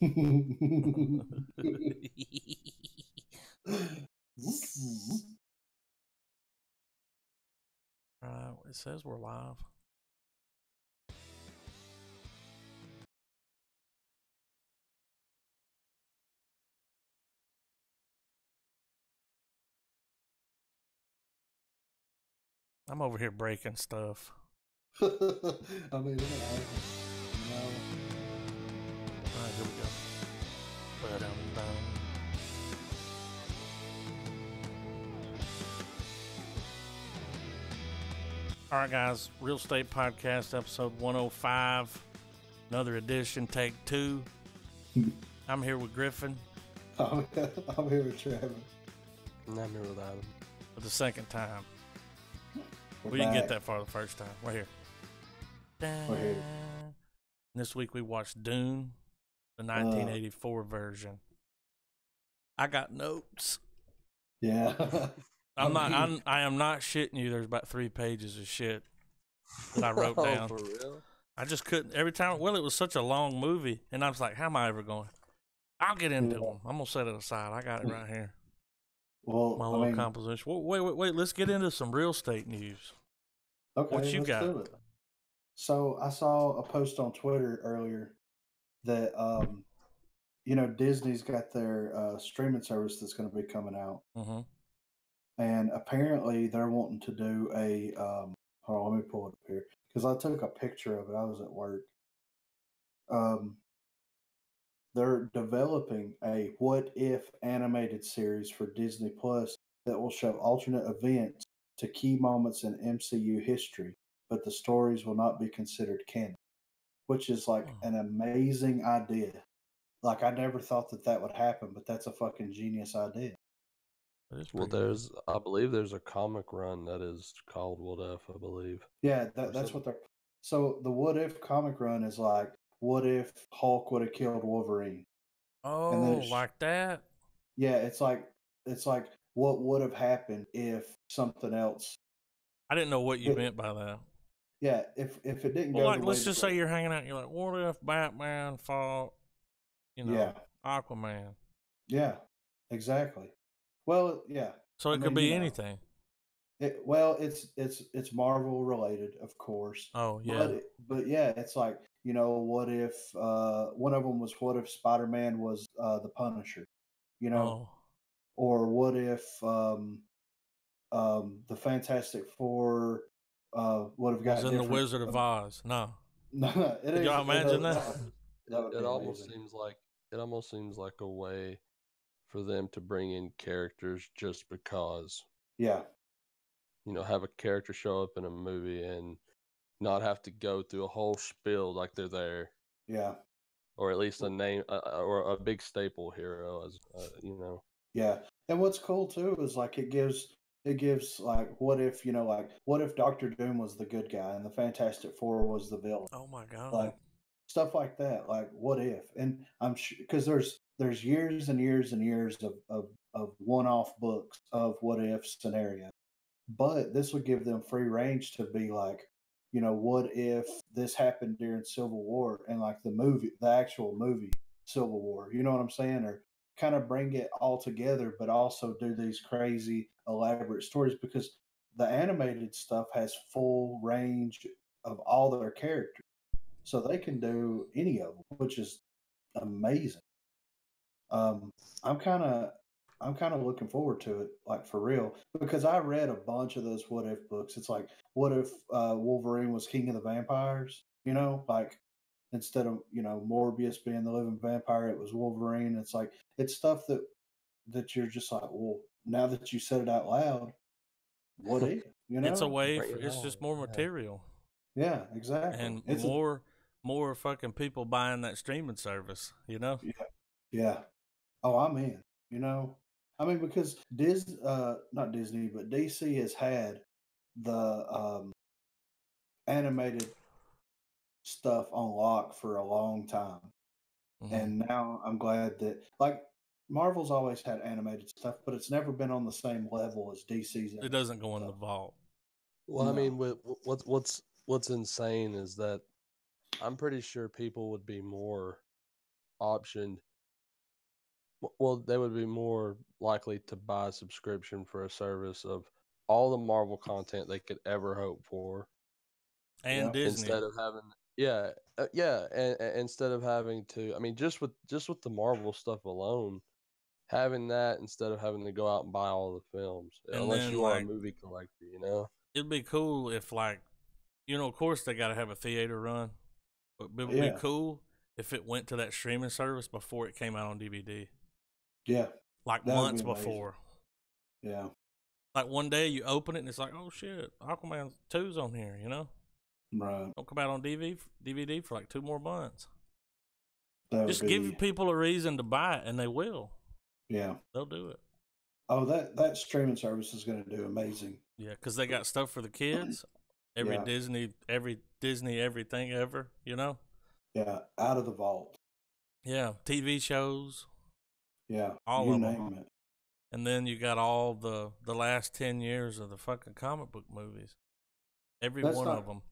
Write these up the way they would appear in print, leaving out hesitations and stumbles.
It says we're live. I'm over here breaking stuff. I mean, it happens. No. All right, here we go. All right, guys. Real Estate Podcast, episode 105. Another edition, take 2. I'm here with Griffin. I'm here with Trevor. And I'm here with Adam. For the second time. We're We didn't back. get that far the first time. We're here. We're here. This week we watched Dune, the 1984 version. I got notes. Yeah. I am not shitting you. There's about 3 pages of shit that I wrote Oh, down. for real? I just couldn't. Every time, well, it was such a long movie, and I was like, how am I ever going? I'll get into them. I'm going to set it aside. I got it right here. Well, My little composition. Wait. Let's get into some real estate news. okay, what you let's got? do it. So I saw a post on Twitter earlier that, Disney's got their streaming service that's going to be coming out. Mm-hmm. And apparently they're wanting to do a, hold on, let me pull it up here. Because I took a picture of it. I was at work. They're developing a what if animated series for Disney Plus that will show alternate events to key moments in MCU history, but the stories will not be considered canon, which is like an amazing idea. Like, I never thought that would happen, but that's a fucking genius idea. Well, I believe there's a comic run that is called What If, I believe. Yeah, that's what they're. So the what if comic run is like, what if Hulk would have killed Wolverine? Oh, And then like that? Yeah, it's like what would have happened if something else. I didn't know what you meant by that. Yeah, if it didn't Well, go. like, let's just say you're hanging out. You're like, what if Batman fought, Aquaman? Yeah, exactly. Well, yeah. So it could be anything. It's Marvel related, of course. Oh yeah. But yeah, it's like, what if one of them was what if Spider-Man was the Punisher, or what if the Fantastic Four would have got in the Wizard of Oz? No. Could y'all imagine that? It almost seems like a way for them to bring in characters just because. Yeah. Have a character show up in a movie and not have to go through a whole spiel like they're there. Yeah. Or at least a name or a big staple hero, as Yeah. And what's cool too is like it gives like what if what if Dr. Doom was the good guy and the Fantastic Four was the villain? Oh my god. Like stuff like that. Like what if? And I'm sure because there's years and years and years of one-off books of what if scenarios. But this would give them free range to be like, what if this happened during Civil War and like the actual movie Civil War, you know what I'm saying? Or kind of bring it all together, but also do these crazy elaborate stories because the animated stuff has full range of all their characters. So they can do any of them, which is amazing. I'm kind of looking forward to it, like for real, because I read a bunch of those what if books. It's like, what if Wolverine was king of the vampires? Like instead of Morbius being the living vampire, it was Wolverine. It's like it's stuff that you're just like, well, now that you said it out loud, what if? It's a way. It's just more material. Yeah, exactly. And it's more fucking people buying that streaming service. Yeah. Yeah. Oh, I'm in. I mean, because not Disney, but DC has had the animated stuff on lock for a long time. Mm-hmm. And now I'm glad that, like, Marvel's always had animated stuff, but it's never been on the same level as DC's. It doesn't go in the vault. Well, no. I mean, what's insane is that I'm pretty sure people would be more optioned. Well, they would be more likely to buy a subscription for a service of all the Marvel content they could ever hope for, and Disney, instead of having and instead of having to, I mean, just with the Marvel stuff alone, having that instead of having to go out and buy all the films, and unless then you are a movie collector, you know. It'd be cool if, like, you know, of course they got to have a theater run, but it would Yeah. be cool if it went to that streaming service before it came out on DVD. Yeah. Like That would months be amazing. before. Yeah. Like one day you open it and it's like, oh shit, Aquaman 2's on here, you know? Right. Don't come out on DVD for like 2 more months. That Just would be, give people a reason to buy it, and they will. Yeah. They'll do it. Oh, that streaming service is going to do amazing. Yeah, because they got stuff for the kids. Every Yeah. Disney, everything ever, you know? Yeah. Out of the vault. Yeah, TV shows. Yeah. All you of name them. it. And then you got all the last 10 years of the fucking comic book movies. Every one of them.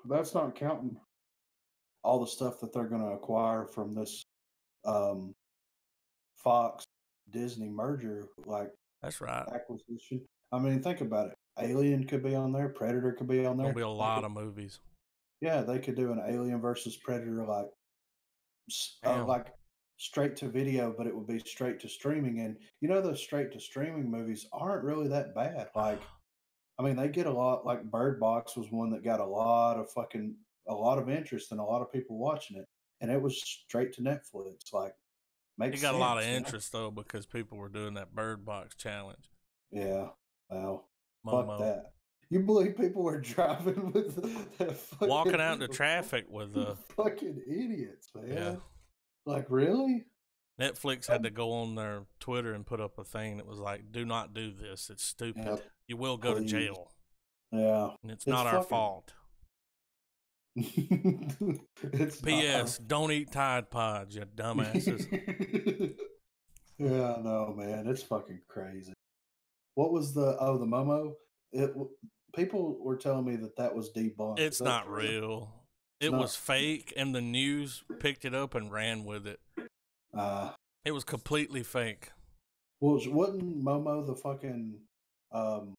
That's not counting all the stuff that they're going to acquire from this Fox Disney merger, like That's right. acquisition. I mean, think about it. Alien could be on there. Predator could be on there. There'll be a lot of movies. Yeah, they could do an Alien versus Predator, like straight to video, but it would be straight to streaming. And you know, those straight to streaming movies aren't really that bad. Like, I mean, they get a lot. Like Bird Box was one that got a lot of interest and a lot of people watching it, and it was straight to Netflix. Like, makes It got sense, a lot of interest though, because people were doing that Bird Box challenge. Yeah, well, Momo. fuck that. You believe people were driving with that fucking, walking out into traffic with fucking idiots, man. Yeah. Like, really? Netflix had to go on their Twitter and put up a thing that was like, "Do not do this. It's stupid. Yep. You will go to jail." Yeah. And it's not our fault. It's P.S. Don't eat Tide Pods, you dumbasses. Yeah, no, man, it's fucking crazy. What was the Momo? People were telling me that was debunked. It's not real. It was fake, and the news picked it up and ran with it. It was completely fake. Well, wasn't Momo the fucking y'all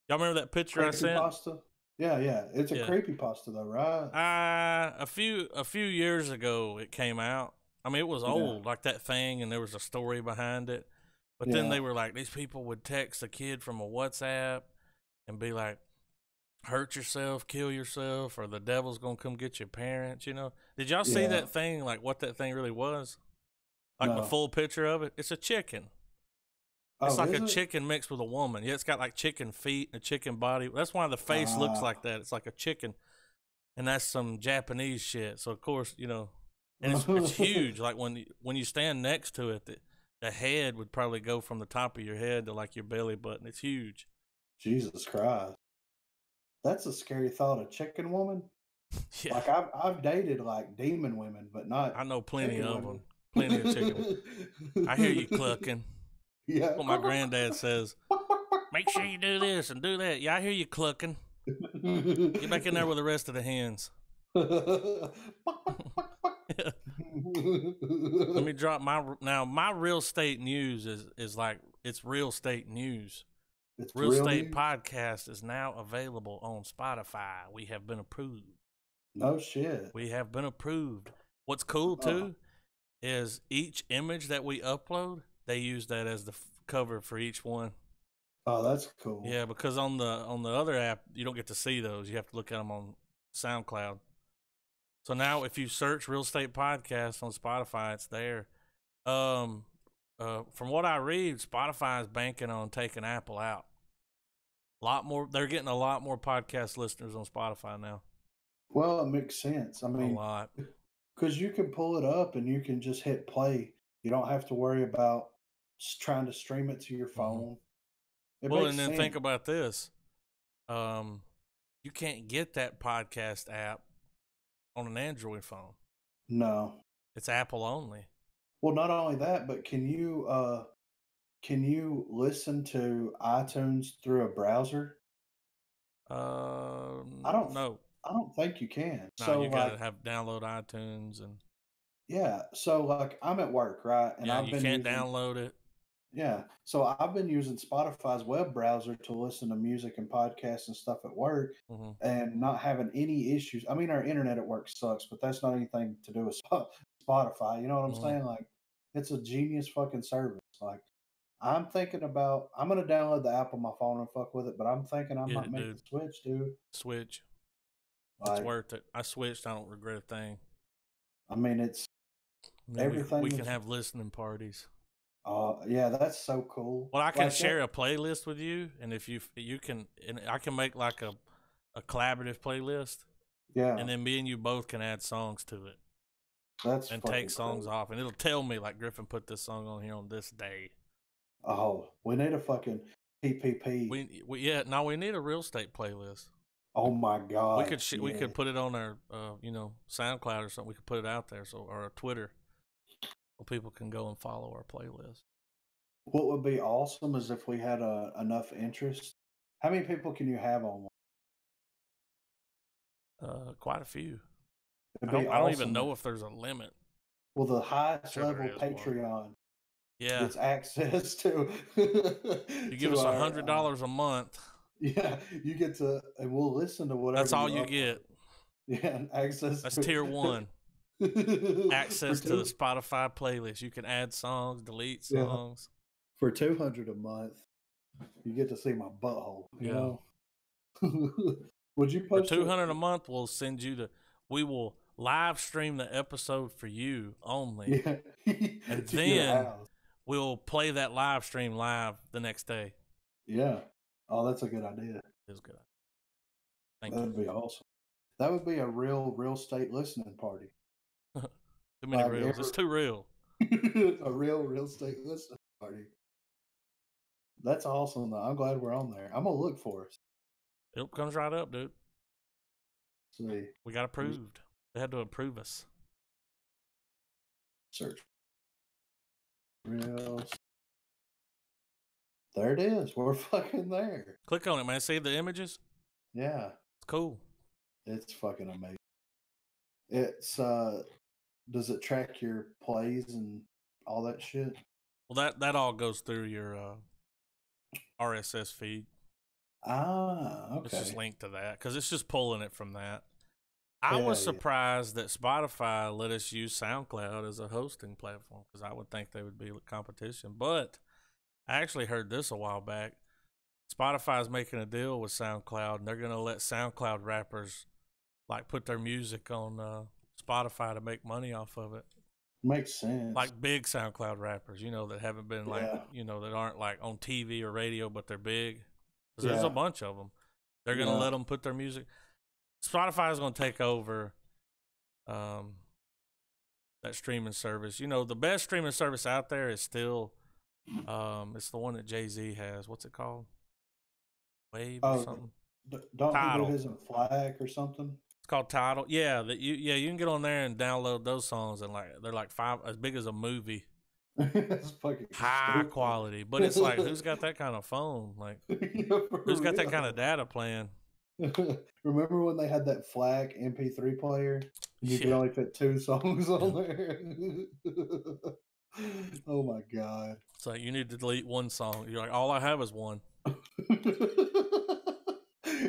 remember that picture I sent? Pasta? Yeah. It's a creepypasta though, right? A few years ago it came out. I mean, it was old, like that thing, and there was a story behind it. But then they were like, these people would text a kid from a WhatsApp and be like, hurt yourself, kill yourself, or the devil's gonna come get your parents, you know? Did y'all see that thing, like what that thing really was? Like the full picture of it? It's a chicken. It's like a chicken mixed with a woman. Yeah, it's got like chicken feet and a chicken body. That's why the face looks like that. It's like a chicken. And that's some Japanese shit. So, of course, you know, and it's huge. Like when you stand next to it, the head would probably go from the top of your head to like your belly button. It's huge. Jesus Christ. That's a scary thought. A chicken woman? Yeah. Like I've dated like demon women, but not. I know plenty of them. Plenty of chicken. I hear you clucking. Yeah. That's what my granddad says. Make sure you do this and do that. Yeah, I hear you clucking. Get back in there with the rest of the hens. Let me drop my real estate news is like, it's real estate news. It's real estate podcast is now available on Spotify. We have been approved. No shit. We have been approved. What's cool too is each image that we upload, they use that as the cover for each one. Oh, that's cool. Yeah, because on the other app, you don't get to see those. You have to look at them on SoundCloud. So now if you search Real Estate Podcast on Spotify, it's there. From what I read, Spotify is banking on taking Apple out. A lot more. They're getting a lot more podcast listeners on Spotify now. Well, it makes sense. I mean, a lot. Because you can pull it up and you can just hit play. You don't have to worry about trying to stream it to your phone. Well, and then think about this. You can't get that podcast app on an Android phone. No. It's Apple only. Well, not only that, but can you listen to iTunes through a browser? I don't know. I don't think you can. No, so you gotta have download iTunes and Yeah. So like I'm at work, right? And Yeah, I've you been can't using download it. yeah. So I've been using Spotify's web browser to listen to music and podcasts and stuff at work Mm-hmm. and not having any issues. I mean, our internet at work sucks, but that's not anything to do with Spotify. You know what I'm Mm-hmm. saying? Like, it's a genius fucking service. Like, I'm thinking about, I'm going to download the app on my phone and fuck with it, but I'm thinking I Get might it, make dude. the switch, dude. Switch. It's Like, worth it. I switched. I don't regret a thing. I mean, it's And then everything. we can have listening parties. Yeah, that's so cool. Well, I can Like share a playlist with you, and if you can, and I can make like a collaborative playlist, yeah, and then me and you both can add songs to it that's and fucking take songs cool. off, and it'll tell me like Griffin put this song on here on this day. Oh, we need a fucking PPP. We need a real estate playlist. Oh my god, We could put it on our SoundCloud or something. We could put it out there or our Twitter, so people can go and follow our playlist. What would be awesome is if we had enough interest. How many people can you have on one? Quite a few. It'd I be don't even awesome. know if there's a limit. Well, the highest Sure there level is one. Patreon Yeah, gets access to. you give us $100 a month. Yeah, you get to, and we'll listen to whatever. That's all you upload. get. Yeah, and access. That's to, tier 1. Access to the Spotify playlist. You can add songs, delete songs. For $200 a month, you get to see my butthole. You know? Would you post for $200 a month? We'll send you we will live stream the episode for you only. Yeah. And then we'll play that live stream live the next day. Yeah. Oh, that's a good idea. It's good. That'd be awesome. That would be a real estate listening party. Too many reels. It's too real. A real estate listening party. That's awesome, though. I'm glad we're on there. I'm going to look for us. It comes right up, dude. See. We got approved. They had to approve us. Search. There it is. We're fucking there. Click on it, man. See the images? Yeah. It's cool. It's fucking amazing. It's does it track your plays and all that shit? Well, that all goes through your RSS feed. Ah, okay. It's just linked to that because it's just pulling it from that. I was surprised that Spotify let us use SoundCloud as a hosting platform because I would think they would be a competition. But I actually heard this a while back. Spotify is making a deal with SoundCloud, and they're going to let SoundCloud rappers like put their music on Spotify to make money off of it. Makes sense. Like big SoundCloud rappers, that haven't been like, that aren't like on TV or radio, but they're big. Because there's a bunch of them. They're going to let them put their music. Spotify is going to take over that streaming service. The best streaming service out there is still, it's the one that Jay-Z has. What's it called? Wave or something? Don't Tidal. He do his Flag or something? It's called Tidal. Yeah, you can get on there and download those songs, and they're like as big as a movie. That's fucking high stupid. Quality, but it's like, who's got that kind of phone? Like, who's got that kind of data plan? Remember when they had that FLAC MP3 player? You could only fit 2 songs on there. Oh my god! It's like you need to delete 1 song. You're like, all I have is 1.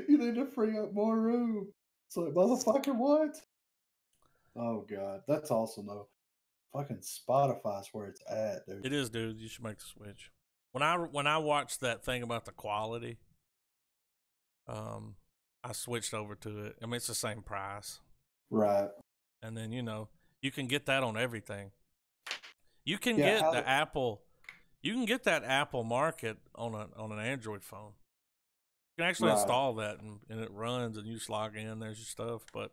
You need to free up more room. It's like, motherfucker, what? Oh god, that's awesome though. Fucking Spotify's where it's at, dude. It is, dude. You should make the switch. When I watched that thing about the quality, I switched over to it. I mean, it's the same price, right? And then you can get that on everything. You can get the Apple. You can get that Apple Market on an Android phone. You can actually install that and it runs and you just log in. There's your stuff, but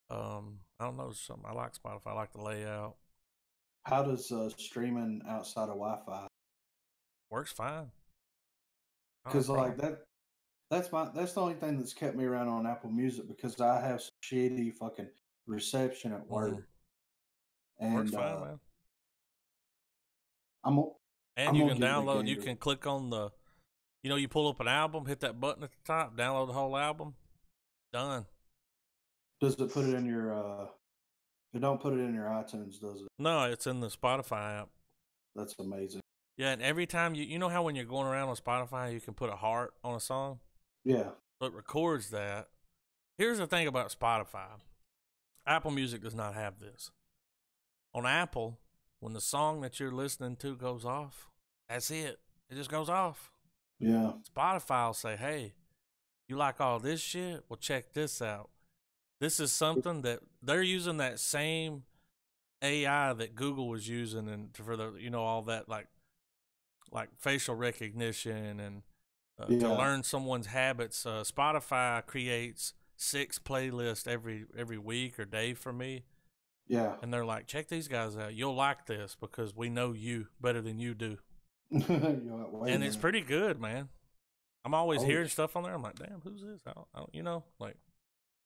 I don't know. I like Spotify. I like the layout. How does streaming outside of Wi-Fi? Works fine. Because like that's the only thing that's kept me around on Apple Music because I have some shitty fucking reception at work. And works fine, man. You can download. You can click on the, you pull up an album, hit that button at the top, download the whole album. Done. Does it put it in your? It don't put it in your iTunes, does it? No, it's in the Spotify app. That's amazing. Yeah, and every time you know how when you're going around on Spotify, you can put a heart on a song? Yeah. So it records that. Here's the thing about Spotify. Apple Music does not have this. On Apple, when the song that you're listening to goes off, that's it. It just goes off. Yeah. Spotify will say, hey, you like all this shit? Well, check this out. This is something that they're using that same AI that Google was using and for the, all that like facial recognition and to learn someone's habits. Spotify creates 6 playlists every week or day for me. Yeah. And they're like, check these guys out. You'll like this because we know you better than you do. And it's pretty good, man. I'm always hearing stuff on there. I'm like, damn, who's this? I don't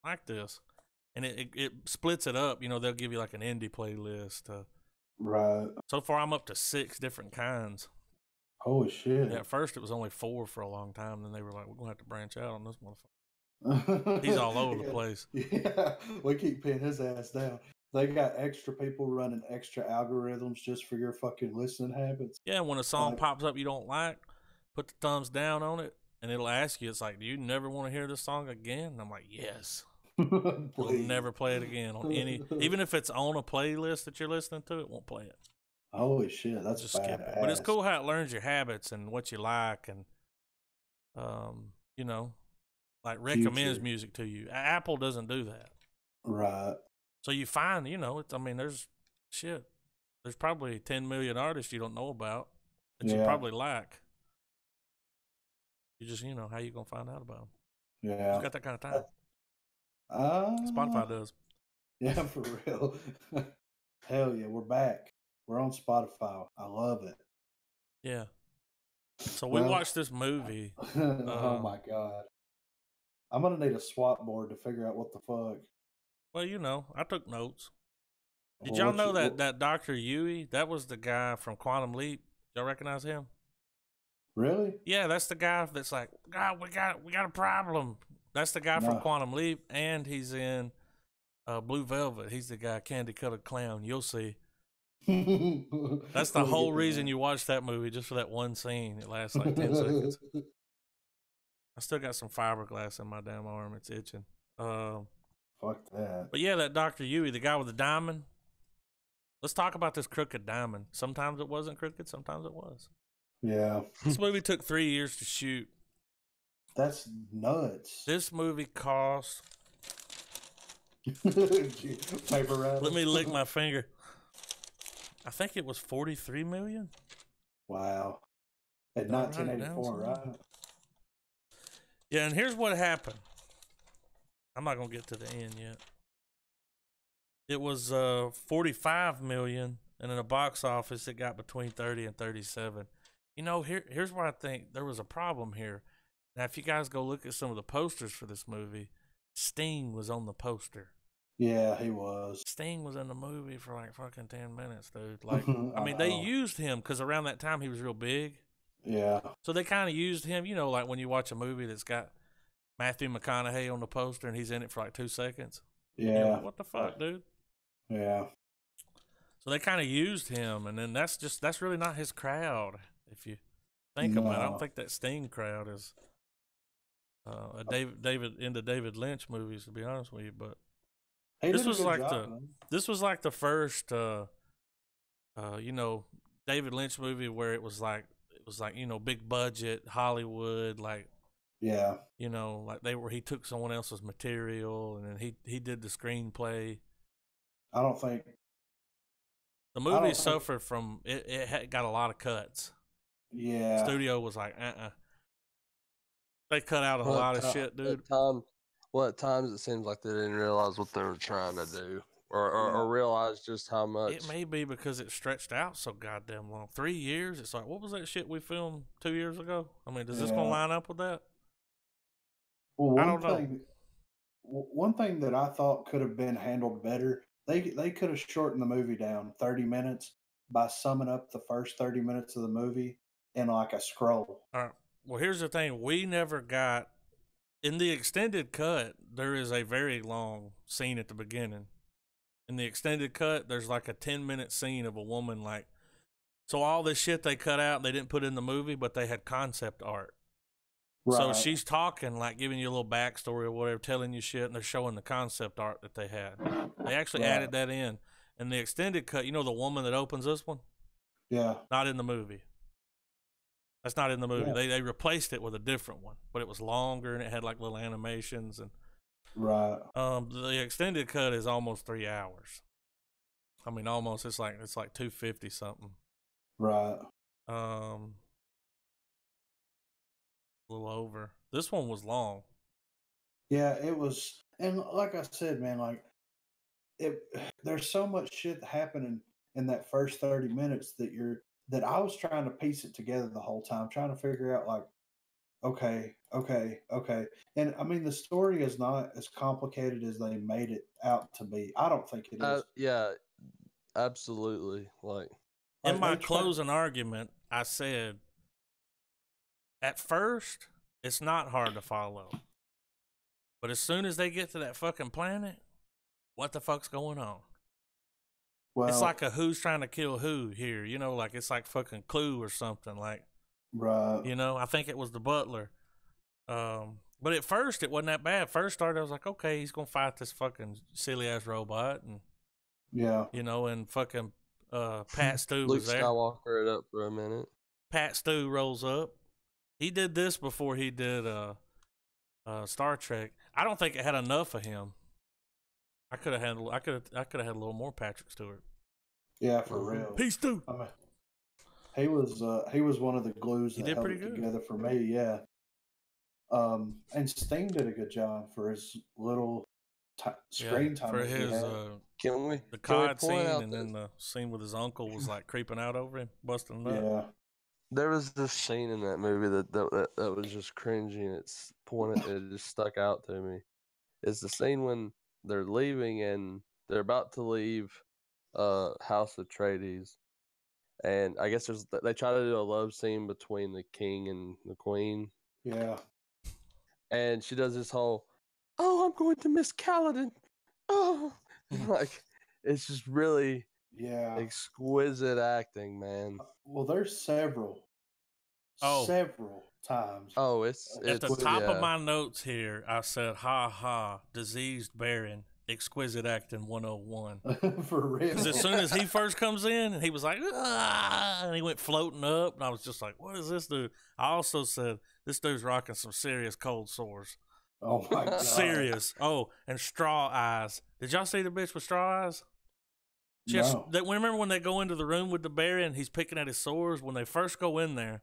like this. And it splits it up. They'll give you like an indie playlist. Right. So far, I'm up to 6 different kinds. Holy shit. Yeah, at first, it was only 4 for a long time. Then they were like, we're going to have to branch out on this motherfucker. He's all over the place. Yeah, we keep pinning his ass down. They got extra people running extra algorithms just for your fucking listening habits. Yeah, when a song pops up you don't like, put the thumbs down on it, and it'll ask you, it's like, do you never want to hear this song again? And I'm like, yes. We'll never play it again on even if it's on a playlist that you're listening to, it won't play it. Holy shit, that's just skip it. But it's cool how it learns your habits and what you like and, like recommends music to you. Apple doesn't do that. Right. So you find, there's probably 10 million artists you don't know about that you probably like. You just, how you going to find out about them? Yeah. You got that kind of time. Spotify does. Yeah, for real. Hell yeah, we're back. We're on Spotify. I love it. Yeah. So we watched this movie. Oh my God. I'm going to need a swap board to figure out what the fuck. Well, I took notes. Did y'all know that Dr. Yui, that was the guy from Quantum Leap? Y'all recognize him? Really? Yeah, that's the guy that's like, God, we got a problem. That's the guy from Quantum Leap, and he's in Blue Velvet. He's the guy, Candy Colored Clown. You'll see. That's the whole reason you watch that movie, just for that one scene. It lasts like 10 seconds. I still got some fiberglass in my damn arm. It's itching. Fuck that. But yeah, that Dr. Yui, the guy with the diamond. Let's talk about this crooked diamond. Sometimes it wasn't crooked, sometimes it was. Yeah. This movie took 3 years to shoot. That's nuts. This movie cost... Paper route. Let me lick my finger. I think it was $43 million. Wow. At 1984, right? Yeah, and here's what happened. I'm not going to get to the end yet. It was $45 million, and in the box office, it got between 30 and 37. Here's where I think there was a problem here. Now, if you guys go look at some of the posters for this movie, Sting was on the poster. Yeah, he was. Sting was in the movie for like fucking 10 minutes, dude. Like, they used him because around that time he was real big. Yeah. So they kind of used him, like when you watch a movie that's got Matthew McConaughey on the poster and he's in it for like 2 seconds. Yeah. Like, what the fuck, dude? Yeah. So they kind of used him, and then that's really not his crowd. If you think about it, I don't think that Sting crowd is a David Lynch movies, to be honest with you. But this was like the first David Lynch movie where it was like big budget Hollywood, like he took someone else's material and then he did the screenplay. I don't think the movie suffered from it got a lot of cuts. Yeah. Studio was like, They cut out a lot of shit, dude. At times it seems like they didn't realize what they were trying to do, or realize just how much. It may be because it stretched out so goddamn long. 3 years. It's like, what was that shit we filmed 2 years ago? I mean, does this gonna line up with that? Well, one thing that I thought could have been handled better, they could have shortened the movie down 30 minutes by summing up the first 30 minutes of the movie in like a scroll. All right. Well, here's the thing. We never got, in the extended cut, there is a very long scene at the beginning In the extended cut, there's like a 10-minute scene of a woman like. So all this shit they cut out, they didn't put in the movie, but they had concept art. Right. So she's talking, like giving you a little backstory or whatever, telling you shit, and they're showing the concept art that they had. They actually added that in. And the extended cut, you know the woman that opens this one? Yeah. Not in the movie. That's not in the movie. Yeah. They replaced it with a different one, but it was longer and it had like little animations and. Right. The extended cut is almost 3 hours. I mean, almost. It's like 250 something. Right. A little over. This one was long. Yeah, it was, and like I said, man, like there's so much shit happening in that first 30 minutes that I was trying to piece it together the whole time, trying to figure out like, okay. And I mean, the story is not as complicated as they made it out to be. I don't think it is. Yeah, absolutely. Like in my closing argument, I said, at first, it's not hard to follow. But as soon as they get to that fucking planet, what the fuck's going on? Well, it's like a who's trying to kill who here, you know, like it's like fucking Clue or something, like, right? You know, I think it was the butler. But at first, it wasn't that bad. First started, I was like, okay, he's gonna fight this fucking silly ass robot, and you know, and fucking Pat Stu was there. Luke Skywalker it up for a minute. Pat Stu rolls up. He did this before he did Star Trek. I don't think it had enough of him. I could have had a little more Patrick Stewart. Yeah, for real. Peace, Stu. I mean, he was one of the glues that held it together for me. Yeah. And Sting did a good job for his little screen time. For his the cod scene, and then the scene with his uncle was like creeping out over him, busting him up. Yeah. There was this scene in that movie that was just cringy, and it just stuck out to me. It's the scene when they're leaving and they're about to leave House Atreides, and I guess they try to do a love scene between the king and the queen. Yeah. And she does this whole, "Oh, I'm going to Miss Kaladin." Oh, like it's just really exquisite acting, man. Well, there's several times. Oh, it's at the top of my notes here. I said, "Ha ha, diseased Baron, exquisite acting 101." For real. Because as soon as he first comes in, and he was like, "Ah," and he went floating up, and I was just like, "What is this dude?" I also said, "This dude's rocking some serious cold sores." Oh my god, serious. Oh, and straw eyes. Did y'all see the bitch with straw eyes? Remember when they go into the room with the Baron and he's picking at his sores? When they first go in there,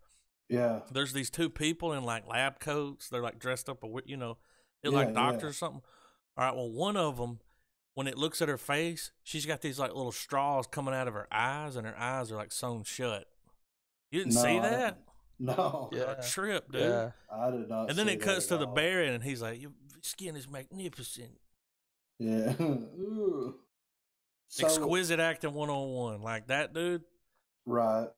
there's these two people in like lab coats. They're like dressed up, you know, they're like doctors or something. All right, well, one of them, when it looks at her face, she's got these like little straws coming out of her eyes, and her eyes are like sewn shut. You didn't see that? No. Yeah. A trip, dude. Yeah. I did not. And then it cuts to the Baron, and he's like, "Your skin is magnificent." Yeah. Exquisite acting 101. Like that, dude. Right.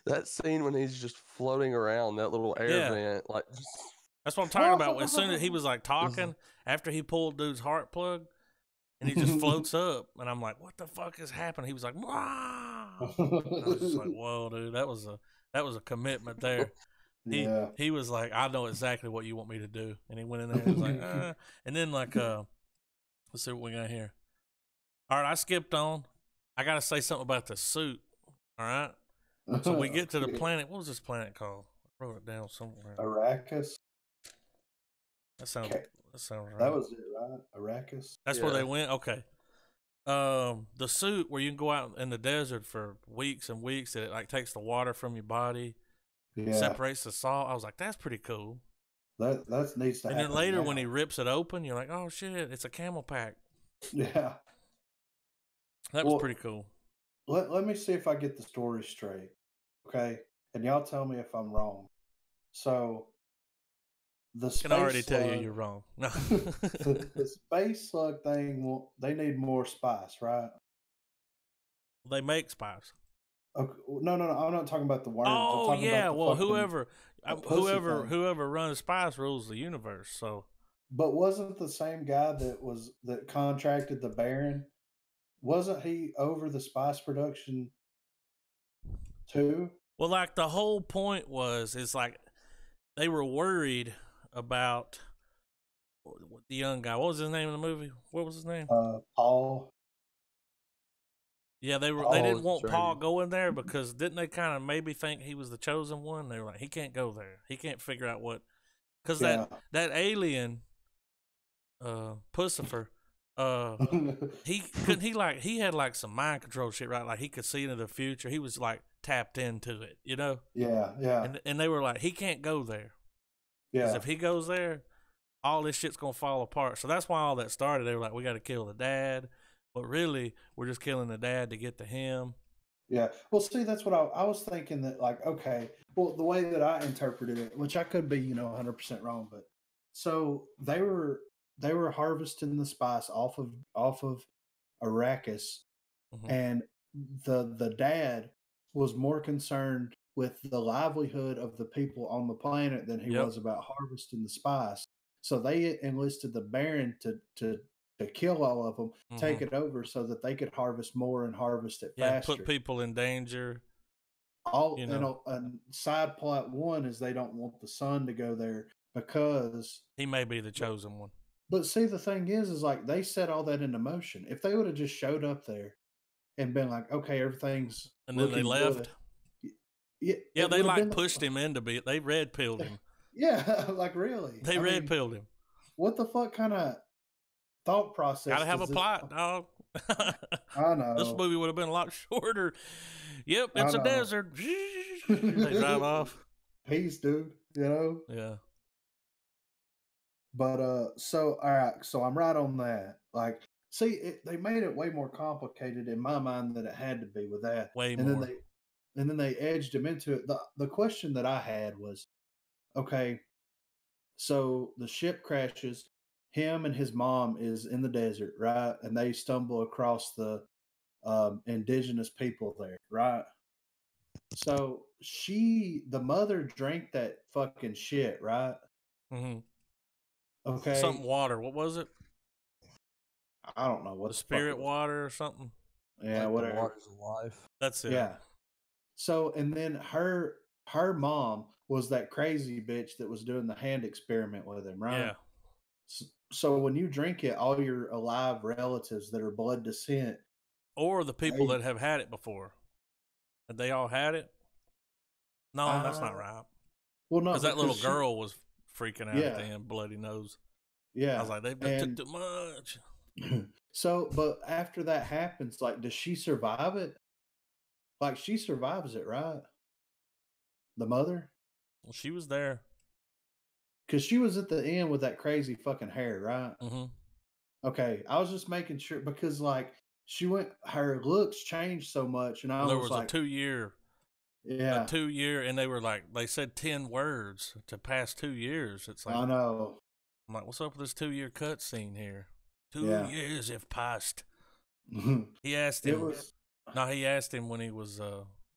That scene when he's just floating around that little air vent, like. That's what I'm talking about. As soon as he was like talking, after he pulled dude's heart plug, and he just floats up, and I'm like, "What the fuck is happening?" He was like, "Wow!" I was just like, "Whoa, dude, that was a commitment there." He was like, "I know exactly what you want me to do," and he went in there and was like, and then like, let's see what we got here. All right, I skipped on. I got to say something about the suit. All right, so we get to the planet. What was this planet called? I wrote it down somewhere. Arrakis. That sounds right. That was it, right? Arrakis. That's where they went. Okay. The suit where you can go out in the desert for weeks and weeks, and it like takes the water from your body, separates the salt. I was like, that's pretty cool. That needs to happen. And then later when he rips it open, you're like, oh shit, it's a camel pack. Yeah. That was pretty cool. Let me see if I get the story straight. Okay. And y'all tell me if I'm wrong. So the space I can already tell you you're wrong. No. the space slug thing, they need more spice, right? They make spice. Okay. No. I'm not talking about the worms. Oh yeah, well whoever runs spice rules the universe. So, but wasn't the same guy that contracted the Baron? wasn't he over the spice production too? Well, like the whole point is like they were worried about the young guy. What was his name in the movie? What was his name? Paul. Yeah, they didn't want Paul going there because didn't they kind of maybe think he was the chosen one? They were like, he can't go there. He can't figure out what, because that alien, Pussifer, he had like some mind control shit, right? Like he could see into the future. He was like tapped into it, you know? Yeah, yeah. And they were like, he can't go there. Yeah. Because if he goes there, all this shit's gonna fall apart. So that's why all that started. They were like, we got to kill the dad. But really, we're just killing the dad to get to him. Yeah. Well, see, that's what I was thinking that, like, okay, well, the way that I interpreted it, which I could be, 100% wrong, but so they were harvesting the spice off of Arrakis, and the dad was more concerned with the livelihood of the people on the planet than he was about harvesting the spice. So they enlisted the Baron to kill all of them, take it over so that they could harvest more and harvest it faster. Put people in danger. And side plot one is they don't want the son to go there because he may be the chosen one. But see, the thing is like they set all that into motion. If they would have just showed up there and been like, okay, everything's and then they left. Yeah, they like pushed him into they red pilled him. Yeah, like really. They red pilled him. What the fuck kind of thought process? Gotta have a plot, dog. I know. This movie would have been a lot shorter. Yep, it's a desert. They drive off. Peace, dude. Yeah. But so all right, so I'm right on that. Like, see, they made it way more complicated in my mind than it had to be with that. Way more. And then they edged him into it. The question that I had was, okay, so the ship crashes. Him and his mom is in the desert, right? And they stumble across the indigenous people there, right? So the mother drank that fucking shit, right? Mm-hmm. Okay. Something water. What was it? I don't know what the spirit water or something. Yeah, like whatever. The waters of life. That's it. Yeah. So and then her mom was that crazy bitch that was doing the hand experiment with him, right? Yeah. So when you drink it, all your alive relatives that are blood descent, or the people that have had it before, have they all had it? No, that's not right. Well, no, because that little girl was freaking out at the end, bloody nose. Yeah, I was like, they took too much. So, but after that happens, like, does she survive it? Like, she survives it, right? The mother? Well, she was there. Because she was at the end with that crazy fucking hair, right? Mm-hmm. Okay, I was just making sure because, like, her looks changed so much, and there was like, a 2 year. Yeah. A 2 year, and they were like, they said 10 words to pass 2 years. It's like, I know. I'm like, what's up with this 2 year cut scene here? 2 years have passed. He asked him. He asked him when he was,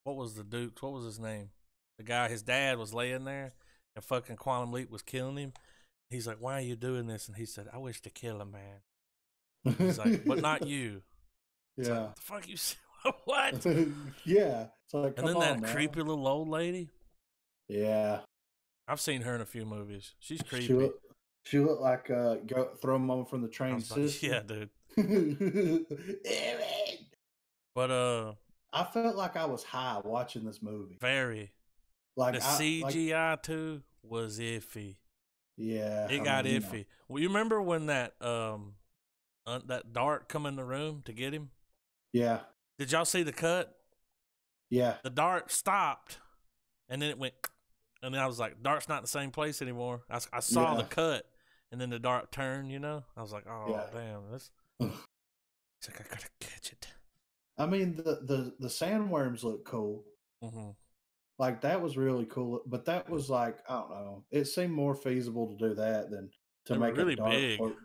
what was the Duke? What was his name? The guy, his dad was laying there, and fucking Quantum Leap was killing him. He's like, why are you doing this? And he said, I wish to kill a man. He's like, but not you. It's like, the fuck you said? What? Yeah. It's like, and then that creepy little old lady. Yeah. I've seen her in a few movies. She's creepy. She looked like throw mama from the train system. Yeah, dude. But I felt like I was high watching this movie. Very. Like the CGI too was iffy. Yeah. It got iffy. Well, you remember when that dart come in the room to get him? Yeah. Did y'all see the cut? Yeah. The dart stopped, and then it went, and then I was like, dart's not in the same place anymore. I saw the cut, and then the dart turned, I was like, oh, damn. It's like, I gotta catch it. I mean, the sandworms look cool. Mm-hmm. Like, that was really cool, but that was like, I don't know. It seemed more feasible to do that than to make really a dart big. float.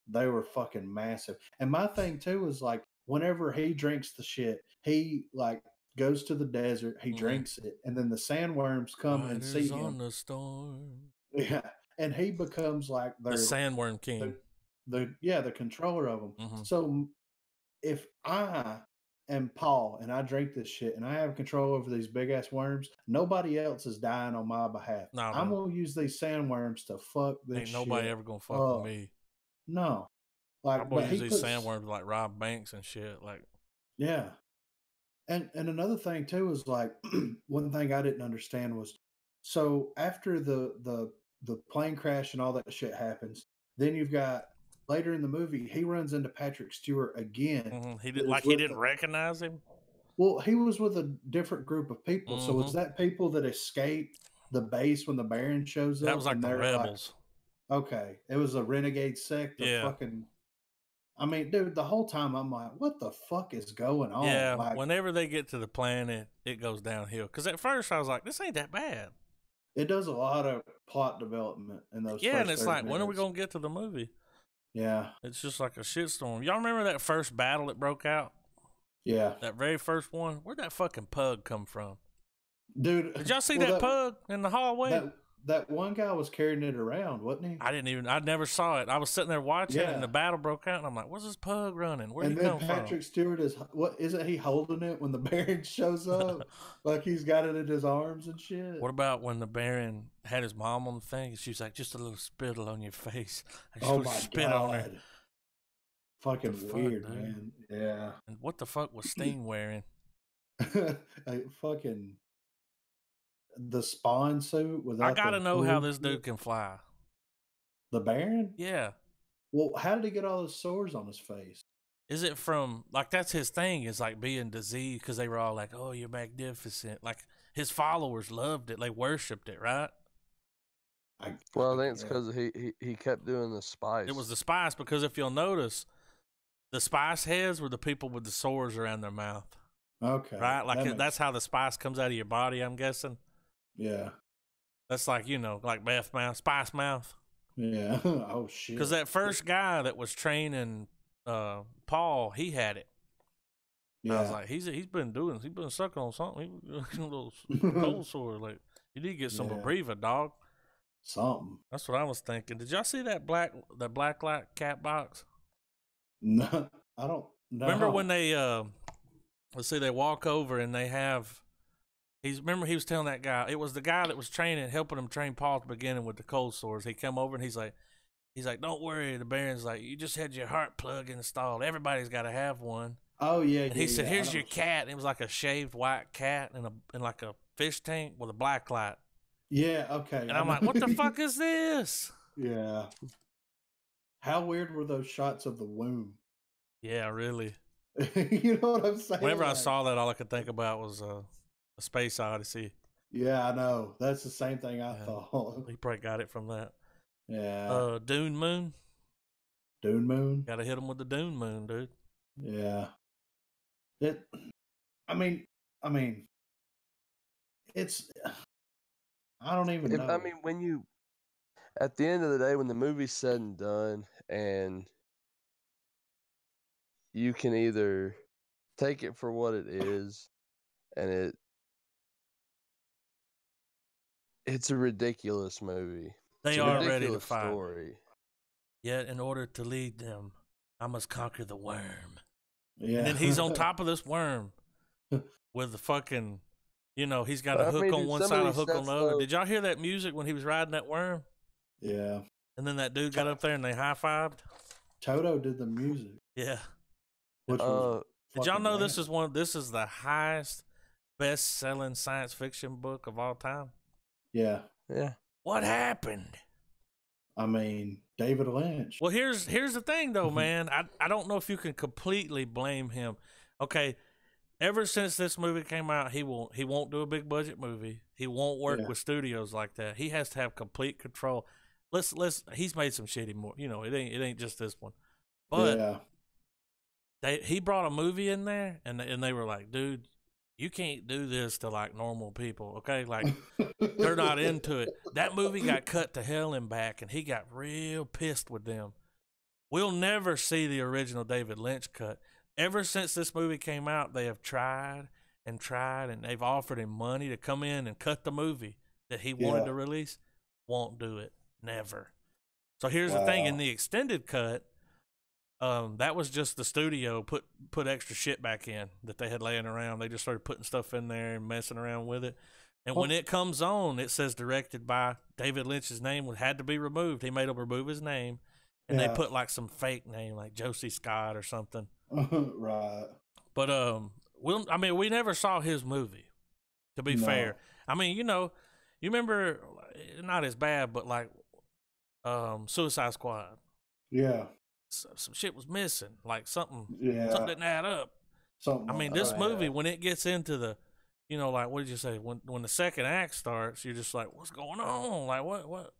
They were fucking massive. And my thing, too, was like, whenever he drinks the shit, he, like, goes to the desert, he drinks it, and then the sandworms come and see him. On the storm. Yeah, and he becomes like the sandworm king. The controller of them. Mm-hmm. So if I am Paul and I drink this shit and I have control over these big ass worms, nobody else is dying on my behalf. No, I'm gonna use these sandworms to fuck this ain't nobody shit ever gonna fuck with up. me. No, I'm like, gonna but use he these puts sandworms like rob banks and shit. Like, yeah. And another thing too is like one thing I didn't understand was so after the plane crash and all that shit happens, then you've got later in the movie he runs into Patrick Stewart again. he that did is like he with didn't recognize him. well, he was with a different group of people. So Mhm. is that people that escaped the base when the Baron shows up? That was like and the they're rebels. Like, okay, it was a renegade sect of Yeah. fucking. I mean, dude, the whole time I'm like, what the fuck is going on? Yeah, Like, whenever they get to the planet, it goes downhill. Because at first I was like, this ain't that bad. it does a lot of plot development in those. Yeah, first and it's 30 like, when are we minutes. gonna get to the movie? Yeah, It's just like a shitstorm. Y'all remember that first battle that broke out? yeah, That very first one? Where'd that fucking pug come from? dude. Did y'all see well, that pug in the hallway? That one guy was carrying it around, wasn't he? I never saw it. I was sitting there watching it, and the Yeah. battle broke out, and I'm like, where's this pug running? Where'd And he then come Patrick Stewart is what? Isn't he holding it when the Baron shows up? Like he's got it in his arms and shit. from? What about when the Baron had his mom on the thing, and she was like, just a little spittle on your face. I just Oh want my to spit on her. god! Fucking What the fuck, weird, dude? man. Yeah. And what the fuck was Sting wearing? Fucking the Spawn suit without. I gotta the know how blue this dude can fly. The Baron? Yeah. Well, how did he get all those sores on his face? Is it from, like, that's his thing, is like being diseased, because they were all like, oh, you're magnificent. Like, his followers loved it. They worshipped it, right? Well, I think it's because he kept doing the spice. It was the spice, because if you'll notice, the spice heads were the people with the sores around their mouth. Okay. Right? Like, that's how the spice comes out of your body, I'm guessing. Yeah. That's like, like meth mouth, spice mouth. Yeah. Oh, shit. Because that first guy that was training Paul, he had it. Yeah. I was like, he's been sucking on something. He a little cold sore. Like, you need to get some Abreva, dog. Something. That's what I was thinking. Did y'all see that black light cat box? No, I don't know. Remember when they let's see, they walk over and they have remember he was telling that guy, it was the guy that was helping him train Paul at the beginning with the cold sores. He come over and he's like, don't worry. The Baron's like, you just had your heart plug installed. Everybody's got to have one. Oh yeah. And he said, here's your cat. And it was like a shaved white cat in like a fish tank with a black light. Yeah. Okay. And I'm like, what the fuck is this? Yeah. How weird were those shots of the womb? Yeah, really. You know what I'm saying? Whenever I saw that, all I could think about was a Space Odyssey. Yeah, I know. That's the same thing I thought. He probably got it from that. Yeah. Dune Moon. Dune Moon. Got to hit him with the Dune Moon, dude. Yeah. I mean, it's. I don't even know. I mean, when you, at the end of the day, when the movie's said and done, and you can either take it for what it is, and it's a ridiculous movie. They are ready to fight. Story. Yet, in order to lead them, I must conquer the worm. Yeah. And then he's on top of this worm with the fucking, he's got a hook on one side, a hook on the other. Did y'all hear that music when he was riding that worm? Yeah. And then that dude got up there and they high-fived? Toto did the music. Yeah. Which did y'all know this is the highest best-selling science fiction book of all time? Yeah. Yeah. What happened? I mean, David Lynch. Well, here's the thing, though, man. I don't know if you can completely blame him. Okay, ever since this movie came out, he won't do a big budget movie. He won't work with studios like that. He has to have complete control. He's made some shitty more. It ain't just this one, but he brought a movie in there, and they were like, dude, you can't do this to like normal people, okay? Like they're not into it. That movie got cut to hell and back, and he got real pissed with them. We'll never see the original David Lynch cut. Ever since this movie came out, they have tried, and they've offered him money to come in and cut the movie that he wanted to release. Won't do it. Never. So here's the thing. In the extended cut, that was just the studio put extra shit back in that they had laying around. They just started putting stuff in there and messing around with it. And when it comes on, it says directed by David Lynch's name had to be removed. He made them remove his name, and they put like some fake name, like Josie Scott or something. Right. But we never saw his movie. To be fair, I mean, you remember, not as bad, but like Suicide Squad. Yeah. Some shit was missing, like something didn't add up. This movie, when it gets into the, like, what did you say? When the second act starts, you're just like, what's going on? Like, what?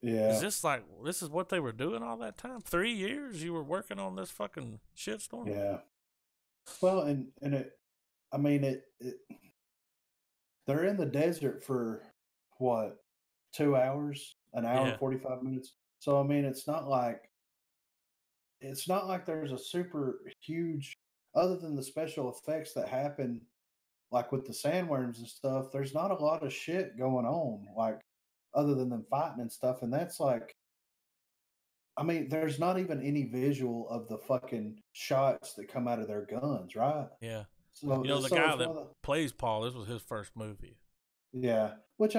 Yeah. Is this like, this is what they were doing all that time? 3 years you were working on this fucking shitstorm? Yeah. Well, and they're in the desert for what, 2 hours, an hour and 45 minutes. So it's not like there's a super huge, other than the special effects that happen, like with the sandworms and stuff. There's not a lot of shit going on, like other than them fighting and stuff. And that's like, there's not even any visual of the fucking shots that come out of their guns, right? Yeah. So the guy that plays Paul, this was his first movie. Yeah, which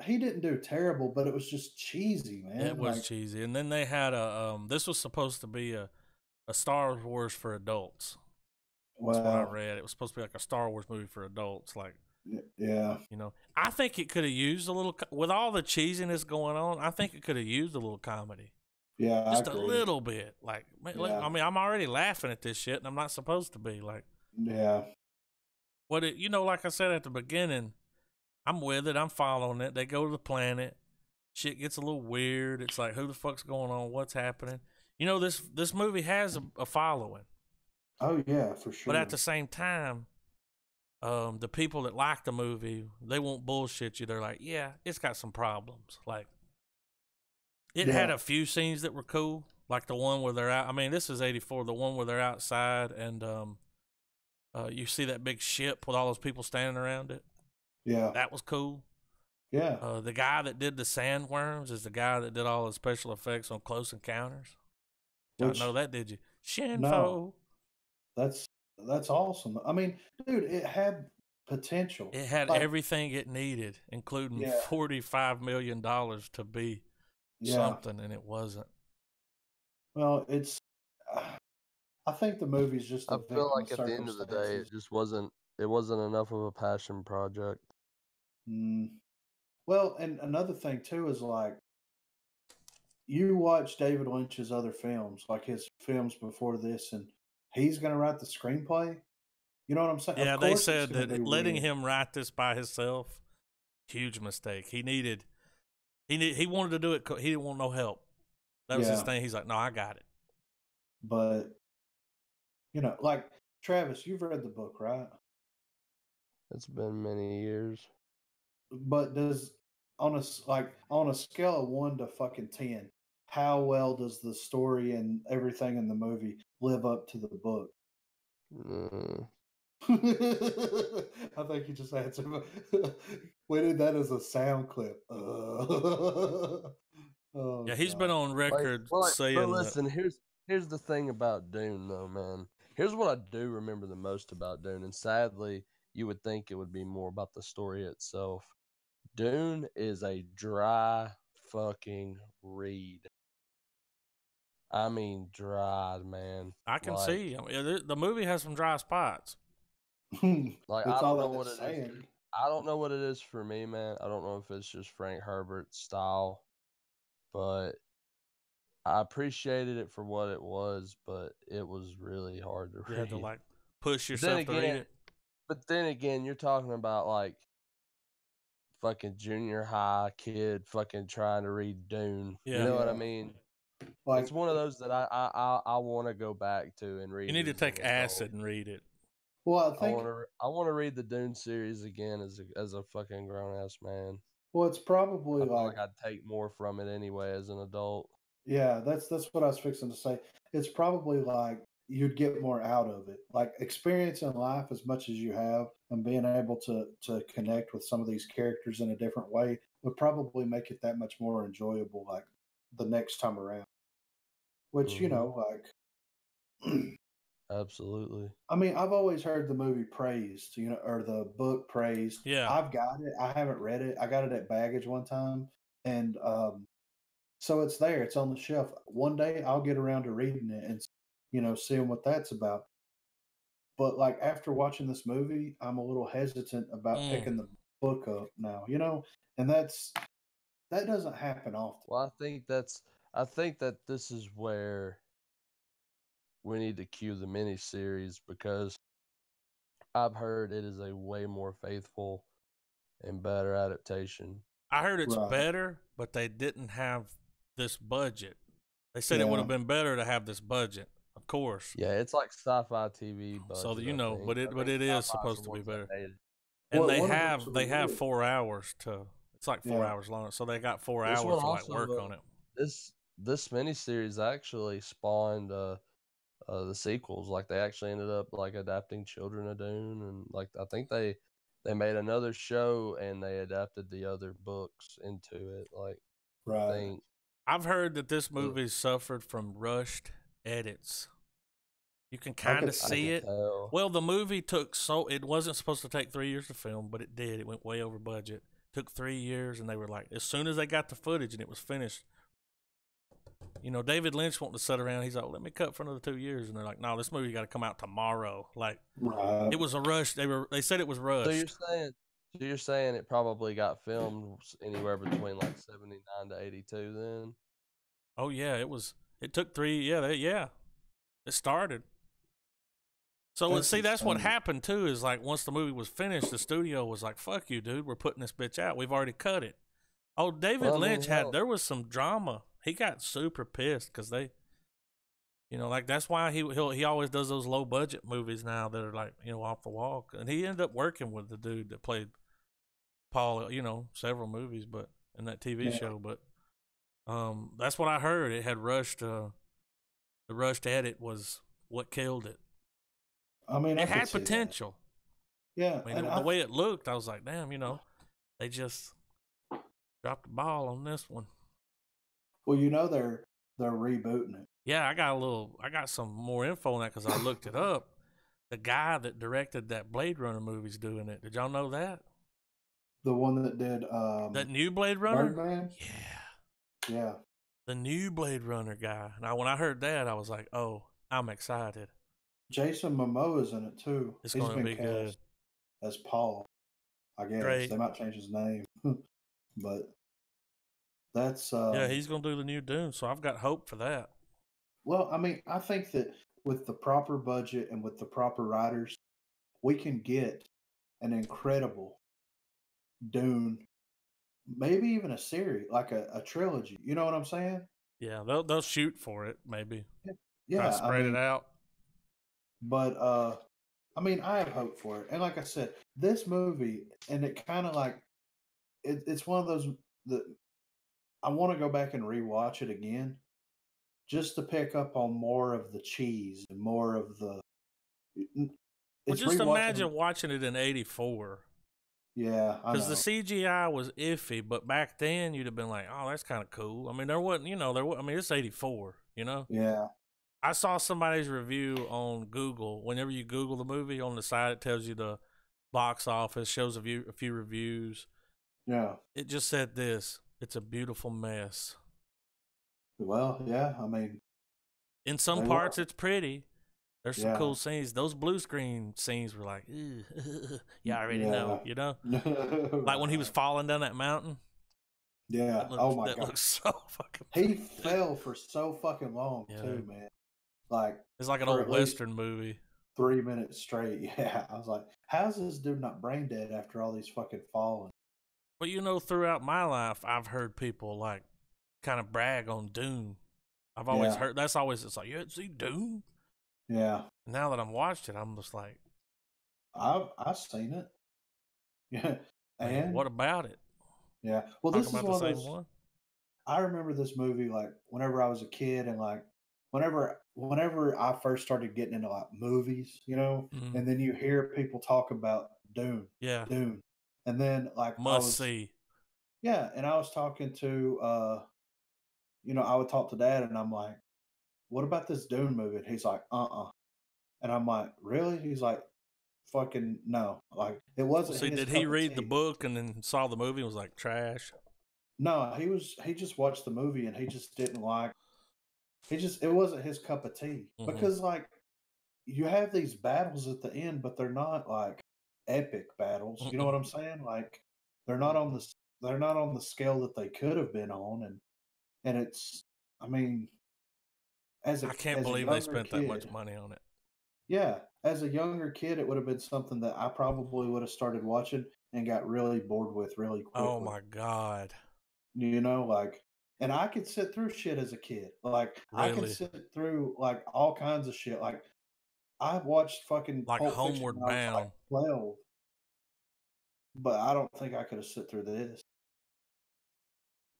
he didn't do terrible, but it was just cheesy, man. It was cheesy. And then they had this was supposed to be a Star Wars for adults. That's what I read. It was supposed to be like a Star Wars movie for adults. Like, yeah. I think it could have used a little, with all the cheesiness going on, I think it could have used a little comedy. Yeah, just a little bit. Like, I'm already laughing at this shit, and I'm not supposed to be. Like, yeah. Like I said at the beginning, I'm with it. I'm following it. They go to the planet. Shit gets a little weird. It's like, who the fuck's going on? What's happening? This movie has a following. Oh yeah, for sure. But at the same time, the people that like the movie, they won't bullshit you. They're like, yeah, it's got some problems. Like, it had a few scenes that were cool, like the one where they're out. This is 1984. The one where they're outside and you see that big ship with all those people standing around it. Yeah, that was cool. Yeah. The guy that did the sandworms is the guy that did all the special effects on Close Encounters. Don't know that, did you? Shinfo. No, that's awesome. Dude, it had potential. It had everything it needed, including $45 million to be something, and it wasn't. Well, it's. I think the movie's just. I feel like at the end of the day, it just wasn't. It wasn't enough of a passion project. Well, and another thing too is like, you watch David Lynch's other films, like his films before this, and he's going to write the screenplay. You know what I'm saying? Yeah, they said that letting him write this by himself, huge mistake. He wanted to do it. He didn't want no help. That was his thing. He's like, no, I got it. But, like, Travis, you've read the book, right? It's been many years. But on a scale of 1 to fucking 10, how well does the story and everything in the movie live up to the book? I think you just answered. We did that as a sound clip. Yeah, he's been on record saying. But listen, here's the thing about Dune, though, man. Here's what I do remember the most about Dune, and sadly, you would think it would be more about the story itself. Dune is a dry fucking read. Dry, man. I can see. The movie has some dry spots. Like, I don't know what it is. I don't know what it is for me, man. I don't know if it's just Frank Herbert's style, but I appreciated it for what it was, but it was really hard to read. You had to, like, push yourself to read it. But then again, you're talking about, like, fucking junior high kid fucking trying to read Dune. Yeah. You know what I mean? Like, it's one of those that I want to go back to and read. You need to take acid and read it. Well, I want to read the Dune series again as a fucking grown ass man. Well, it's probably I feel like I'd take more from it anyway as an adult. Yeah, that's what I was fixing to say. It's probably like you'd get more out of it, like experiencing life as much as you have, and being able to connect with some of these characters in a different way would probably make it that much more enjoyable, like the next time around. Which like Absolutely. I mean, I've always heard the movie praised, or the book praised. Yeah. I've got it. I haven't read it. I got it at Baggage one time, and so it's there. It's on the shelf. One day I'll get around to reading it and seeing what that's about. But like after watching this movie, I'm a little hesitant about picking the book up now. And that doesn't happen often. Well, I think that this is where we need to cue the miniseries, because I've heard it is a way more faithful and better adaptation. I heard it's better, but they didn't have this budget. They said it would have been better to have this budget, of course. Yeah, it's like sci-fi TV budget. So but it is supposed to be better. And Well, they have 4 hours to. It's like 4 hours long, so they got 4 hours to like work on it. This miniseries actually spawned the sequels. Like they actually ended up like adapting Children of Dune, and like I think they made another show and they adapted the other books into it. Like, I've heard that this movie suffered from rushed edits. You can kind of see it. Tell. Well, the movie it wasn't supposed to take 3 years to film, but it did. It went way over budget. Took 3 years, and they were like, as soon as they got the footage and it was finished, David Lynch wanted to sit around. He's like, let me cut for another 2 years, and they're like, no, this movie got to come out tomorrow. Like, it was a rush. They said it was rushed. So you're saying it probably got filmed anywhere between like 79 to 82 then? Oh yeah, it was. It took 3. Yeah, it started. So let's see. That's what happened too. Is like once the movie was finished, the studio was like, "Fuck you, dude. We're putting this bitch out. We've already cut it." Oh, David Lynch there was some drama. He got super pissed because they, like that's why he always does those low budget movies now that are like off the wall. And he ended up working with the dude that played Paul, several movies, but in that TV show. But that's what I heard. It had rushed. The rushed edit was what killed it. I mean, it had potential. Yeah, I mean, the way it looked, I was like, damn, they just dropped the ball on this one. Well, they're rebooting it. Yeah, I got some more info on that because I looked it up. The guy that directed that Blade Runner movie's doing it. Did y'all know that? The one that did that new Blade Runner? Birdman? Yeah. The new Blade Runner guy. Now, when I heard that, I was like, oh, I'm excited. Jason Momoa's in it too. It's going to be good. As Paul, I guess. Great. They might change his name. But that's yeah, he's going to do the new Dune, so I've got hope for that. Well, I mean, I think that with the proper budget and with the proper writers, we can get an incredible Dune, maybe even a series, like a trilogy. You know what I'm saying? Yeah, they'll shoot for it, maybe. Yeah, try to spread it out. But I mean, I have hope for it. And like I said, this movie, and it kind of like it's one of those that I want to go back and rewatch it again, just to pick up on more of the cheese and more of the. Well, just imagine watching it in '84. Yeah, because the CGI was iffy, but back then you'd have been like, "Oh, that's kind of cool." I mean, there wasn't, I mean, it's '84, Yeah. I saw somebody's review on Google. Whenever you Google the movie, on the side it tells you the box office, shows a few reviews. Yeah. It just said this: it's a beautiful mess. Well, yeah, I mean, in some parts it's pretty. There's some cool scenes. Those blue screen scenes were like, you already know, like when he was falling down that mountain. Yeah. God, that looks so fucking. He fell for so fucking long too, man. Like it's like an old Western movie. 3 minutes straight. Yeah, I was like, how's this dude not brain dead after all these fucking falling? Well, throughout my life, I've heard people like kind of brag on Dune. I've always heard it's like, you see Dune? Yeah. Now that I'm watched it, I'm just like, I've seen it. Yeah. And what about it? Yeah. Well, this is one of those. One? I remember this movie like whenever I was a kid, and like whenever I first started getting into like movies, and then you hear people talk about Dune. Yeah. Dune. And then like see. Yeah, and I was talking to I would talk to Dad, and I'm like, what about this Dune movie? And he's like, and I'm like, really? He's like, fucking no. Like, it wasn't. See, his did cup he of read the tea. book and then saw the movie and was like trash? No, he just watched the movie and he just didn't like. It wasn't his cup of tea because like you have these battles at the end, but they're not like epic battles. You know what I'm saying? Like they're not on the scale that they could have been on, and it's. I mean, I can't believe they spent that much money on it. Yeah, as a younger kid, it would have been something that I probably would have started watching and got really bored with really quickly. Oh my God. You know, like, and I could sit through shit as a kid. Like, I can Really? sit through like all kinds of shit. Like, I watched fucking Like Pulp Fiction Homeward when I was like Bound. 12, but I don't think I could have sit through this.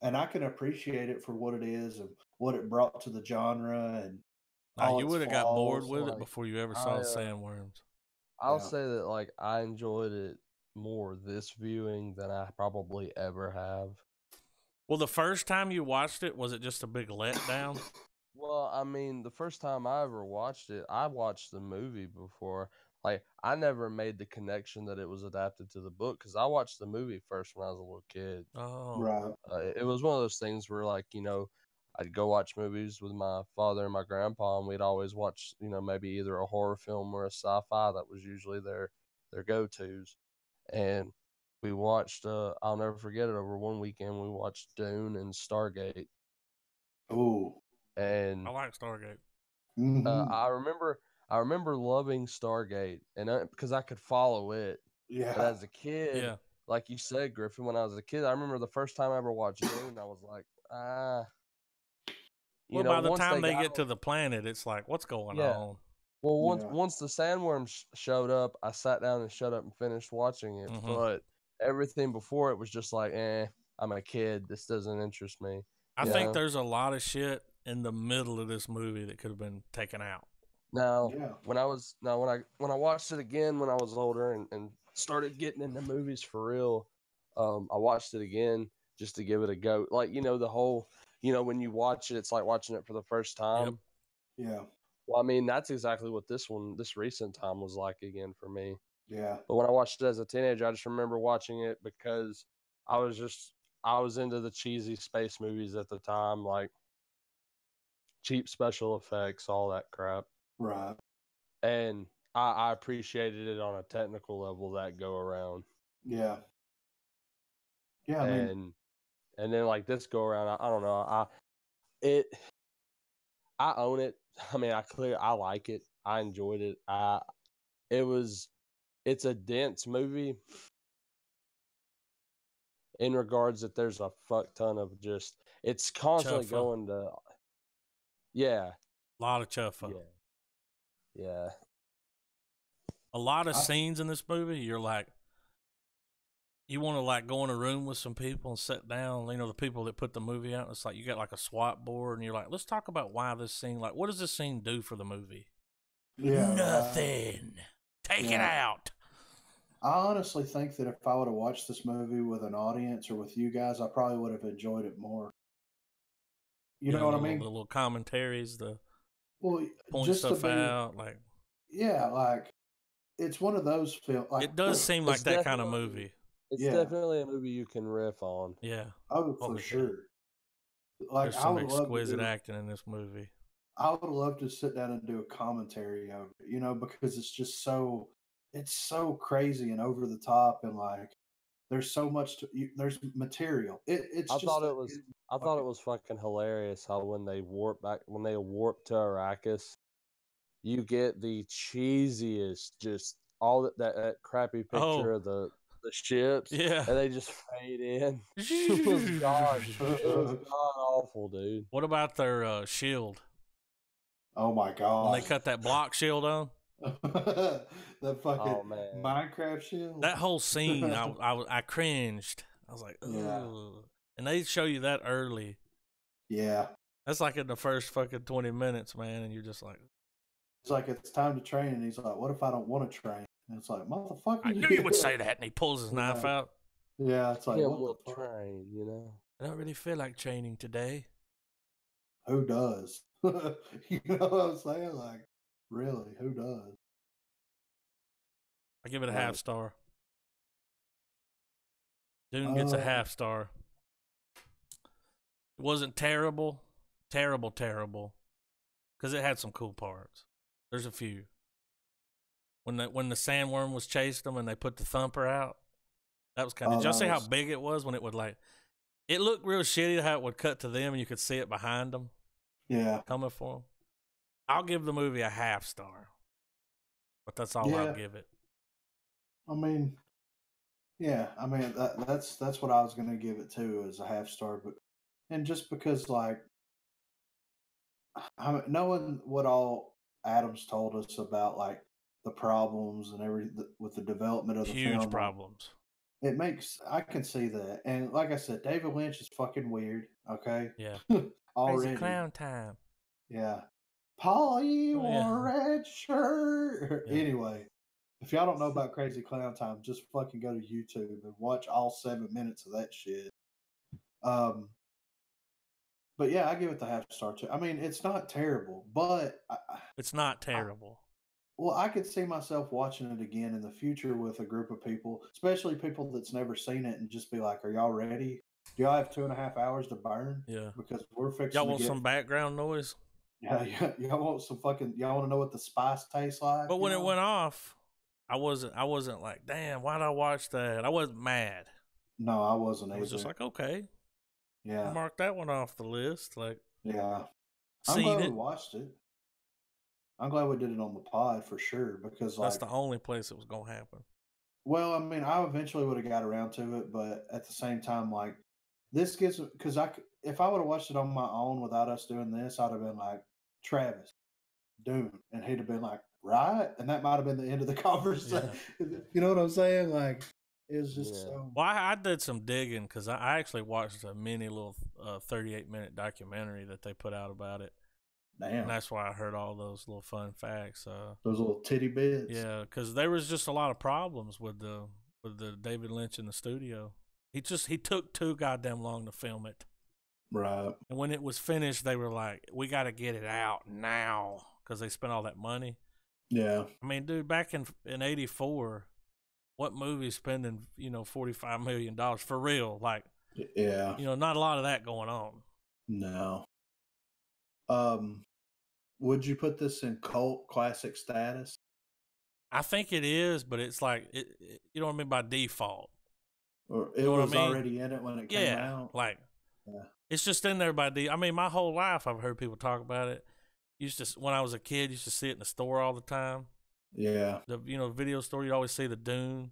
And I can appreciate it for what it is and what it brought to the genre and Now, all you its would have got bored flaws. with it like, before you ever saw Sandworms. I'll Yeah. say that like I enjoyed it more this viewing than I probably ever have. Well, the first time you watched it, was it just a big letdown? Well, I mean, the first time I ever watched it, I watched the movie before. Like, I never made the connection that it was adapted to the book because I watched the movie first when I was a little kid. Oh. Right. It was one of those things where, like, you know, I'd go watch movies with my father and my grandpa, and we'd always watch, you know, maybe either a horror film or a sci-fi. That was usually their go-tos. And we watched, I'll never forget it, over one weekend, we watched Dune and Stargate. Ooh. And I like Stargate. I remember loving Stargate, and because I could follow it. Yeah. But as a kid, Yeah. like you said, Griffin, when I was a kid, I remember the first time I ever watched Dune, I was like, Well, by the time they get to the planet, it's like, what's going on? Well, once the sandworms showed up, I sat down and shut up and finished watching it. But everything before it was just like, I'm a kid. This doesn't interest me. I think there's a lot of shit in the middle of this movie that could have been taken out. Now, when I watched it again when I was older and started getting into movies for real, I watched it again just to give it a go. Like, you know, the whole, you know, when you watch it, it's like watching it for the first time. Yep. Yeah. Well, I mean, that's exactly what this recent time was like again for me. Yeah. But when I watched it as a teenager, I just remember watching it because I was into the cheesy space movies at the time, like cheap special effects, all that crap. Right. And I appreciated it on a technical level that go around. Yeah. Yeah. I mean, and then like this go around, I don't know. I own it. I mean, I like it. I enjoyed it. It's a dense movie in regards that there's a fuck ton of just, it's constantly going to, a lot of chuffa. Yeah. A lot of scenes in this movie, you're like, you want to like go in a room with some people and sit down, you know, the people that put the movie out. It's like you got like a SWAT board and you're like, let's talk about why this scene, like, what does this scene do for the movie? Yeah. Nothing. Take it out. I honestly think that if I would have watched this movie with an audience or with you guys, I probably would have enjoyed it more. You know what I mean? The little commentaries, point just stuff out, like. Yeah, like it's one of those films. Like, it does seem like that kind of movie. It's definitely a movie you can riff on. Yeah. Oh, for sure. Like, there's some exquisite acting in this movie. I would love to sit down and do a commentary of it, you know, because it's just it's so crazy and over the top, and like there's so much there's material. I thought it was fucking hilarious how when they warp to Arrakis, you get the cheesiest, just all that crappy picture of the ships, and they just fade in. It was god awful, dude. What about their shield? Oh my god! When they cut that block shield on, the fucking Minecraft shield. That whole scene, I cringed. I was like, ugh. Yeah. And they show you that early. Yeah. That's like in the first fucking 20 minutes, man, and you're just like, it's like, it's time to train, and he's like, what if I don't want to train? And it's like, motherfucker. I knew you would say that, and he pulls his knife out. Yeah, it's like, what the train, you know? I don't really feel like training today. Who does? You know what I'm saying? Like, really, who does? I give it a half star. Dune gets a half star. It wasn't terrible, terrible, because it had some cool parts. There's a few. When the sandworm was chasing them and they put the thumper out, that was kind of. Did y'all see how big it was when it would like? It looked real shitty how it would cut to them and you could see it behind them. Yeah, coming for them. I'll give the movie a half star, but that's all I'll give it. I mean, that's what I was gonna give it too, as a half star. But and just because, like, knowing what all Adams told us about, like, the problems and everything with the development of the film, huge problems. It makes, I can see that. And like I said, David Lynch is fucking weird. Okay. Yeah. Already. Crazy clown time. Yeah. Paul, you want a red shirt? Yeah. Anyway, if y'all don't know about Crazy Clown Time, just fucking go to YouTube and watch all 7 minutes of that shit. But yeah, I give it the half star too. I mean, it's not terrible, but it's not terrible. I could see myself watching it again in the future with a group of people, especially people that's never seen it, and just be like, "Are y'all ready? Do y'all have 2.5 hours to burn? Yeah, because we're fixing. Y'all want some background noise? Yeah, y'all want some fucking. Y'all want to know what the spice tastes like? But when it went off, I wasn't like, damn, why'd I watch that? I wasn't mad. No, I wasn't. I was just like, okay, yeah, mark that one off the list. Like, yeah, I'm glad we watched it. I'm glad we did it on the pod for sure, because that's the only place it was gonna happen. Well, I mean, I eventually would have got around to it, but at the same time, like, this gives, because if I would have watched it on my own without us doing this, I'd have been like, Travis, Dune, and he'd have been like, right, and that might have been the end of the conversation. Yeah. You know what I'm saying? Like, it was just so. Well, I did some digging because I actually watched a mini little 38-minute documentary that they put out about it. Damn. And that's why I heard all those little fun facts. Those little titty bits. Yeah, because there was just a lot of problems with the David Lynch in the studio. He took too goddamn long to film it. Right. And when it was finished, they were like, "We got to get it out now," because they spent all that money. Yeah. I mean, dude, back in '84, what movie spending $45 million for real? Like, yeah, not a lot of that going on. No. Would you put this in cult classic status? I think it is, but it's like you know what I mean, by default. Or it was already in it when it came out. Like, it's just in there by I mean, my whole life I've heard people talk about it. When I was a kid, used to see it in the store all the time. Yeah. The video store, you'd always see the Dune.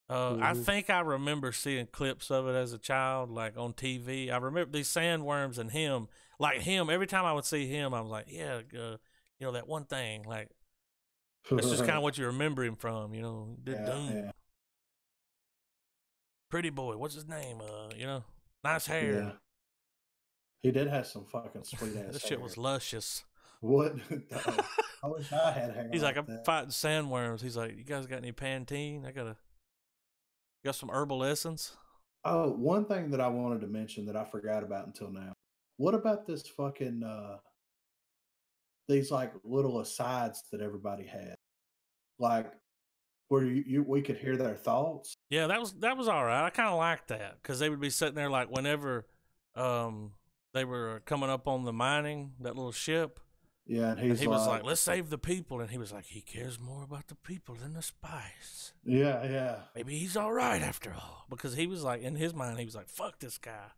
I think I remember seeing clips of it as a child, like on TV. I remember these sandworms and him. Like him, every time I would see him, I was like, yeah, that one thing. Like, that's just kind of what you remember him from, Dune. Yeah. Pretty boy, what's his name? Nice hair. Yeah. He did have some fucking sweet ass That shit was luscious. What? I wish I had hair. He's like, I'm fighting sandworms. He's like, you guys got any Pantene? Got some herbal essence? Oh, one thing that I wanted to mention that I forgot about until now. What about this fucking these like little asides that everybody had, like where we could hear their thoughts? Yeah, that was all right. I kind of liked that because they would be sitting there like whenever they were coming up on the mining, that little ship. Yeah, and he was like, "Let's save the people," and he was like, "He cares more about the people than the spice." Yeah. Maybe he's all right after all, because he was like, in his mind, he was like, "Fuck this guy."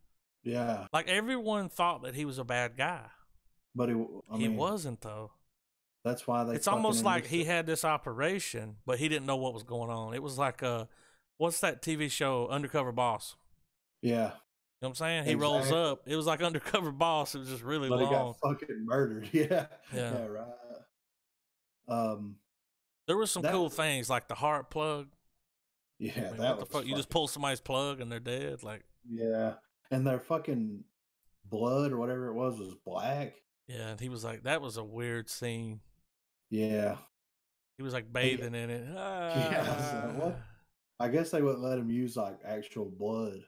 Yeah. Like everyone thought that he was a bad guy, but he wasn't though. That's why It's almost like he had this operation, but he didn't know what was going on. It was like what's that TV show, Undercover Boss? Yeah. You know what I'm saying? He rolls up. It was like Undercover Boss. It was just really long. He got fucking murdered. Yeah. Yeah, right. There were some cool things like the heart plug. Yeah, what the fuck? You just pull somebody's plug and they're dead. Like, yeah, and their fucking blood or whatever it was black. Yeah, and he was like, that was a weird scene. Yeah, he was like bathing in it. Yeah, what? I guess they wouldn't let him use like actual blood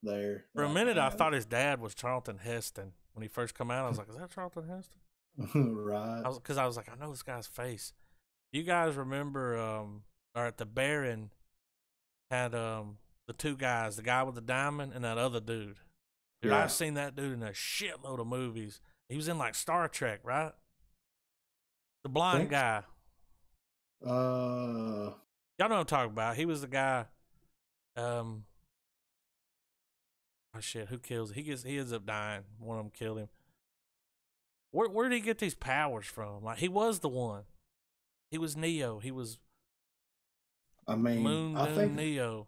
there. For a minute, I thought his dad was Charlton Heston. when he first come out. I was like, is that Charlton Heston? Right. Because I was like, I know this guy's face. You guys remember, or at the Baron had the two guys, the guy with the diamond and that other dude. Dude, Yeah. I've seen that dude in a shitload of movies. He was in like Star Trek, right? The blind Think- guy. Uh, Y'all know what I'm talking about. He was the guy. Oh shit! Who kills? He ends up dying. One of them killed him. Where did he get these powers from? Like he was the one. He was Neo. He was I mean, Moon Neo.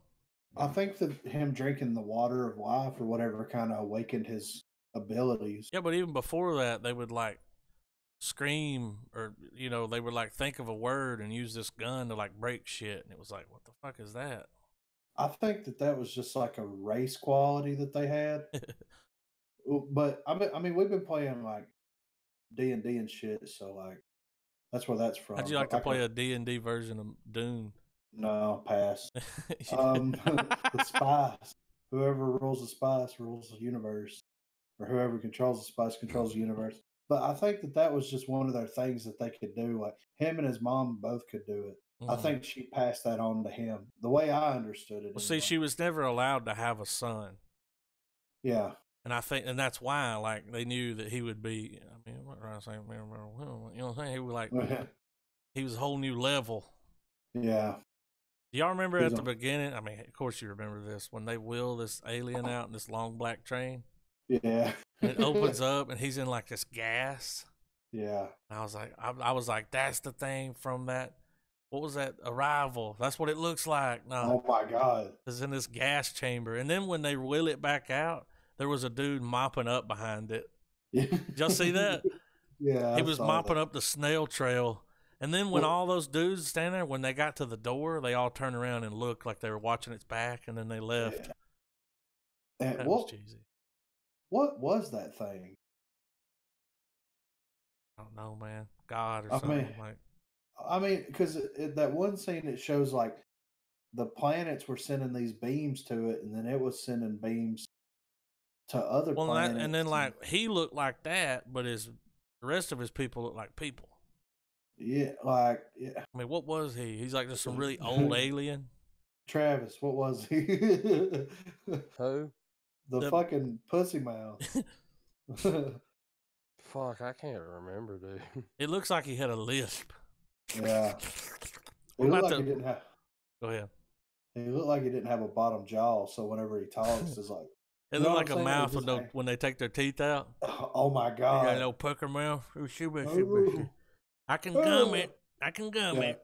I think that him drinking the water of life or whatever kind of awakened his abilities. Yeah, but even before that, they would like scream, or they would like think of a word and use this gun to like break shit, and it was like, what the fuck is that? I think that was just like a race quality that they had. But I mean, we've been playing like D&D and shit, so like that's where that's from. How'd you like to play a D&D version of Dune? No, pass. The spice. Whoever rules the spice rules the universe, or whoever controls the spice controls the universe. But I think that was just one of their things that they could do. Like him and his mom both could do it. I think she passed that on to him. The way I understood it. Well, see, she was never allowed to have a son. Yeah. And I think, and that's why, like, they knew that he would be. I mean, what am I saying? You know what I'm saying? He was like, he was a whole new level. Yeah. Do y'all remember at the beginning? I mean, of course you remember this, when they wheel this alien out in this long black train. Yeah. And it opens up, and he's in like this gas. Yeah. And I was like, that's the thing from that. What was that? Arrival. That's what it looks like. No. Oh my God. It's in this gas chamber. And then when they wheel it back out, there was a dude mopping up behind it. Did y'all see that? Yeah. He was mopping up the snail trail. And then when all those dudes stand there, when they got to the door, they all turned around and looked like they were watching its back, and then they left. Yeah. And that was cheesy. What was that thing? I don't know, man. God or something. I mean, because that one scene, it shows like the planets were sending these beams to it, and then it was sending beams to other planets. And then like he looked like that, but the rest of his people looked like people. Yeah, like yeah. I mean, what was he? He's like just some really old alien. Travis, what was he? Who? The fucking pussy mouth. Fuck, I can't remember, dude. It looks like he had a lisp. Yeah. He looked like he didn't have. Go ahead. He looked like he didn't have a bottom jaw, so whenever he talks, it's like. It looked like a mouth with when they take their teeth out. Oh my God! You got no pucker mouth. I can gum it. I can gum it.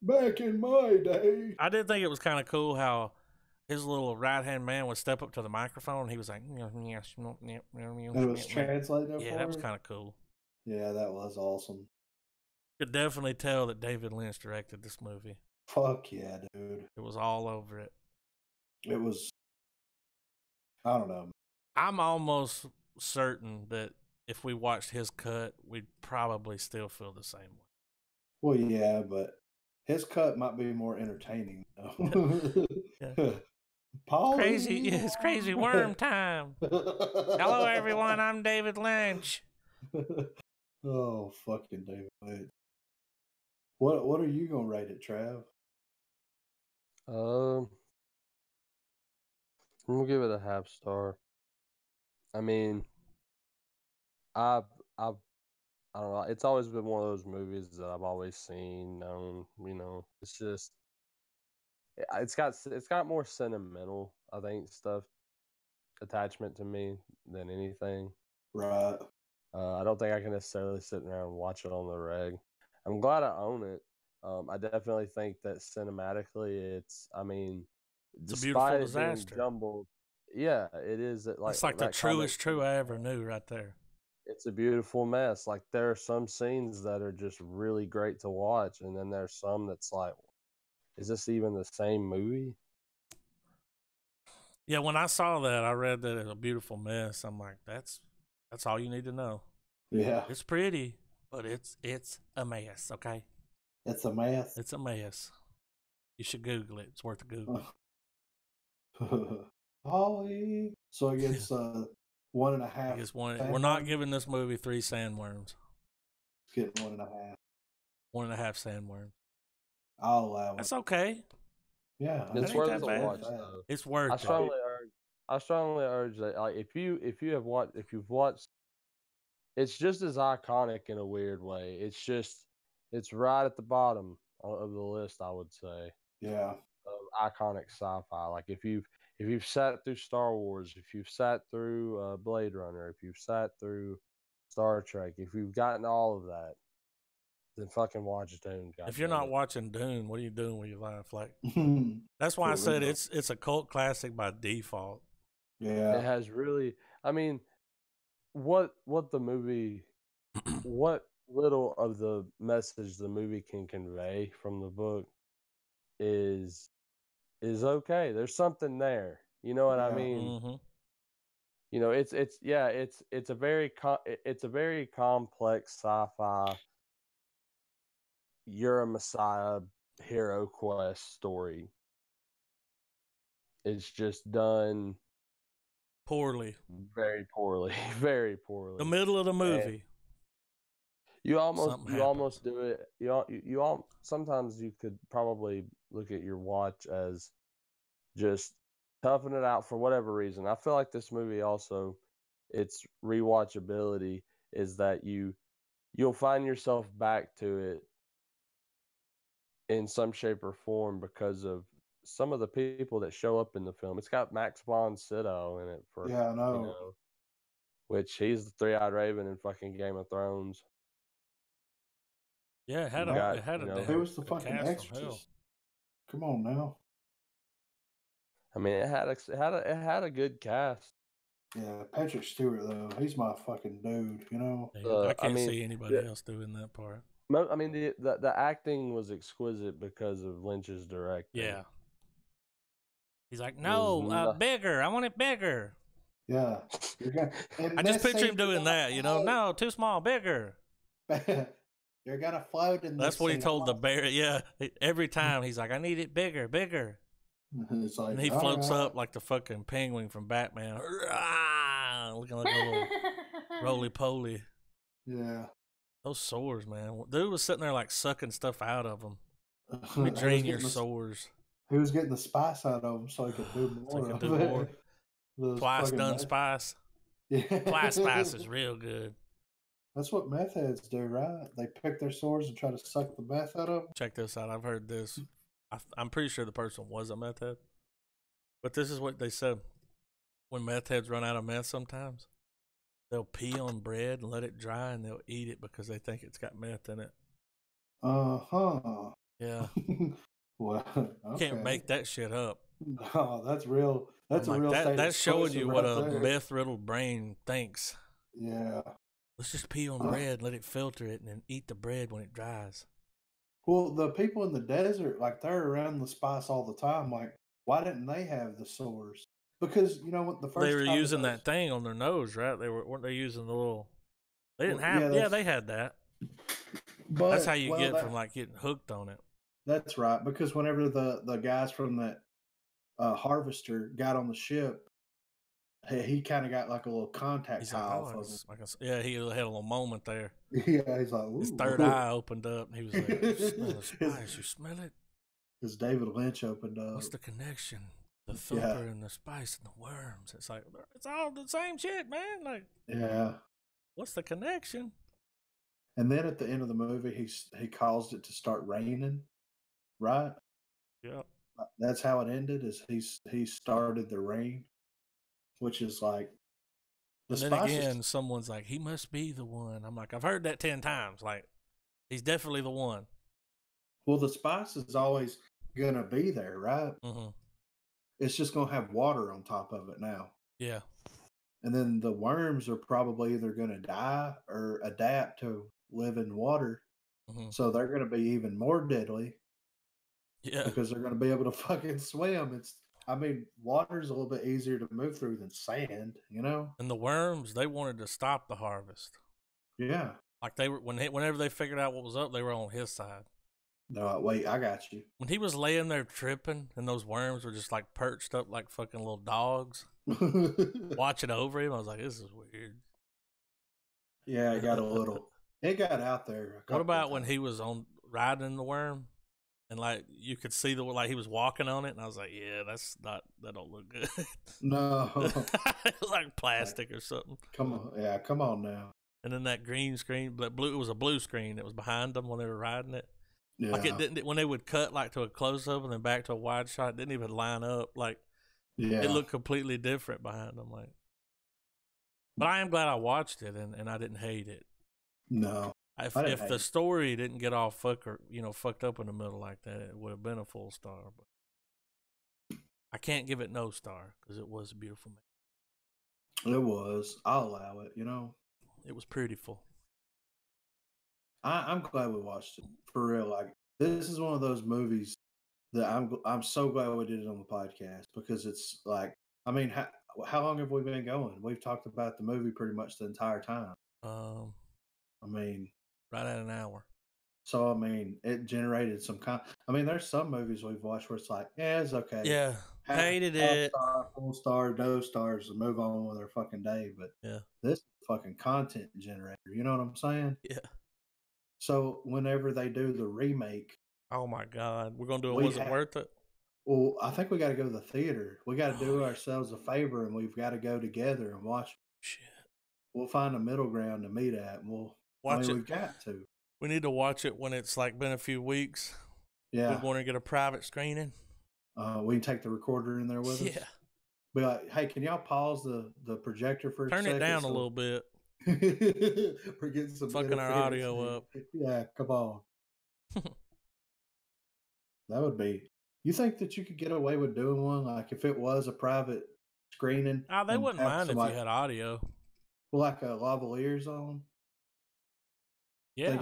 Back in my day, I did think it was kind of cool how his little right-hand man would step up to the microphone and he was like, it was translated. Yeah, that was kind of cool. Yeah, that was awesome. Could definitely tell that David Lynch directed this movie. Fuck yeah, dude! It was all over it. It was. I don't know. I'm almost certain that if we watched his cut, we'd probably still feel the same way. Well, yeah, but his cut might be more entertaining. Yeah. Crazy, it's crazy worm time. Hello, everyone. I'm David Lynch. Oh, fucking David Lynch. What are you gonna rate it, Trav? I'm gonna give it a half star. I mean, I don't know. It's always been one of those movies that I've always seen, known. It's just, it's got more sentimental, I think, stuff attachment to me than anything. Right. I don't think I can necessarily sit around and watch it on the reg. I'm glad I own it. I definitely think that cinematically, it's a beautiful disaster. Jumbled, yeah, it is. It's like the truest true I ever knew, right there. It's a beautiful mess. Like there are some scenes that are just really great to watch, and then there's some that's like, is this even the same movie? Yeah, when I saw that, I read that it's a beautiful mess. I'm like, that's all you need to know. Yeah, it's pretty, but it's a mess. Okay, it's a mess. It's a mess. You should Google it. It's worth a Google. Holly. So I guess 1.5. It's one. We're not giving this movie 3 sandworms. It's getting 1.5. 1.5 sandworms. I'll allow it. That's okay. Yeah, It's ain't worth that the bad. watch though. It's worth it. I strongly urge that. Like, if you've watched, it's just as iconic in a weird way. It's right at the bottom of the list, I would say. Yeah. Of iconic sci-fi. Like if you've sat through Star Wars, if you've sat through Blade Runner, if you've sat through Star Trek, if you've gotten all of that, then fucking watch Dune. If you're not watching Dune, what are you doing with your life? Like, that's why For I said real. it's a cult classic by default. Yeah. It has really. I mean, what the movie, what little of the message the movie can convey from the book is okay. There's something there. You know what I Yeah. mean? Mm-hmm. You know, it's a very complex sci-fi. You're a Messiah hero quest story. It's just done Poorly. very poorly, very poorly. The middle of the movie. And you almost happens. do it. Sometimes you could probably look at your watch as just toughing it out for whatever reason. I feel like this movie also, its rewatchability is that you'll find yourself back to it in some shape or form because of some of the people that show up in the film. It's got Max von Sydow in it for Yeah, I know. you know, which he's the three-eyed raven in fucking Game of Thrones. Yeah, it had You got, a you know, Who was the a fucking cast from hell. extras? Come on now. I mean, it had a good cast. Yeah, Patrick Stewart though, he's my fucking dude. You know. Yeah, I can't mean, see anybody else doing that part. I mean, the acting was exquisite because of Lynch's directing. Yeah. He's like, no, bigger. I want it bigger. Yeah. I just picture him doing that, you know. No, too small, bigger. You're gonna float in this. That's what he told the bear. Yeah, every time he's like, I need it bigger, bigger. It's like, And he floats up like the fucking penguin from Batman. Looking like a little roly-poly. Yeah. Those sores, man. Dude was sitting there like sucking stuff out of them. Let me drain your sores. He was getting the spice out of them so he could do more. So he could do more. Twice done spice. Yeah. Twice spice is real good. That's what meth heads do, right? They pick their sores and try to suck the meth out of them. Check this out. I've heard this. I'm pretty sure the person was a meth head. But this is what they said. When meth heads run out of meth sometimes, they'll pee on bread and let it dry and they'll eat it because they think it's got meth in it. Uh-huh. Yeah. Well, okay. Can't make that shit up. No, that's real. That's a real thing. That's showing you what a meth-riddled brain thinks. Yeah. Let's just pee on bread, let it filter it, and then eat the bread when it dries. Well, the people in the desert, like, they're around the spice all the time. Like, why didn't they have the sores? Because, you know what, the first they were time using that thing on their nose, right? Weren't they using the little? They didn't Well, have. Yeah, they had that. But, that's how you get from like getting hooked on it. That's right. Because whenever the guys from that harvester got on the ship, he kind of got like a little contact high off of him. Yeah, he had a little moment there. Yeah, he's like, ooh. His third eye opened up, and he was like, "You smell the spice? You smell it?" His David Lynch opened up. What's the connection? The filter and the spice and the worms. It's like it's all the same shit, man. Like, yeah. What's the connection? And then at the end of the movie, he caused it to start raining, right? Yep. That's how it ended. Is he started the rain, which is like. And then again, someone's like, he must be the one. I'm like, I've heard that 10 times. Like, he's definitely the one. Well, the spice is always gonna be there, right? Mm-hmm. It's just gonna have water on top of it now. Yeah. And then the worms are probably either gonna die or adapt to live in water. Mm-hmm. So they're gonna be even more deadly. Yeah. Because they're gonna be able to fucking swim. Water's a little bit easier to move through than sand, you know? And the worms, they wanted to stop the harvest. Yeah. Like they were whenever they figured out what was up, they were on his side. No, wait, I got you. When he was laying there tripping and those worms were just like perched up like fucking little dogs. Watching over him, I was like, this is weird. Yeah, it got a little. It got out there. What about when he was on riding the worm, and like you could see like he was walking on it, and I was like, yeah, that don't look good. No, like plastic or something. Come on now. And then that green screen, it was a blue screen that was behind them when they were riding it. Yeah. Like it didn't, when they would cut like to a close up and then back to a wide shot, it didn't even line up. Like it looked completely different behind them. Like, but I am glad I watched it and I didn't hate it. No. If the story didn't get all fucked up in the middle like that, it would have been a full star. But I can't give it no star because it was a beautiful movie. It was. I'll allow it. It was beautiful. I'm glad we watched it for real. Like this is one of those movies that I'm so glad we did it on the podcast because it's like, I mean, how long have we been going? We've talked about the movie pretty much the entire time. I mean, right at an hour. So I mean, it generated some I mean, there's some movies we've watched where it's like, yeah, it's okay. Yeah, hated it. Star, full star, no stars, and move on with their fucking day. But yeah, this is fucking content generator. You know what I'm saying? Yeah. So whenever they do the remake, oh my god, we're gonna do it. Was it worth it? Well, I think we got to go to the theater. We got to do ourselves a favor, and we've got to go together and watch. Shit. We'll find a middle ground to meet at, and we'll watch it. We've got to. We need to watch it when it's like been a few weeks. Yeah. We want to get a private screening. We can take the recorder in there with us. Yeah. Be like, hey, can y'all pause the projector for a second? Turn it down a little bit. We're getting some fucking our audio up. Yeah, come on. That would be. You think that you could get away with doing one, like if it was a private screening? They wouldn't mind if you had audio. Well, like a lavaliers on. Yeah.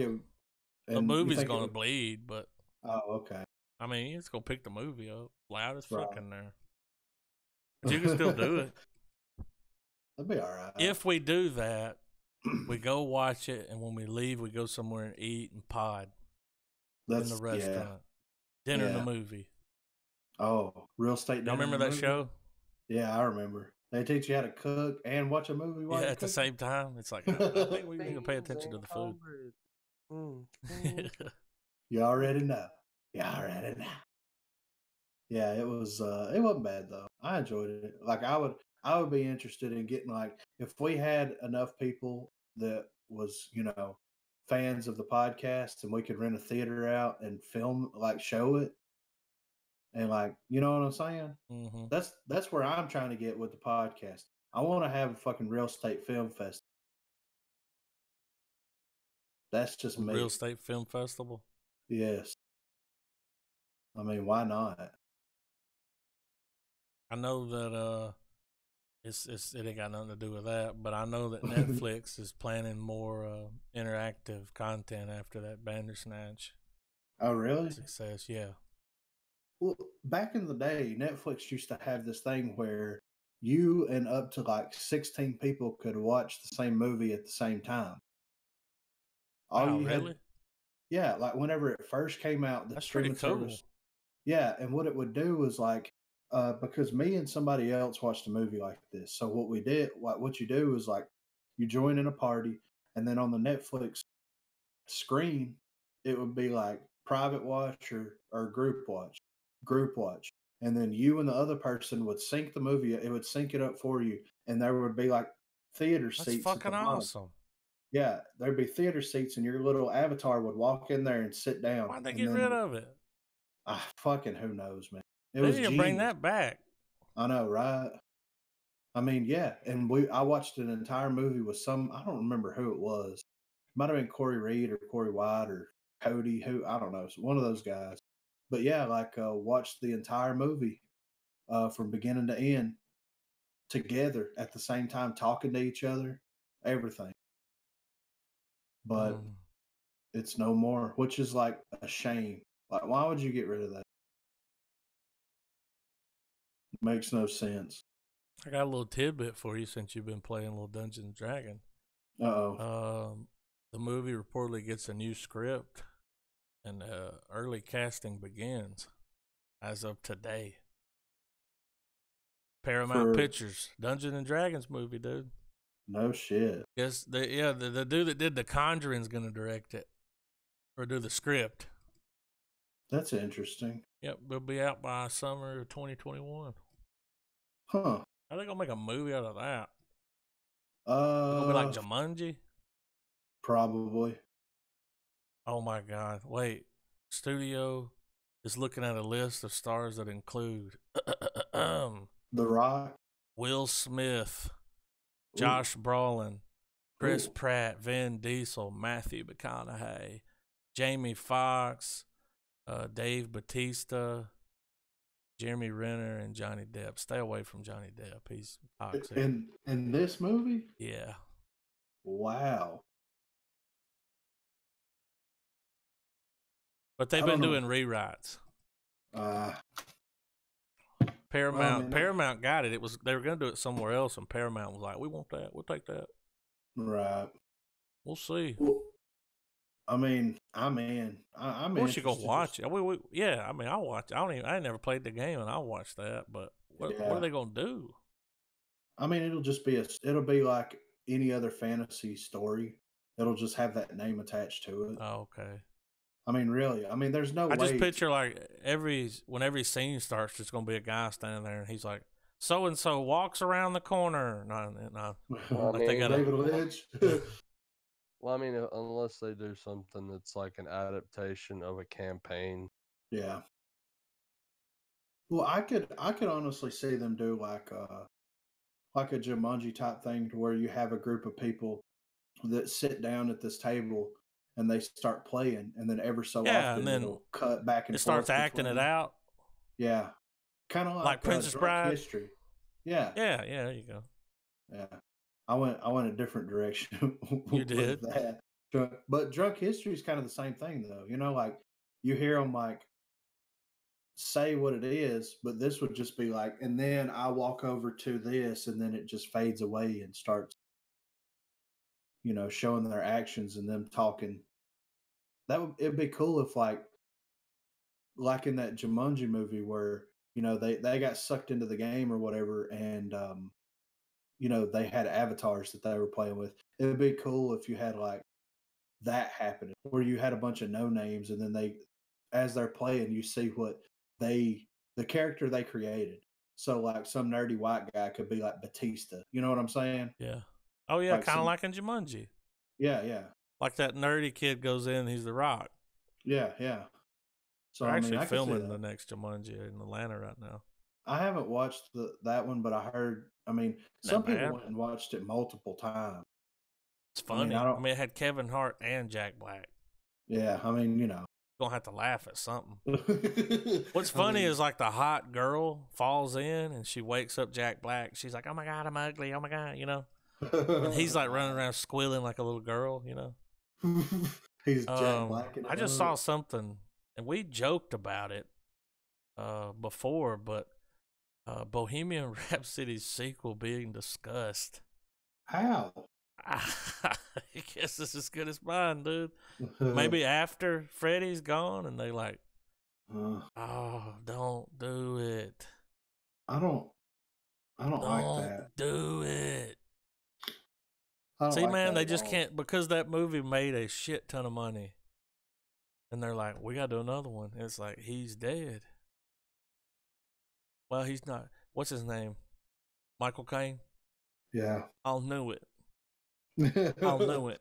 The movie's gonna bleed, but. Oh, okay. I mean, it's gonna pick the movie up loud as fuck in there. But you can still do it. That'd be all right. If we do that, we go watch it, and when we leave, we go somewhere and eat and pod in the restaurant. Dinner in the movie. Oh, real estate. Y'all remember that show? Yeah, I remember. They teach you how to cook and watch a movie while at the same time. It's like, I think we need to pay attention to the food. You already know. Yeah, it was. It wasn't bad though. I enjoyed it. Like I would be interested in getting like if we had enough people that was fans of the podcast and we could rent a theater out and film show it. And you know what I'm saying? Mm-hmm. That's where I'm trying to get with the podcast. I want to have a fucking real estate film festival. That's just me. Real estate film festival? Yes. I mean, why not? I know that it ain't got nothing to do with that, but I know that Netflix is planning more interactive content after that Bandersnatch. Oh, really? Success, yeah. Well, back in the day, Netflix used to have this thing where you and up to 16 people could watch the same movie at the same time. Really? Yeah, whenever it first came out, that's pretty cool. Service, yeah, and what it would do was because me and somebody else watched a movie like this. So what we did, what you do is you join in a party, and then on the Netflix screen, it would be private watch or group watch. And then you and the other person would sync the movie. It would sync it up for you. And there would be theater seats. That's fucking awesome. Yeah. There'd be theater seats and your little avatar would walk in there and sit down. Why'd they get rid of it? Fucking who knows, man. They need to bring that back. I know, right? I mean, yeah. And I watched an entire movie with I don't remember who it was. It might have been Corey Reed or Corey White or Cody, I don't know. One of those guys. But yeah, watched the entire movie from beginning to end together at the same time, talking to each other, everything. But it's no more, which is a shame. Why would you get rid of that? It makes no sense. I got a little tidbit for you since you've been playing a little Dungeons and Dragons. The movie reportedly gets a new script. And early casting begins as of today. Paramount Pictures, Dungeons and Dragons movie, dude. No shit. Yes, the dude that did The Conjuring's gonna direct it or do the script. That's interesting. Yep, it'll be out by summer of 2021. Huh. How are they gonna make a movie out of that? It's gonna be like Jumanji? Probably. Oh my god. Wait. Studio is looking at a list of stars that include The Rock, Will Smith, Josh Brolin, Chris Pratt, Vin Diesel, Matthew McConaughey, Jamie Foxx, Dave Bautista, Jeremy Renner, and Johnny Depp. Stay away from Johnny Depp. He's toxic. In this movie? Yeah. Wow. But they've been doing rewrites. Paramount got it. They were going to do it somewhere else, and Paramount was like, "We want that. We'll take that." Right. We'll see. Well, I mean, I'm in. Of course, you go watch it. Yeah, I mean, I'll watch it. I ain't never played the game, and I'll watch that. But what are they gonna do? I mean, it'll be like any other fantasy story. It'll just have that name attached to it. Oh, okay. I mean, really. I mean, there's no way. I just picture like when every scene starts, there's gonna be a guy standing there, and he's like, "So and so walks around the corner." No. Well, like they got David Lynch. Well, I mean, unless they do something that's like an adaptation of a campaign. Yeah. Well, I could honestly see them do like a Jumanji type thing, to where you have a group of people that sit down at this table and they start playing, and then every so often and then it'll cut back and forth. It starts acting it out. Yeah. Kind of like Princess Bride history. Yeah. Yeah, there you go. Yeah. I went a different direction. You did. That. But Drunk History is kind of the same thing, though. You know, like you hear them like say what it is, but this would just be like, and then I walk over to this, and then it just fades away and starts, showing their actions and them talking. It'd be cool if like in that Jumanji movie where they got sucked into the game or whatever, and they had avatars that they were playing with. It would be cool if you had like that happening, where you had a bunch of no names, and then as they're playing, you see what the character they created. So like some nerdy white guy could be like Batista. You know what I'm saying? Yeah. Oh yeah, kind of like in Jumanji. Yeah, yeah. Like that nerdy kid goes in, he's the Rock. Yeah, yeah. So they're actually filming the next Jumanji in Atlanta right now. I haven't watched that one, but I heard. I mean, some people went and watched it multiple times. It's funny. I mean, it had Kevin Hart and Jack Black. Yeah, I mean, gonna have to laugh at something. What's funny is like the hot girl falls in and she wakes up Jack Black. She's like, "Oh my god, I'm ugly. Oh my god," And he's like running around squealing like a little girl, He's Jack Black. I just saw something, and we joked about it before, but Bohemian Rhapsody's sequel being discussed. How? I guess it's as good as mine, dude. Maybe after Freddie's gone, and they like, oh, don't do it. I don't like that. Do it. See, like man, they just can't, because that movie made a shit ton of money, and they're like, we gotta do another one. And it's like, he's dead. Well, he's not. What's his name? Michael Caine. Yeah. I'll know it. I'll do it.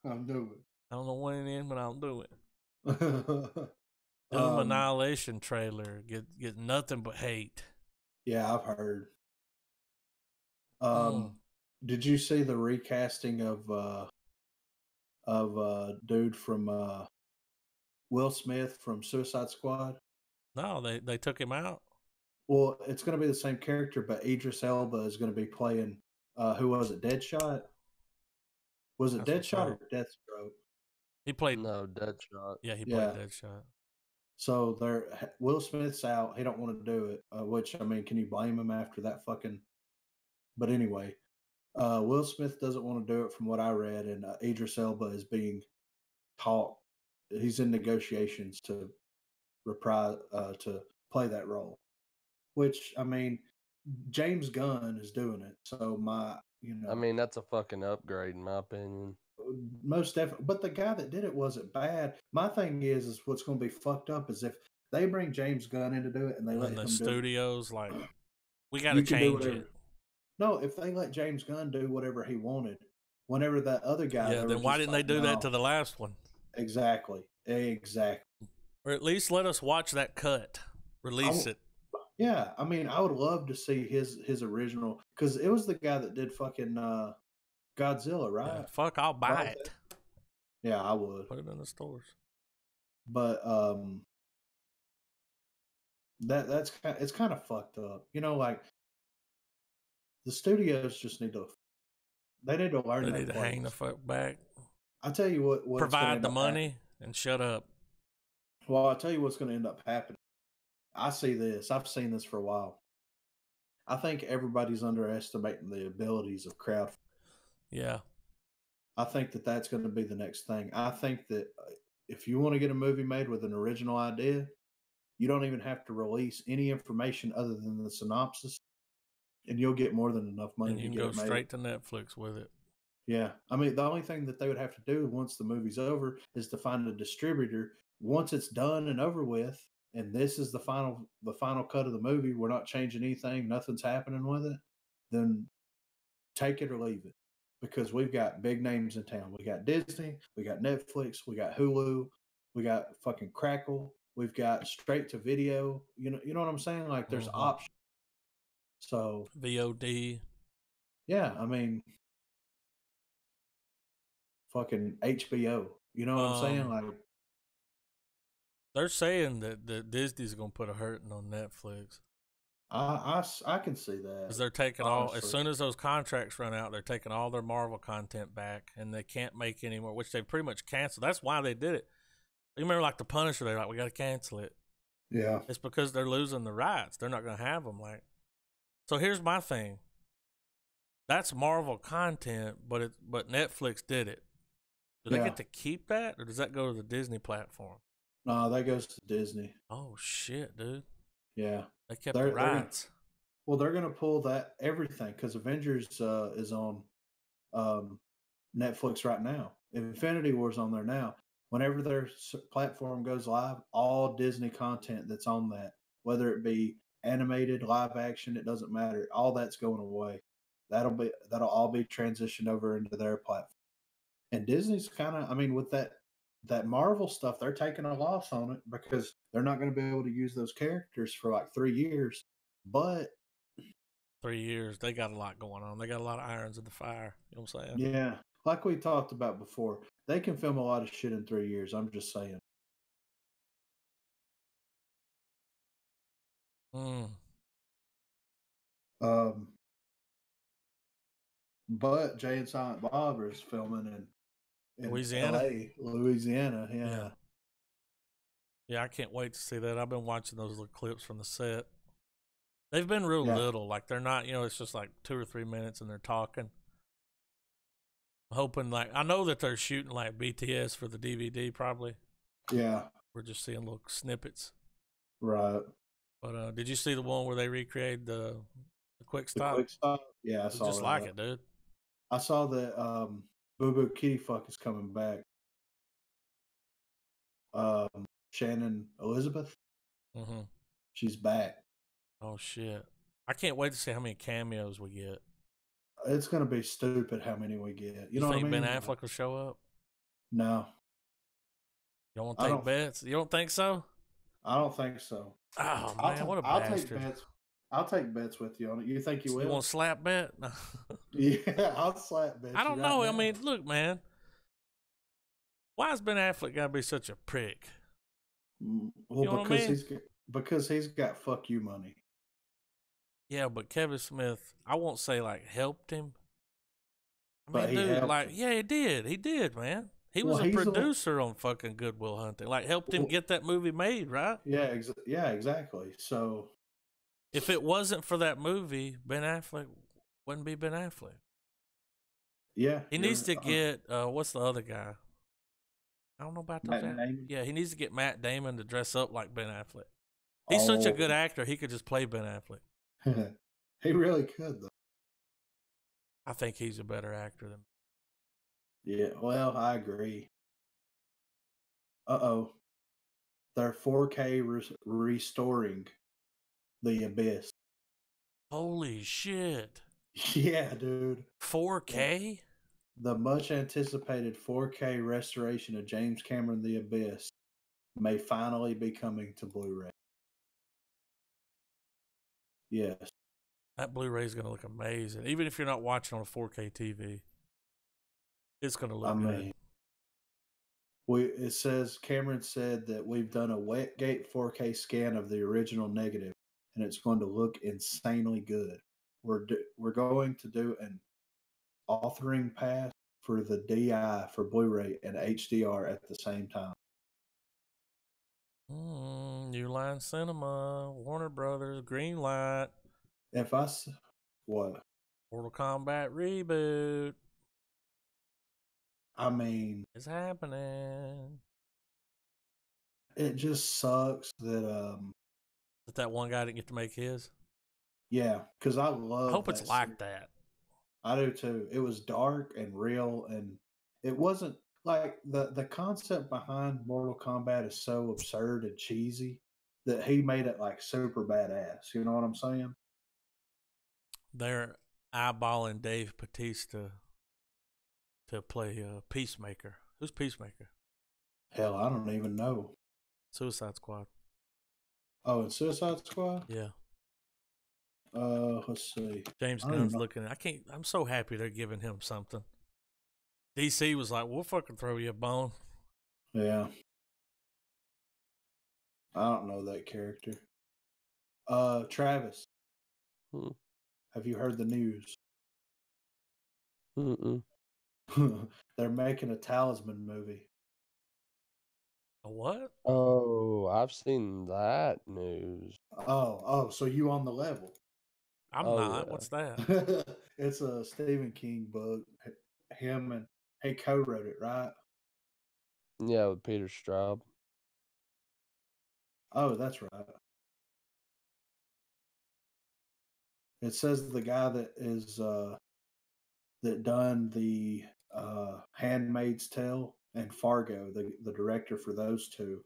I'll do it. I don't know when it is, but I'll do it. Doom Annihilation trailer get nothing but hate. Yeah, I've heard. Did you see the recasting of dude from Will Smith from Suicide Squad? No, they took him out. Well, it's going to be the same character, but Idris Elba is going to be playing. Who was it? Deadshot. Was it Deadshot or Deathstroke? He played Deadshot. Yeah, he played Deadshot. So Will Smith's out. He don't want to do it. Which, I mean, can you blame him after that fucking? But anyway, Will Smith doesn't want to do it, from what I read, and Idris Elba is being talked. He's in negotiations to reprise to play that role. Which, I mean, James Gunn is doing it. So I mean, that's a fucking upgrade in my opinion. most definitely. But the guy that did it wasn't bad. My thing is what's going to be fucked up is if they bring James Gunn in to do it and they let him the do studios like we got You to can do change whatever. it. No, if they let James Gunn do whatever he wanted, whenever that other guy, Yeah, then why didn't they do that to the last one? Exactly. Or at least let us watch that cut, release it. Yeah, I mean, I would love to see his original, because it was the guy that did fucking Godzilla, right? Yeah, fuck, I'll buy it. Yeah, I would put it in the stores. But that's it's kind of fucked up, like the studios just need to learn. They need to hang the fuck back. I tell you what provide the money and shut up. Well, I'll tell you what's going to end up happening. I see this. I've seen this for a while. I think everybody's underestimating the abilities of crowdfunding. Yeah. I think that's going to be the next thing. I think that if you want to get a movie made with an original idea, you don't even have to release any information other than the synopsis, and you'll get more than enough money and you to can get go it made. Straight to Netflix with it. Yeah. I mean, the only thing that they would have to do once the movie's over is to find a distributor. Once it's done and over with, and this is the final cut of the movie, we're not changing anything, nothing's happening with it, then take it or leave it. Because we've got big names in town. We got Disney, we got Netflix, we got Hulu, we got fucking Crackle, we've got straight to video. You know what I'm saying? Like there's options. So VOD. Yeah, I mean, fucking HBO. You know what I'm saying? Like they're saying that Disney's gonna put a hurting on Netflix. I can see that. Because they're taking as soon as those contracts run out, they're taking all their Marvel content back, and they can't make any more, which they pretty much canceled. That's why they did it. You remember, like the Punisher, they're like, we got to cancel it. Yeah, it's because they're losing the rights. They're not going to have them. So here's my thing. That's Marvel content, but Netflix did it. Do they get to keep that, or does that go to the Disney platform? No, that goes to Disney. Oh shit, dude. Yeah, they kept the rights. They're gonna pull that everything because Avengers is on Netflix right now. Infinity War's on there now. Whenever their platform goes live, all Disney content that's on that, whether it be animated, live action, it doesn't matter. All that's going away. That'll all be transitioned over into their platform. And Disney's kind of, I mean, with that Marvel stuff, they're taking a loss on it because they're not going to be able to use those characters for like 3 years. But 3 years, they got a lot going on. They got a lot of irons in the fire. You know what I'm saying? Yeah. Like we talked about before, they can film a lot of shit in 3 years. I'm just saying. But Jay and Silent Bob is filming in Louisiana. Yeah, I can't wait to see that. I've been watching those little clips from the set. They've been real little. Like, they're not, it's just like 2 or 3 minutes and they're talking. I'm hoping, I know that they're shooting like BTS for the DVD probably. Yeah. We're just seeing little snippets. Right. But did you see the one where they recreated the quick stop? The quick stop? Yeah, I saw just like it, dude. I saw that Boo Boo Kitty Fuck is coming back. Shannon Elizabeth. Mm-hmm. She's back. Oh shit! I can't wait to see how many cameos we get. It's gonna be stupid how many we get. You know think what I mean? Ben Affleck will show up? No. You don't want to take bets? You don't think so? I don't think so. Oh man, what a bastard! I'll take bets with you on it. You think you will? You want to slap bet? Yeah, I'll slap bet. I don't know. I mean, look, man. Why has Ben Affleck got to be such a prick? Well, because he's got fuck you money. Yeah, but Kevin Smith, I won't say helped him. I mean, dude, he did. He did, man. He was a producer on fucking Good Will Hunting. Helped him get that movie made, right? Yeah, exactly. So, if it wasn't for that movie, Ben Affleck wouldn't be Ben Affleck. Yeah. He needs to get, what's the other guy? I don't know about that. Yeah, he needs to get Matt Damon to dress up like Ben Affleck. He's such a good actor, he could just play Ben Affleck. He really could, though. I think he's a better actor than. Yeah, well, I agree. Uh-oh. They're 4K restoring The Abyss. Holy shit! Yeah, dude. 4K? The much anticipated 4K restoration of James Cameron The Abyss may finally be coming to Blu-ray. Yes. That Blu-ray is going to look amazing, even if you're not watching on a 4K TV. It's going to look good. It says Cameron said that we've done a Wetgate 4K scan of the original negative, and it's going to look insanely good. We're going to do an authoring pass for the DI for Blu-ray and HDR at the same time. New Line Cinema, Warner Brothers, green light. What? Mortal Kombat reboot. I mean, it's happening. It just sucks that that one guy didn't get to make his. Yeah, because I hope it's like that. I do too. It was dark and real, and it wasn't like the concept behind Mortal Kombat is so absurd and cheesy that he made it like super badass. You know what I'm saying? They're eyeballing Dave Bautista to play Peacemaker. Who's Peacemaker? Hell, I don't even know. Suicide Squad. Oh, and Suicide Squad? Yeah. Let's see. James Gunn's looking. I'm so happy they're giving him something. DC was like, we'll fucking throw you a bone. Yeah. I don't know that character. Travis. Have you heard the news? Mm-mm. They're making a Talisman movie. A what? Oh, I've seen that news. Oh, so you on the level? I'm not. Yeah. What's that? It's a Stephen King book. He co-wrote it, right? Yeah, with Peter Straub. Oh, that's right. It says the guy that is that done the Handmaid's Tale and Fargo, the director for those two,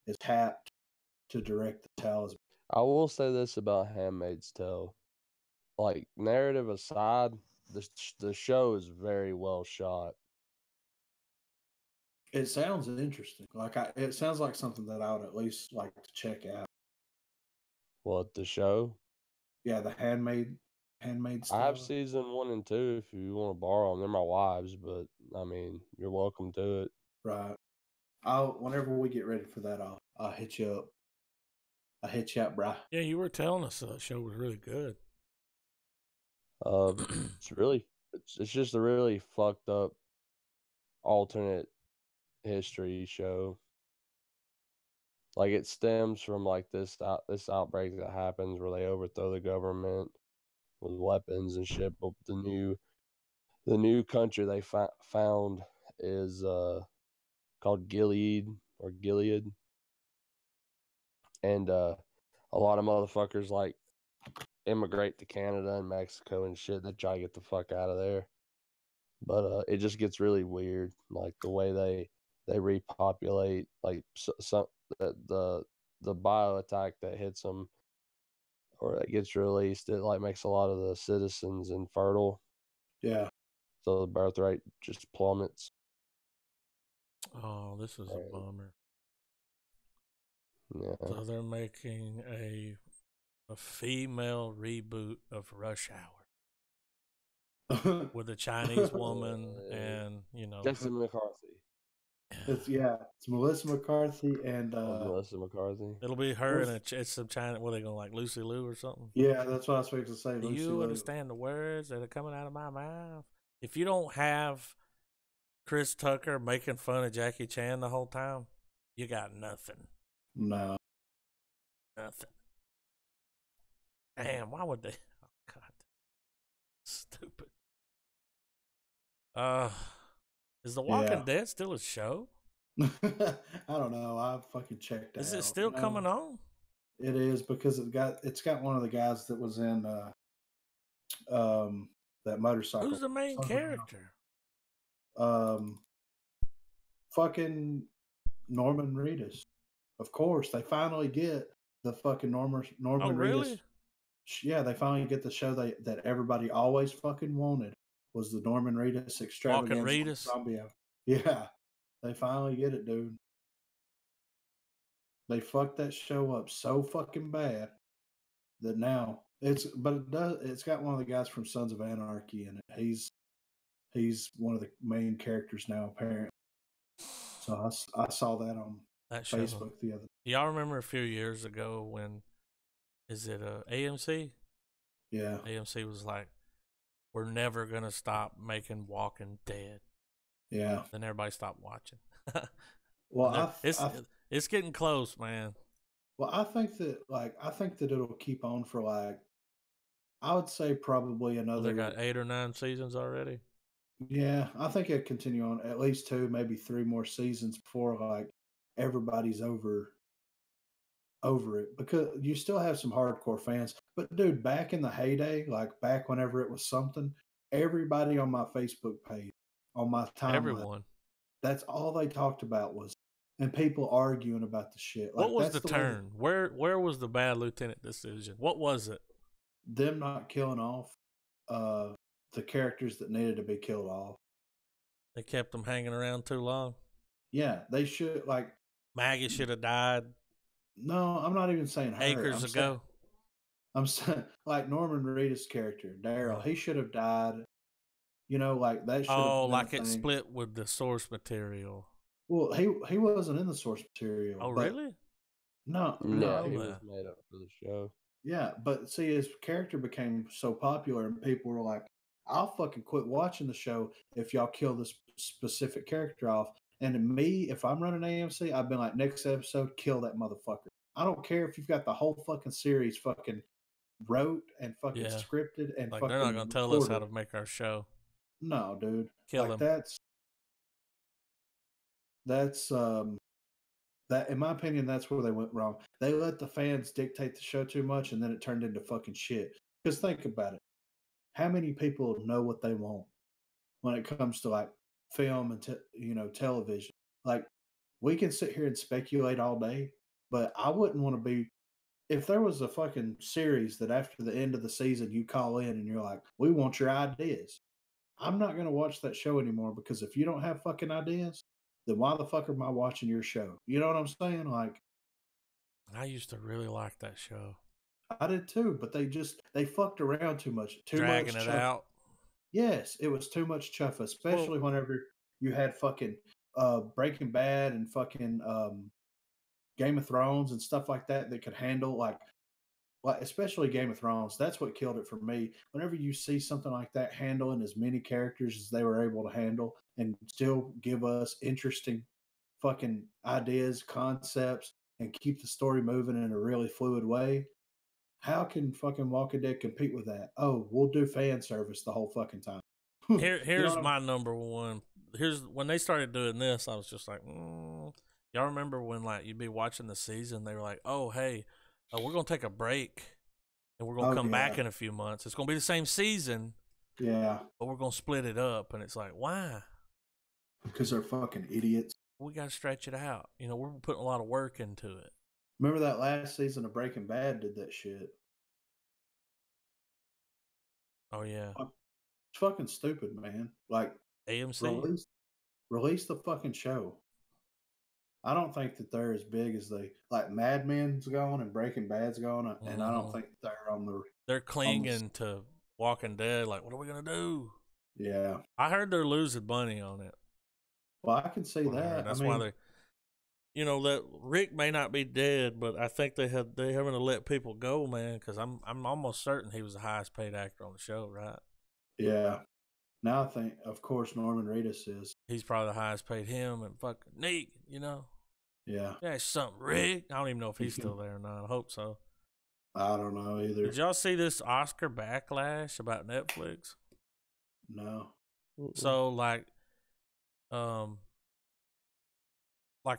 is tapped to direct the Talisman. I will say this about Handmaid's Tale. Like, narrative aside, the show is very well shot. It sounds interesting. It sounds like something that I would at least like to check out. What, the show? Yeah, the Handmaid's Tale. I have season 1 and 2 if you want to borrow them. They're my wives, but I mean, you're welcome to it. Right. Whenever we get ready for that, I'll hit you up. I'll hit you up, brah. Yeah, you were telling us that show was really good. It's just a really fucked up alternate history show. Like, it stems from like this outbreak that happens where they overthrow the government with weapons and shit. But the new country they found is called Gilead, and a lot of motherfuckers like immigrate to Canada and Mexico and shit. They try to get the fuck out of there, but it just gets really weird, like the way they repopulate, like the bio attack that hits them or that gets released, it like makes a lot of the citizens infertile. Yeah. So the birth rate just plummets. Oh, this is a bummer. Yeah. So they're making a female reboot of Rush Hour with a Chinese woman and, Jesse McCarthy. It's Melissa McCarthy and Melissa McCarthy. It'll be her and it's some China. What are they going, like Lucy Liu or something? Yeah, that's what I was supposed to say. Do you understand the words that are coming out of my mouth? If you don't have Chris Tucker making fun of Jackie Chan the whole time, you got nothing. No. Nothing. Damn, why would they? Oh, God. Stupid. Is The Walking Dead still a show? I don't know. I fucking checked out. Is it still coming on? It is, because it's got one of the guys that was in that motorcycle. Who's the main character? Fucking Norman Reedus. Of course, they finally get the fucking Norman really? Reedus. Yeah, they finally get the show that everybody always fucking wanted was the Norman Reedus extravaganza. Walking Reedus? Zombie. Yeah, they finally get it, dude. They fucked that show up so fucking bad that now it's got one of the guys from Sons of Anarchy in it. He's one of the main characters now, apparently. So I saw that on Facebook the other day. Y'all remember a few years ago when, is it AMC? Yeah. AMC was like, we're never going to stop making Walking Dead. Yeah. Then everybody stopped watching. Well, it's getting close, man. Well, I think that it'll keep on for like, I would say probably another. They got 8 or 9 seasons already. Yeah, I think it'll continue on at least 2, maybe 3 more seasons before like everybody's over it, because you still have some hardcore fans. But dude, back in the heyday, like back whenever it was something, everybody on my Facebook page, on my timeline, everyone, that's all they talked about was, and people arguing about the shit. Like, what was the turn? Where was the bad lieutenant decision? What was it? Them not killing off the characters that needed to be killed off. They kept them hanging around too long. Yeah, they should. Like Maggie should have died. No, I'm not even saying her. Acres ago. I'm saying like Norman Reedus' character, Daryl. He should have died. You know, like that. Oh, like it split with the source material. Well, he wasn't in the source material. Oh, really? No, he was made up for the show. Yeah, but see, his character became so popular, and people were like, "I'll fucking quit watching the show if y'all kill this specific character off." And me, if I'm running AMC, I've been like, next episode, kill that motherfucker. I don't care if you've got the whole fucking series fucking wrote and fucking scripted and like fucking they're not gonna tell us how to make our show. No, dude. Kill like them. That's that in my opinion, that's where they went wrong. They let the fans dictate the show too much, and then it turned into fucking shit. Because think about it. How many people know what they want when it comes to like film and television? Like, we can sit here and speculate all day, but I wouldn't want to be, if there was a fucking series that after the end of the season you call in and you're like, we want your ideas. I'm not going to watch that show anymore, because if you don't have fucking ideas, then why the fuck am I watching your show? You know what I'm saying? Like, I used to really like that show. I did too, but they fucked around too much. Dragging it out. Yes, it was too much chuff, especially whenever you had fucking Breaking Bad and fucking Game of Thrones and stuff like that could handle like especially Game of Thrones. That's what killed it for me. Whenever you see something like that handling as many characters as they were able to handle and still give us interesting fucking ideas, concepts, and keep the story moving in a really fluid way, how can fucking Walking Dead compete with that? Oh, we'll do fan service the whole fucking time. Here's my number one. Here's when they started doing this, I was just like, y'all remember when like you'd be watching the season, they were like, oh, hey, we're going to take a break and we're going to come back in a few months. It's going to be the same season. Yeah. But we're going to split it up. And it's like, why? Because they're fucking idiots. We got to stretch it out. You know, we're putting a lot of work into it. Remember that last season of Breaking Bad did that shit. Oh, yeah. It's fucking stupid, man. Like, AMC? Release the fucking show. I don't think that they're as big as like Mad Men's going and Breaking Bad's going, and I don't think they're on the. They're clinging to Walking Dead. Like, what are we gonna do? Yeah, I heard they're losing money on it. Well, I can see that. That's why they, that Rick may not be dead, but I think they having to let people go, man. Because I'm almost certain he was the highest paid actor on the show, right? Yeah. Now I think, of course, Norman Reedus is. He's probably the highest paid. Him and fucking Neek, Yeah. That's something, Rick. I don't even know if he's still there or not. I hope so. I don't know either. Did y'all see this Oscar backlash about Netflix? No. So like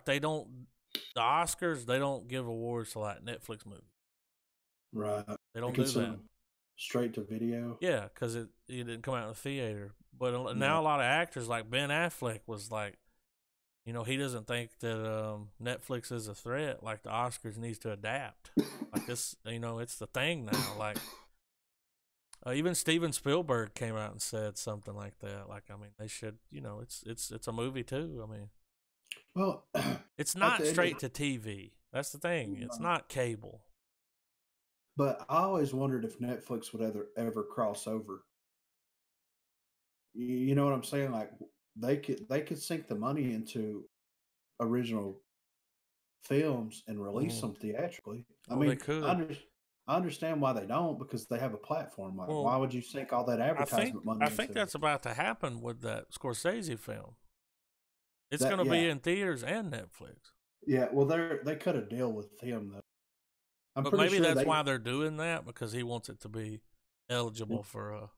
they don't, the Oscars, they don't give awards to like Netflix movies. Right. They don't do that. straight to video. Yeah, because it didn't come out in the theater. But No. now a lot of actors, like Ben Affleck, was like, you know, he doesn't think that Netflix is a threat. Like the Oscars needs to adapt. Like this, you know, it's the thing now. Like even Steven Spielberg came out and said something like that. Like, I mean, they should, you know, it's a movie too. I mean, Well, it's not straight to TV. That's the thing. It's not cable. but I always wondered if Netflix would ever cross over. You know what I'm saying? Like they could sink the money into original films and release them theatrically. Well, they could. I understand why they don't, because they have a platform. Like, Well, why would you sink all that advertisement money? I think that's about to happen with that Scorsese film. It's going to be in theaters and Netflix. Yeah, well, they cut a deal with him though. But maybe that's why they're doing that, because he wants it to be eligible for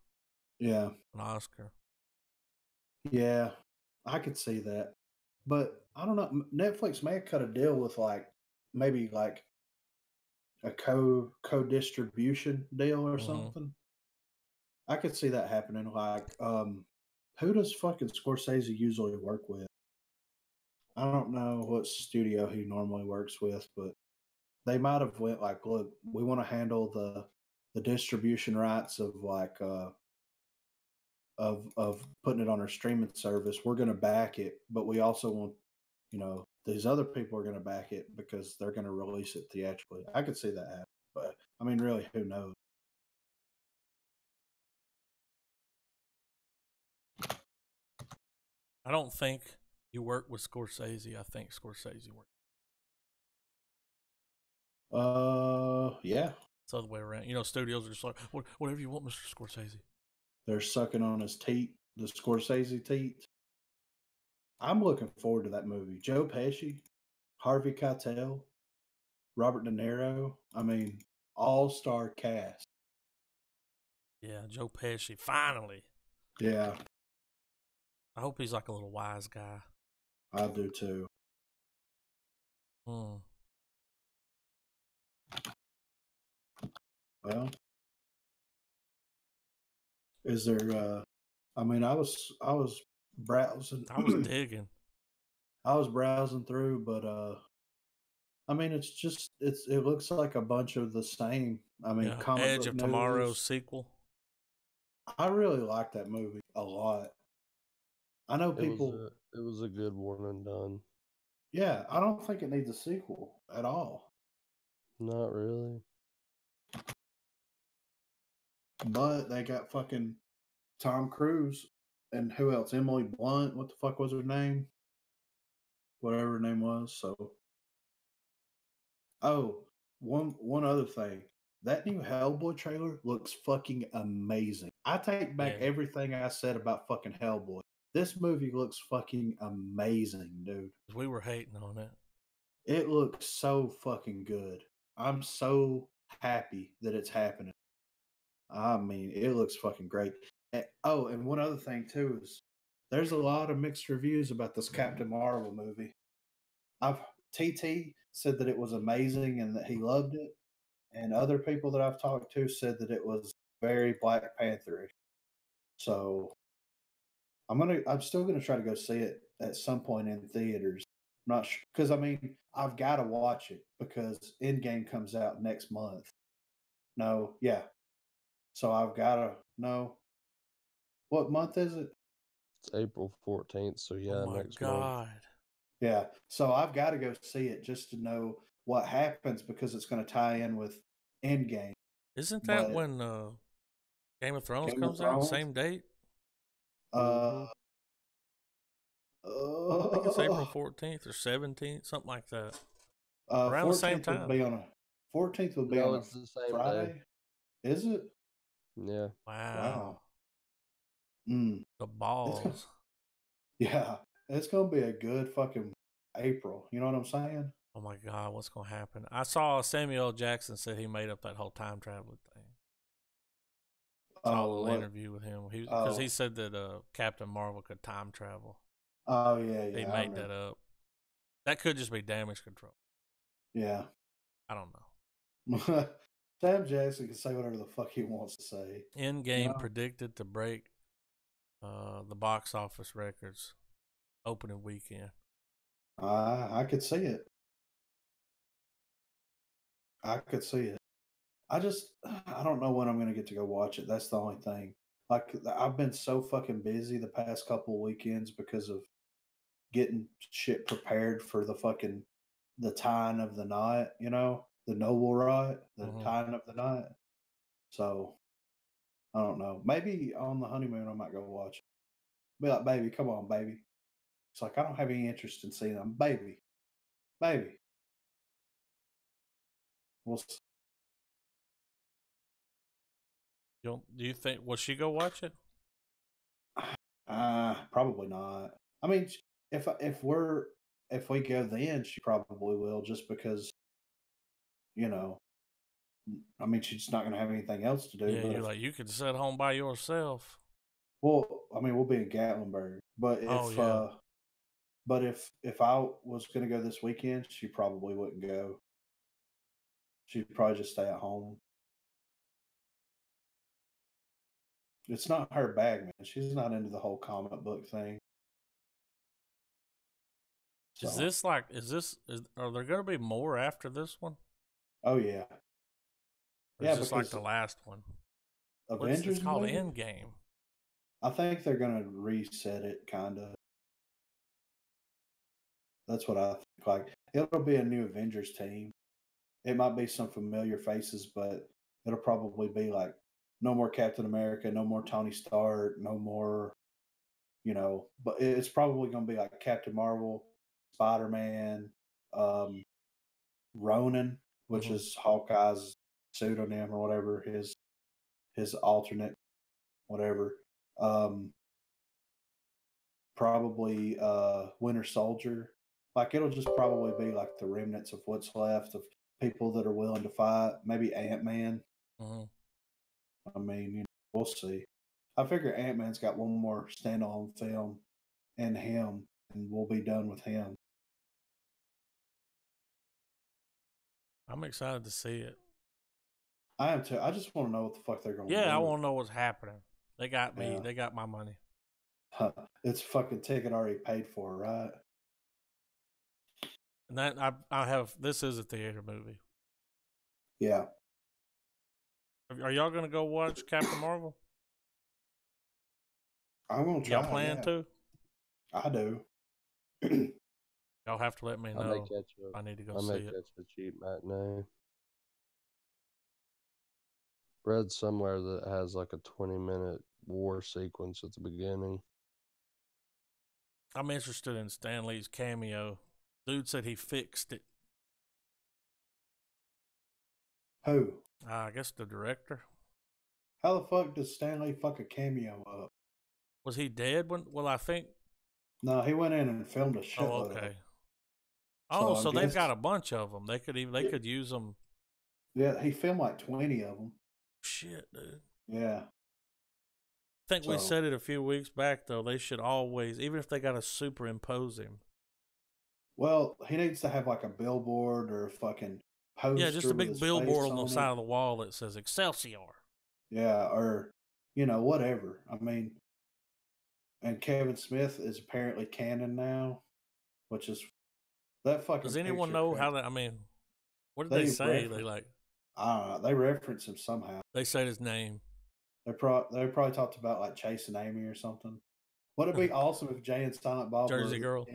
an Oscar. Yeah, I could see that, but I don't know. Netflix may have cut a deal with maybe a co-distribution deal or something. I could see that happening. Like, who does fucking Scorsese usually work with? I don't know what studio he normally works with, but they might have went like, look, we want to handle the distribution rights of of putting it on our streaming service. We're going to back it, but we also want, you know, these other people are going to back it because they're going to release it theatrically. I could see that happen, but I mean, really, who knows? I don't think you work with Scorsese. I think Scorsese works. Yeah. It's the other way around. You know, studios are just like, whatever you want, Mr. Scorsese. They're sucking on his teat, the Scorsese teat. I'm looking forward to that movie. Joe Pesci, Harvey Keitel, Robert De Niro. I mean, all-star cast. Yeah, Joe Pesci, finally. Yeah. I hope he's like a little wise guy. I do too. Well, is there I mean, I was browsing. I was digging. I was browsing through, but I mean, it looks like a bunch of the same. I mean, Edge of Tomorrow sequel. I really like that movie a lot. I know people. It was a good one and done. Yeah, I don't think it needs a sequel at all. Not really. But they got fucking Tom Cruise and who else? Emily Blunt. What the fuck was her name? Whatever her name was. So, one other thing. That new Hellboy trailer looks fucking amazing. I take back everything I said about fucking Hellboy. This movie looks fucking amazing, dude. We were hating on it. It looks so fucking good. I'm so happy that it's happening. I mean, it looks fucking great. And one other thing too is there's a lot of mixed reviews about this Captain Marvel movie. TT said that it was amazing and that he loved it, and other people that I've talked to said that it was very Black Panther-ish. So I'm still gonna try to go see it at some point in theaters. I'm not sure, because I mean, I've got to watch it because Endgame comes out next month. No, yeah. So I've got to know. What month is it? It's April 14th, so yeah, next month. Yeah, so I've got to go see it just to know what happens because it's going to tie in with Endgame. Isn't that when Game of Thrones comes out, same date? I think it's April 14th or 17th, something like that. Around the same time. 14th will be on it's the same Friday. Day. Is it? Yeah. Wow. The balls. It's going to be a good fucking April. You know what I'm saying? Oh my God, what's going to happen? I saw Samuel L. Jackson said he made up that whole time traveling thing. Saw a little interview with him because he said that Captain Marvel could time travel. Oh yeah. He made that up. That could just be damage control. Yeah. I don't know. Sam Jackson can say whatever the fuck he wants to say. Endgame predicted to break the box office records opening weekend. I could see it. I could see it. I don't know when I'm going to get to go watch it. That's the only thing. Like, I've been so fucking busy the past couple of weekends because of getting shit prepared for the tying of the night, the noble rite, the tying of the night. So, I don't know. Maybe on the honeymoon, I might go watch it. Be like, baby, come on, baby. It's like, I don't have any interest in seeing them. Baby. We'll see. Do you think, will she go watch it? Probably not. I mean, if we go then, she probably will, just because, I mean, she's not going to have anything else to do. Yeah, you're like, you could sit home by yourself. Well, I mean, we'll be in Gatlinburg, but if I was going to go this weekend, she probably wouldn't go. She'd probably just stay at home. It's not her bag, man. She's not into the whole comic book thing. So. Are there going to be more after this one? Oh, yeah. Or is this like the last one? Avengers it's called Endgame. I think they're going to reset it, kind of. That's what I think. Like, it'll be a new Avengers team. It might be some familiar faces, but it'll probably be like no more Captain America, no more Tony Stark, no more, but it's probably going to be like Captain Marvel, Spider-Man, Ronan, which is Hawkeye's pseudonym or whatever, his alternate, whatever. Probably Winter Soldier. Like, it'll just probably be like the remnants of what's left of people that are willing to fight. Maybe Ant-Man. I mean, we'll see. I figure Ant-Man's got one more standalone film in him, and we'll be done with him. I'm excited to see it. I am too. I just want to know what the fuck they're going to do. Yeah, I want to know what's happening. They got me. Yeah. They got my money. It's fucking ticket already paid for, right? And that I have. This is a theater movie. Yeah. Are y'all gonna go watch Captain Marvel? I'm gonna try. Y'all plan to? I do. Y'all have to let me know. I need to go see it. I may catch a cheap matinee. Read somewhere that has like a 20-minute war sequence at the beginning. I'm interested in Stan Lee's cameo. Dude said he fixed it. Who? I guess the director. How the fuck does Stan Lee fuck a cameo up? Was he dead when? Well, I think. No, he went in and filmed a shitload. Oh, okay. So they've got a bunch of them. They could use them. Yeah, he filmed like 20 of them. Shit, dude. Yeah. I think we said it a few weeks back, though. They should always, even if they got to superimpose him. Well, he needs to have like a billboard or a fucking poster. Yeah, just a big billboard on the side of the wall that says Excelsior. Yeah, or, whatever. I mean, and Kevin Smith is apparently canon now, which is that fucking. Does anyone know how that? I mean, what did they say? They like. They reference him somehow. They said his name. They probably talked about like chasing Amy or something. Would it be awesome if Jay and Silent Bob Jersey Girl?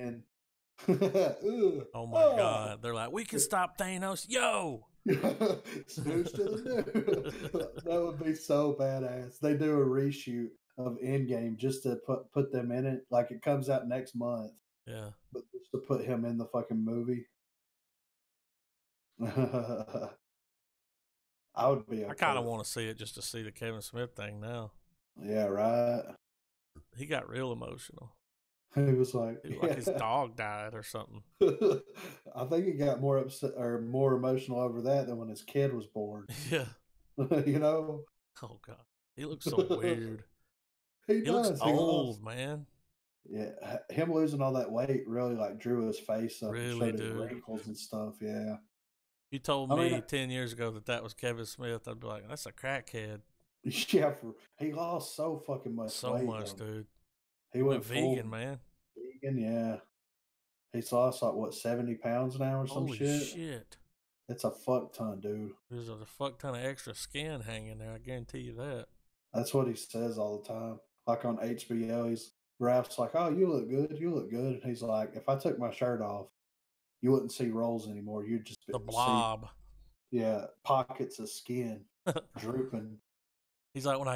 Oh my God! They're like, we can stop Thanos, yo. Snooze to the new. That would be so badass. They do a reshoot of Endgame just to put them in it. Like, it comes out next month. Yeah. But just to put him in the fucking movie. I would be okay. I kind of want to see it just to see the Kevin Smith thing now. Yeah, right. He got real emotional. He was like his dog died or something. I think he got more upset or more emotional over that than when his kid was born. Yeah. Oh God. He looks so weird. He looks old, man. Yeah. Him losing all that weight really like drew his face up really, and showed his wrinkles and stuff. Yeah. You told I me mean, 10 years ago that was Kevin Smith. I'd be like, that's a crackhead. yeah, he lost so fucking much So weight. much, Though. dude. He Went went full vegan, man. vegan, yeah. He's lost like what 70 pounds now or some Holy shit. shit. It's a fuck ton, dude. There's a fuck ton of extra skin hanging there. I guarantee you that. That's what he says all the time. Like on HBO, Ralph's like, "Oh, you look good. You look good." And he's like, "If I took my shirt off, you wouldn't see rolls anymore. You'd just The see, blob. yeah, pockets of skin drooping." He's like, when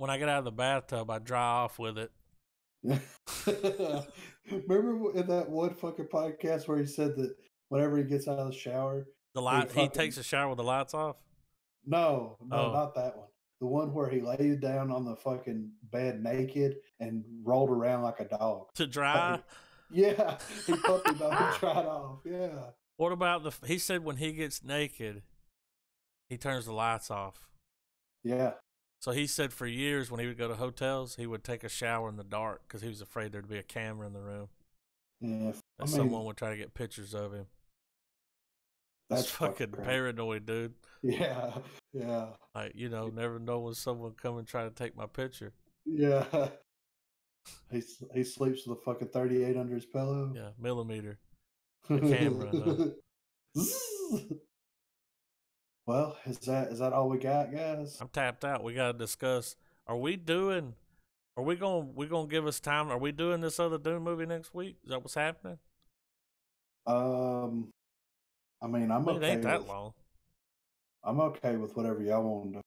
I get out of the bathtub, I dry off with it. Remember in that one fucking podcast where he said that whenever he gets out of the shower, He takes a shower with the lights off? No, Oh. not that one. The one where he laid down on the fucking bed naked and rolled around like a dog. To dry? Yeah, he puppy dog dried off. Yeah. What about he said when he gets naked, he turns the lights off. Yeah. So he said for years when he would go to hotels, he would take a shower in the dark because he was afraid there'd be a camera in the room. Yeah. Someone would try to get pictures of him. That's fucking paranoid, dude. Yeah. Yeah. Like, never know when someone come and try to take my picture. Yeah. He sleeps with a fucking 38 under his pillow. Yeah, millimeter. The camera, though. Well, is that all we got, guys? I'm tapped out. We gotta discuss. Are we gonna give us time? Are we doing this other Dune movie next week? Is that what's happening? I mean, I'm okay. It ain't that long. I'm okay with whatever y'all want to do.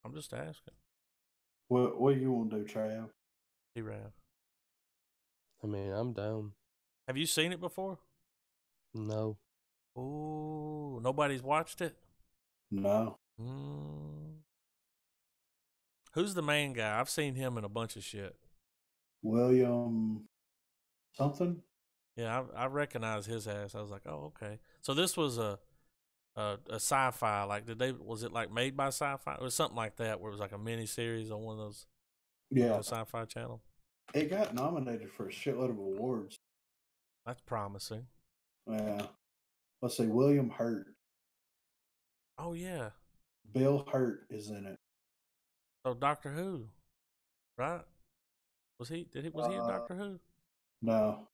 I'm just asking. What do you want to do, Trav? T-Rav. I mean, I'm down. Have you seen it before? No. Ooh, nobody's watched it? No. Who's the main guy? I've seen him in a bunch of shit. William something? Yeah, I recognize his ass. I was like, oh, okay. So this was a sci-fi. Like, was it like made by Sci-Fi? It was something like that, where it was like a mini series on one of those. Yeah, Sci-Fi channel. It got nominated for a shitload of awards. That's promising. Yeah. Let's see, William Hurt. Oh yeah. Bill Hurt is in it. Oh, Doctor Who, right? Was he in Doctor Who? No.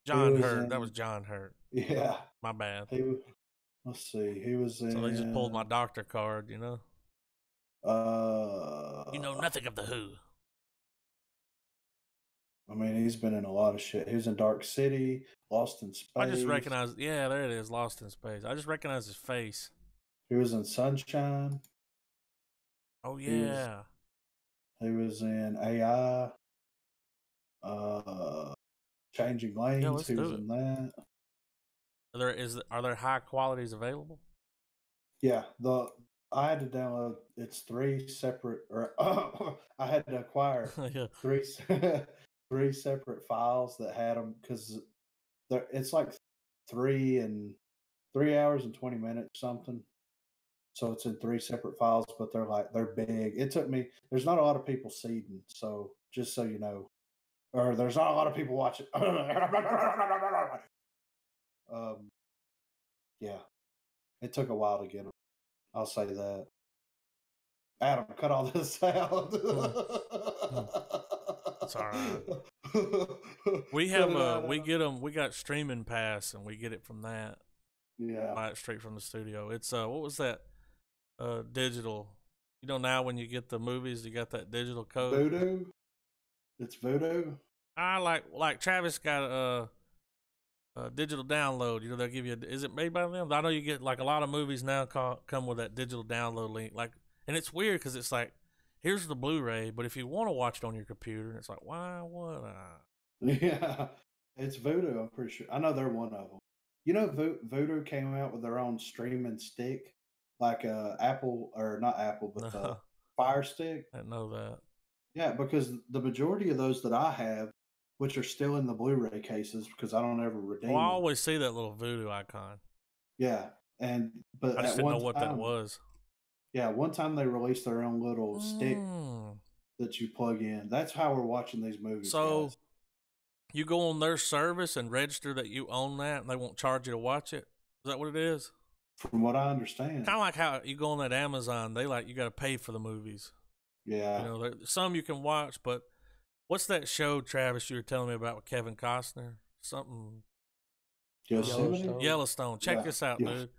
John Hurt. That was John Hurt. Yeah. My bad. Let's see. He was in. So they just pulled my doctor card, You know nothing of the Who. I mean, he's been in a lot of shit. He was in Dark City, Lost in Space. I just recognize. Yeah, there it is, Lost in Space. I just recognize his face. He was in Sunshine. Oh yeah. He was in AI. Changing Lanes. Yeah, he was in that. Are there high qualities available? Yeah, I had to download. It's 3 separate, or I had to acquire Yeah. 3 separate files that had them because it's like 3 hours and 20 minutes something. So it's in 3 separate files, but they're big. It took me. There's not a lot of people seeding, so just so you know, or there's not a lot of people watching. Yeah, it took a while to get them. I'll say that. Adam, cut all this out. It's all right. We get them. We got streaming pass, and we get it from that. Yeah, buy it straight from the studio. It's what was that? Digital. Now when you get the movies, you got that digital code. Voodoo. It's Voodoo. I like Travis got a digital download. They'll give you. Is it made by them? I know you get like a lot of movies now come with that digital download link. Like, and it's weird because it's like, here's the Blu-ray, but if you want to watch it on your computer, it's like, why would I? Yeah, it's Voodoo. I'm pretty sure. I know they're one of them. Voodoo came out with their own streaming stick, like Apple, or not Apple, but the Fire Stick. I know that. Yeah, because the majority of those that I have, which are still in the Blu-ray cases, because I don't ever redeem. Well, I always see that little Voodoo icon. Yeah, but I just didn't know what that was. Yeah, one time they released their own little stick that you plug in. That's how we're watching these movies. So, guys. You go on their service and register that you own that, and they won't charge you to watch it. Is that what it is? From what I understand. Kind of like how you go on that Amazon, you got to pay for the movies. Yeah. You know, some you can watch, but what's that show, Travis, you were telling me about with Kevin Costner? Something. Yellowstone. Check this out, dude.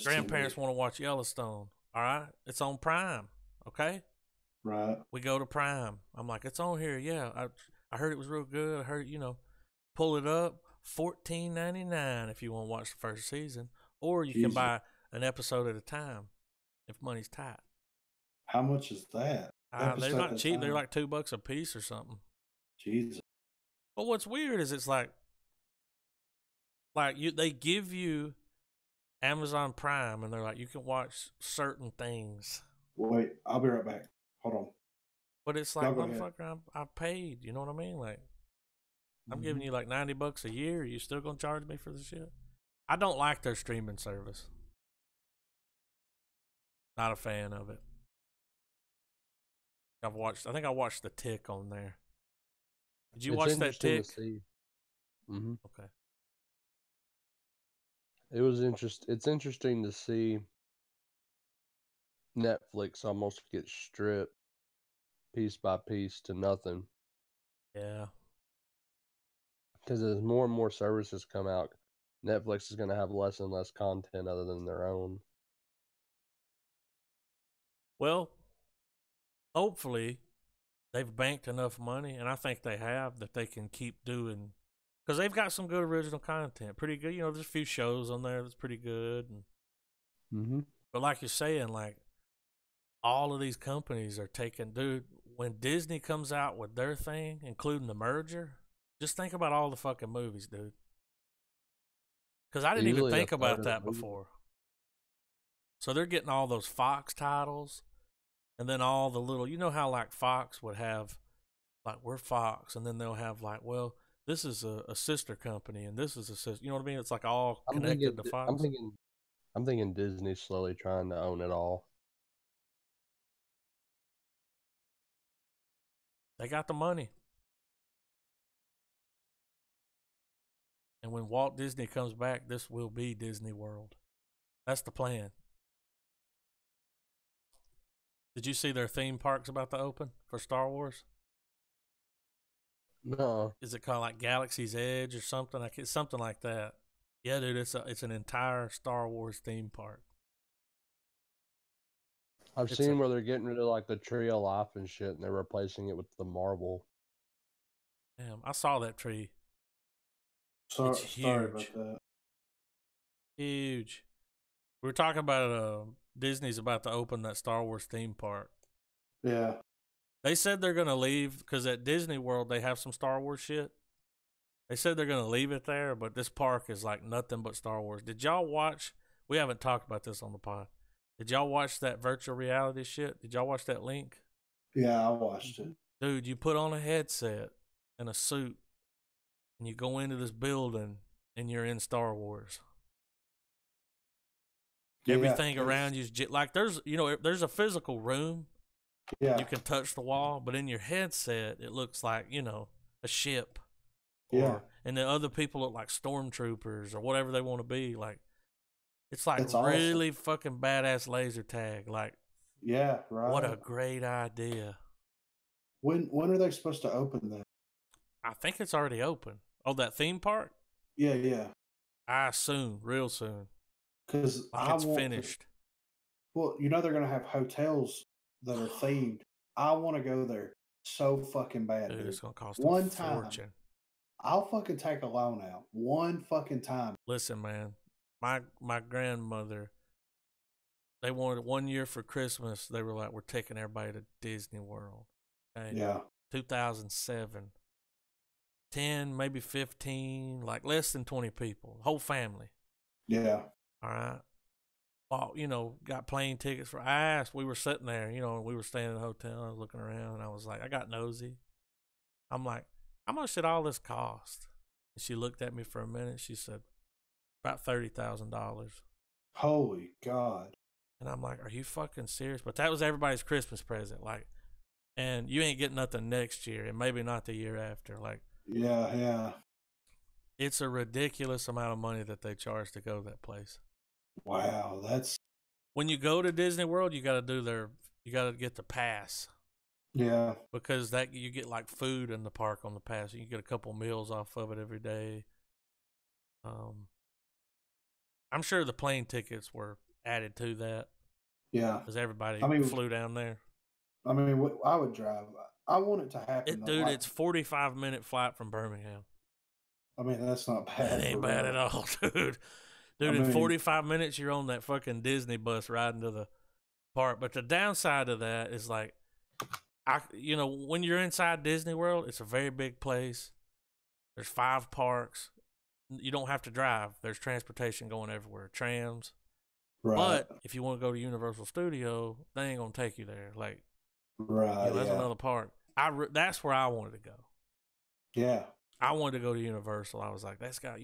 Grandparents want to watch Yellowstone. All right? It's on Prime. Okay? Right. We go to Prime. I'm like, it's on here. Yeah. I heard it was real good. I heard, pull it up. $14.99 if you want to watch the first season. Or you can buy an episode at a time if money's tight. How much is that? They're not cheap. They're like $2 a piece or something. Jesus. But what's weird is it's like they give you Amazon Prime and they're like, you can watch certain things. Wait, I'll be right back. Hold on. But it's like, motherfucker, I paid. You know what I mean? Like, I'm giving you like $90 a year. Are you still gonna charge me for the shit? I don't like their streaming service. Not a fan of it. I think I watched The Tick on there. Did you watch that Tick? Mm-hmm. Okay. It was It's interesting to see Netflix almost get stripped piece by piece to nothing. Yeah. Because as more and more services come out, Netflix is going to have less and less content other than their own. Well, hopefully they've banked enough money, and I think they have, that they can keep doing, because they've got some good original content. Pretty good. There's a few shows on there that's pretty good. But like you're saying, like, all of these companies are taking, dude, when Disney comes out with their thing, including the merger, just think about all the fucking movies, dude. Because I didn't even think about that before. So they're getting all those Fox titles, and then all the little, how like Fox would have, like, we're Fox, and then they'll have like, well, this is a sister company, and this is a sister. You know what I mean? It's like all connected to Fox. I'm thinking Disney's slowly trying to own it all. They got the money. And when Walt Disney comes back, this will be Disney World. That's the plan. Did you see their theme parks about to open for Star Wars? No. Is it called like Galaxy's Edge or something? Like, it's something like that. Yeah, dude, it's an entire Star Wars theme park. I've seen where they're getting rid of like the Tree of Life and shit, and they're replacing it with the marble. Damn, I saw that tree. Sorry about that. Huge. We were talking about Disney's about to open that Star Wars theme park. Yeah. They said they're going to leave, because at Disney World they have some Star Wars shit. They said they're going to leave it there, but this park is like nothing but Star Wars. Did y'all watch? We haven't talked about this on the pod. Did y'all watch that virtual reality shit? Did y'all watch that link? Yeah, I watched it. Dude, you put on a headset and a suit, and you go into this building, and you're in Star Wars. Yeah, everything around you is like there's a physical room. Yeah. You can touch the wall, but in your headset, it looks like, a ship. Yeah. And the other people look like stormtroopers or whatever they want to be. Like, it's like That's really awesome. fucking badass laser tag. Like, yeah, right. What a great idea. When are they supposed to open that? I think it's already open. Oh, that theme park? Yeah. I assume, real soon. Because it's finished. Well, they're going to have hotels that are themed. I want to go there so fucking bad. Dude, it's going to cost one a fortune. I'll fucking take a loan out. One fucking time. Listen, man. My grandmother, they wanted 1 year for Christmas. They were like, we're taking everybody to Disney World. Okay? Yeah. 2007. 10, maybe 15, like less than 20 people. Whole family. Yeah. All right. Well, got plane tickets for. I asked. We were sitting there, we were staying in a hotel. I was looking around, and I was like, I got nosy. I'm like, how much did all this cost? And she looked at me for a minute. She said, about $30,000. Holy God. And I'm like, are you fucking serious? But that was everybody's Christmas present. Like, and you ain't getting nothing next year, and maybe not the year after. Like, Yeah. It's a ridiculous amount of money that they charge to go to that place. Wow, that's When you go to Disney World, you got to get the pass yeah. because that you get like food in the park on the pass. You can get a couple meals off of it every day. I'm sure the plane tickets were added to that Yeah. because everybody I mean, flew down there. I mean, I would drive. I want it to happen. Though. Dude, Like, it's 45-minute flight from Birmingham. I mean, that's not That bad. ain't for bad real. at all, dude. I Dude, in mean, 45 minutes, you're on that fucking Disney bus riding to the park. But the downside of that is like, when you're inside Disney World, it's a very big place. There's 5 parks. You don't have to drive. There's transportation going everywhere, trams. right, But if you want to go to Universal Studio, they ain't gonna take you there. Like, right, that's yeah, another park. That's where I wanted to go. yeah, I wanted to go to Universal. I was like, that's got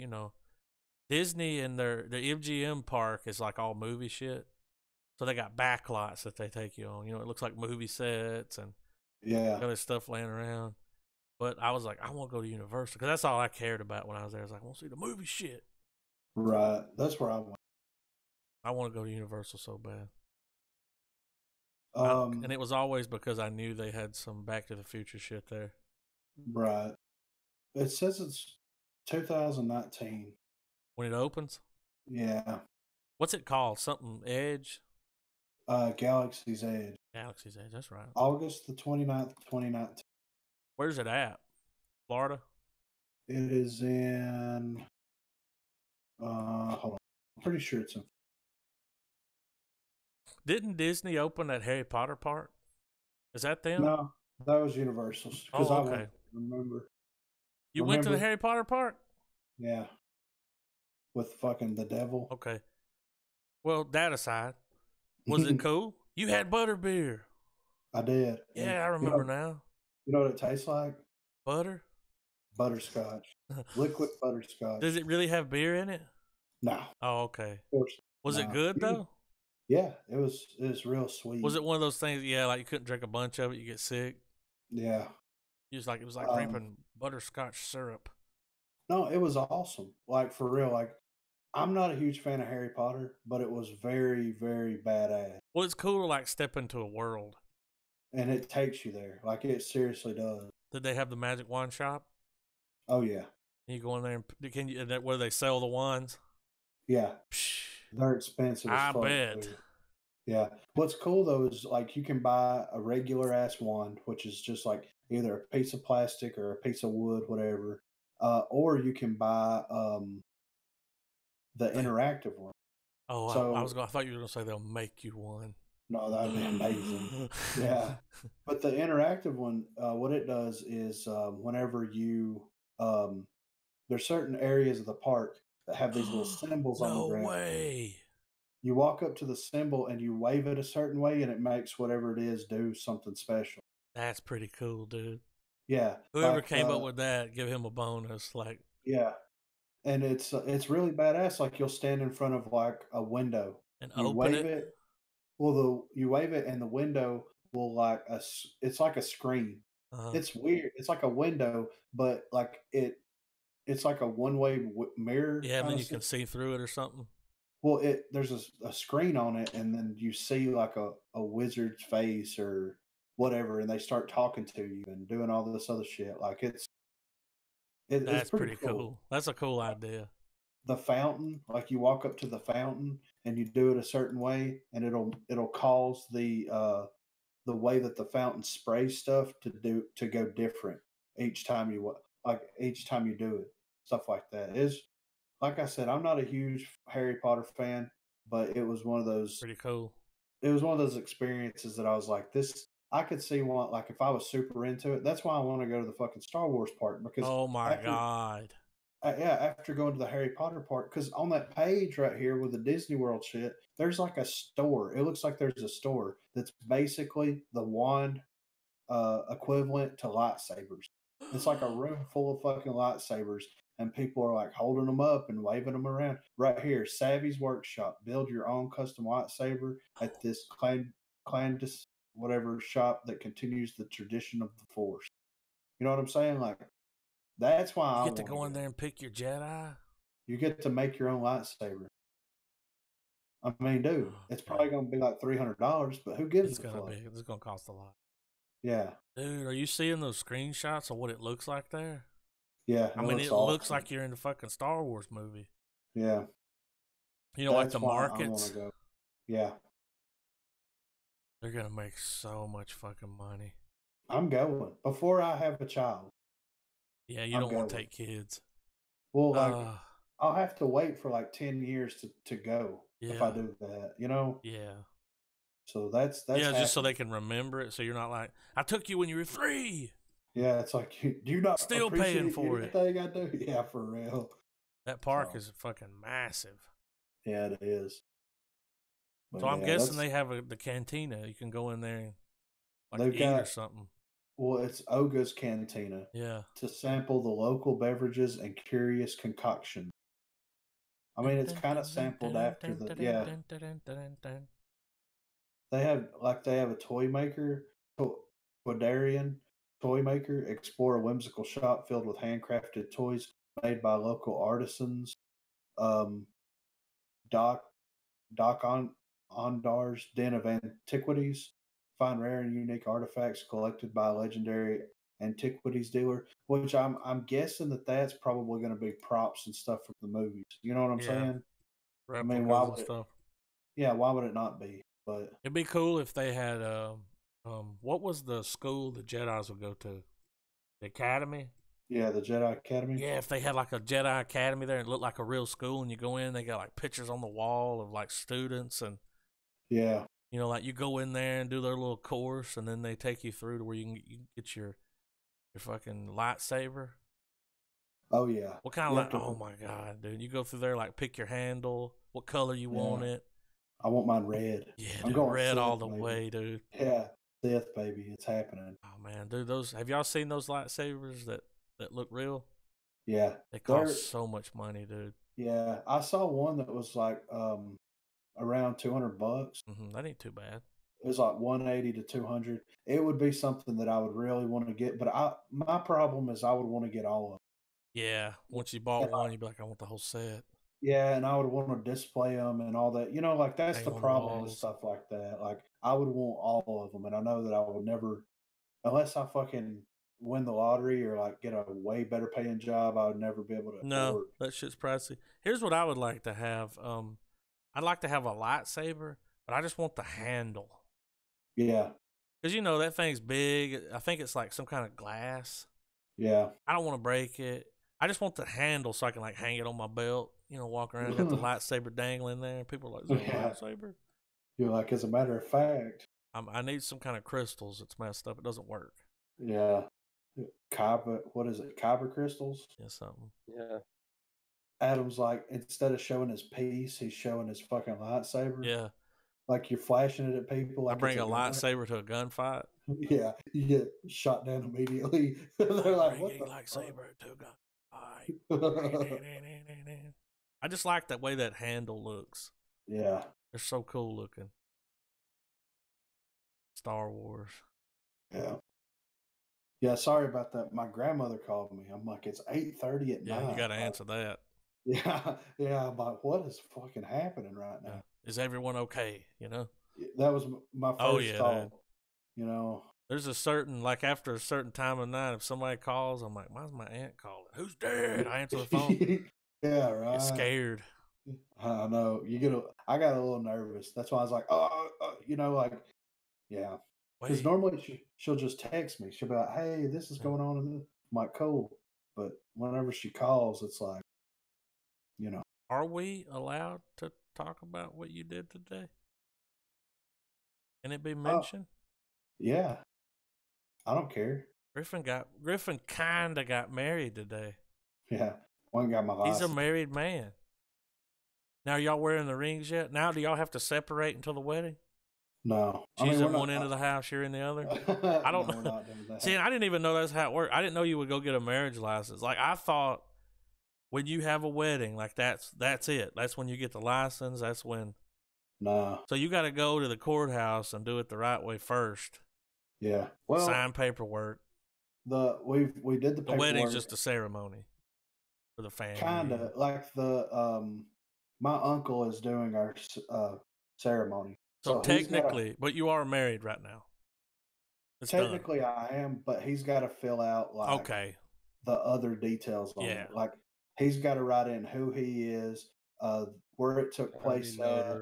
Disney and their MGM park is like all movie shit. So they got backlots that they take you on. It looks like movie sets and yeah, other stuff laying around. But I was like, I want to go to Universal because that's all I cared about when I was there. I was like, I want to see the movie shit. right. That's where I went. I want to go to Universal so bad. Um, And it was always because I knew they had some Back to the Future shit there. right. It says it's 2019. When it opens? Yeah. What's it called? Something Edge? Galaxy's Edge. Galaxy's Edge, that's right. August the 29th, 2019. Where's it at? Florida? It is in. Hold on. I'm pretty sure it's in. Didn't Disney open that Harry Potter park? Is that them? No, that was Universal's. Because Oh, I okay. went. Remember? You went to the Harry Potter park? Yeah. With fucking the devil. Okay. Well, that aside, was it cool? You had butterbeer. I did. Yeah, And I remember now. You know what it tastes like? Butter? Butterscotch. Liquid butterscotch. Does it really have beer in it? No. Oh, okay. Of course. Was it good though? Yeah, it was real sweet. Was it one of those things? Yeah, like you couldn't drink a bunch of it, you get sick. Yeah. It was like drinking butterscotch syrup. No, it was awesome. Like for real. Like I'm not a huge fan of Harry Potter, but it was very, very badass. Well, it's cool to like step into a world. And it takes you there. Like it seriously does. Did they have the magic wand shop? Oh yeah. You go in there and where they sell the wands? Yeah. Psh, They're expensive as I fuck. bet. Dude. Yeah. What's cool though is like you can buy a regular ass wand, which is just like either a piece of plastic or a piece of wood, whatever. Or you can buy the interactive one. Oh, so, I thought you were gonna say they'll make you one. No, that'd be amazing. Yeah. But the interactive one, what it does is whenever you there's certain areas of the park that have these little symbols on the ground. No way. You walk up to the symbol and you wave it a certain way, and it makes whatever it is do something special. That's pretty cool, dude. Yeah. Whoever came up with that, give him a bonus. Like, yeah, and it's really badass. Like you'll stand in front of like a window and you open wave it. Well, you wave it, and the window will it's like a screen. Uh-huh. It's weird. It's like a window, but like it's like a one-way mirror. Yeah, and then you can see through it or something. Well, there's a screen on it, and then you see like a wizard's face or whatever, and they start talking to you and doing all this other shit. Like it's pretty cool. That's a cool idea. The fountain, like you walk up to the fountain and you do it a certain way, and it'll cause the way that the fountain sprays stuff to go different each time you do it. Stuff like that is. Like I said, I'm not a huge Harry Potter fan, but it was one of those pretty cool. It was one of those experiences that I was like, this. I could see one, like if I was super into it. That's why I want to go to the fucking Star Wars park because. Oh my god! After going to the Harry Potter park, because on that page right here with the Disney World shit, there's like a store. It looks like there's a store that's basically the wand equivalent to lightsabers. It's like a room full of fucking lightsabers, and people are like holding them up and waving them around. Right here, Savvy's Workshop. Build your own custom lightsaber at this clandestine whatever shop that continues the tradition of the Force. You know what I'm saying? Like, That's why You I get to wanna go in go. there and pick your Jedi. You get to make your own lightsaber. I mean, dude, Oh, it's yeah. probably gonna be like $300, but who gives a fuck? It's gonna cost a lot. Yeah, Dude, are you seeing those screenshots of what it looks like there? yeah. I mean, it looks like you're in the fucking Star Wars movie. Yeah, You know, like that's the why I markets. wanna go. Yeah, They're gonna make so much fucking money. I'm going before I have a child. Yeah, you I'm don't want to going. take kids. Well, like I'll have to wait for like 10 years to go if I Yeah, do that, you know? yeah, So that's yeah. Just so happening. they can remember it, so you're not like, I took you when you were 3. Yeah, it's like do you not Still paying appreciate for it. anything I do? Yeah, for real. That park So, is fucking massive. yeah, it is. But So I'm yeah, guessing they have the cantina. You can go in there and like they've eat or got something. well, it's Oga's Cantina Yeah. to sample the local beverages and curious concoctions. I mean, it's kind of sampled after the They have a toy maker, Quadarian toy maker. Explore a whimsical shop filled with handcrafted toys made by local artisans. Um, Doc Ondar's Den of Antiquities. Find rare and unique artifacts collected by a legendary antiquities dealer. Which I'm guessing that's probably going to be props and stuff from the movies. You know what I'm saying? I mean, why Replicas and would it? stuff. Yeah, why would it not be? But It'd be cool if they had what was the school the Jedi's would go to? The Academy? yeah, the Jedi Academy. Yeah, if they had like a Jedi Academy there and it looked like a real school and you go in, they got like pictures on the wall of like students and Yeah. you know, like you go in there and do their little course and then they take you through to where you can get your fucking lightsaber. Oh yeah. What kind of light? Oh my god, dude! You go through there like pick your handle, what color you want it. I want mine red. Yeah, I'm dude, going red Sith, all the baby. way, dude. Yeah, Sith, baby, it's happening. Oh man, dude, those have y'all seen those lightsabers that look real? Yeah, They cost so much money, dude. yeah. I saw one that was like around $200. That ain't too bad. It was like 180 to 200. It would be something that I would really want to get, but my problem is I would want to get all of them. Yeah, once you bought one, you'd be like, I want the whole set. Yeah, and I would want to display them and all that. You know, like that's Hang the on the problem with walls. stuff like that. Like I would want all of them, and I know that I would never, unless I fucking win the lottery or like get a way better paying job, I would never be able to No, afford. that shit's pricey. Here's what I would like to have. I'd like to have a lightsaber, but I just want the handle. Yeah, because you know that thing's big. I think it's like some kind of glass. yeah. I don't want to break it. I just want the handle so I can like hang it on my belt. You know, walk around, got the lightsaber dangling there. People are like, "Is that a lightsaber?" You're like, as a matter of fact. I need some kind of crystals. It's messed up. It doesn't work. Yeah. What is it? Kyber crystals? Yeah, something. Yeah. Adam's like, instead of showing his piece, he's showing his fucking lightsaber. Yeah. Like you're flashing it at people. Like I bring a lightsaber to a gunfight. Yeah, you get shot down immediately. They're like, what the lightsaber to a gunfight. I just like the way that handle looks. Yeah. They're so cool looking. Star Wars. Yeah. Yeah, sorry about that. My grandmother called me. I'm like, it's 8:30 at night. Yeah, you got to answer that. Yeah, yeah. I'm like, what is fucking happening right now? Is everyone okay? You know? That was my first thought. Dude. You know? There's a certain, like after a certain time of night, if somebody calls, I'm like, why's my aunt calling? Who's dead? I answer the phone. Yeah, right. Get scared. I know. I got a little nervous. That's why I was like, you know, like, yeah. Because normally she'll just text me. She'll be like, hey, this is going on. I'm like, cool. But whenever she calls, it's like, you know. Are we allowed to talk about what you did today? Can it be mentioned? Yeah. I don't care. Griffin kind of got married today. Yeah. One got my license. He's a married man. Now, are y'all wearing the rings yet? Now, do y'all have to separate until the wedding? No. She's in one end of the house, you're in the other? I don't know. We're not doing that. See, I didn't even know that's how it worked. I didn't know you would go get a marriage license. Like, I thought when you have a wedding, like that's it. That's when you get the license. That's when. No. So you got to go to the courthouse and do it the right way first. Yeah. Well, sign paperwork. we did the The wedding's paperwork. just a ceremony for the family. Kind of like my uncle is doing our ceremony. So technically, but you are married right now. It's technically done. I am, but he's got to fill out like the other details on it. Like he's got to write in who he is, where it took place at.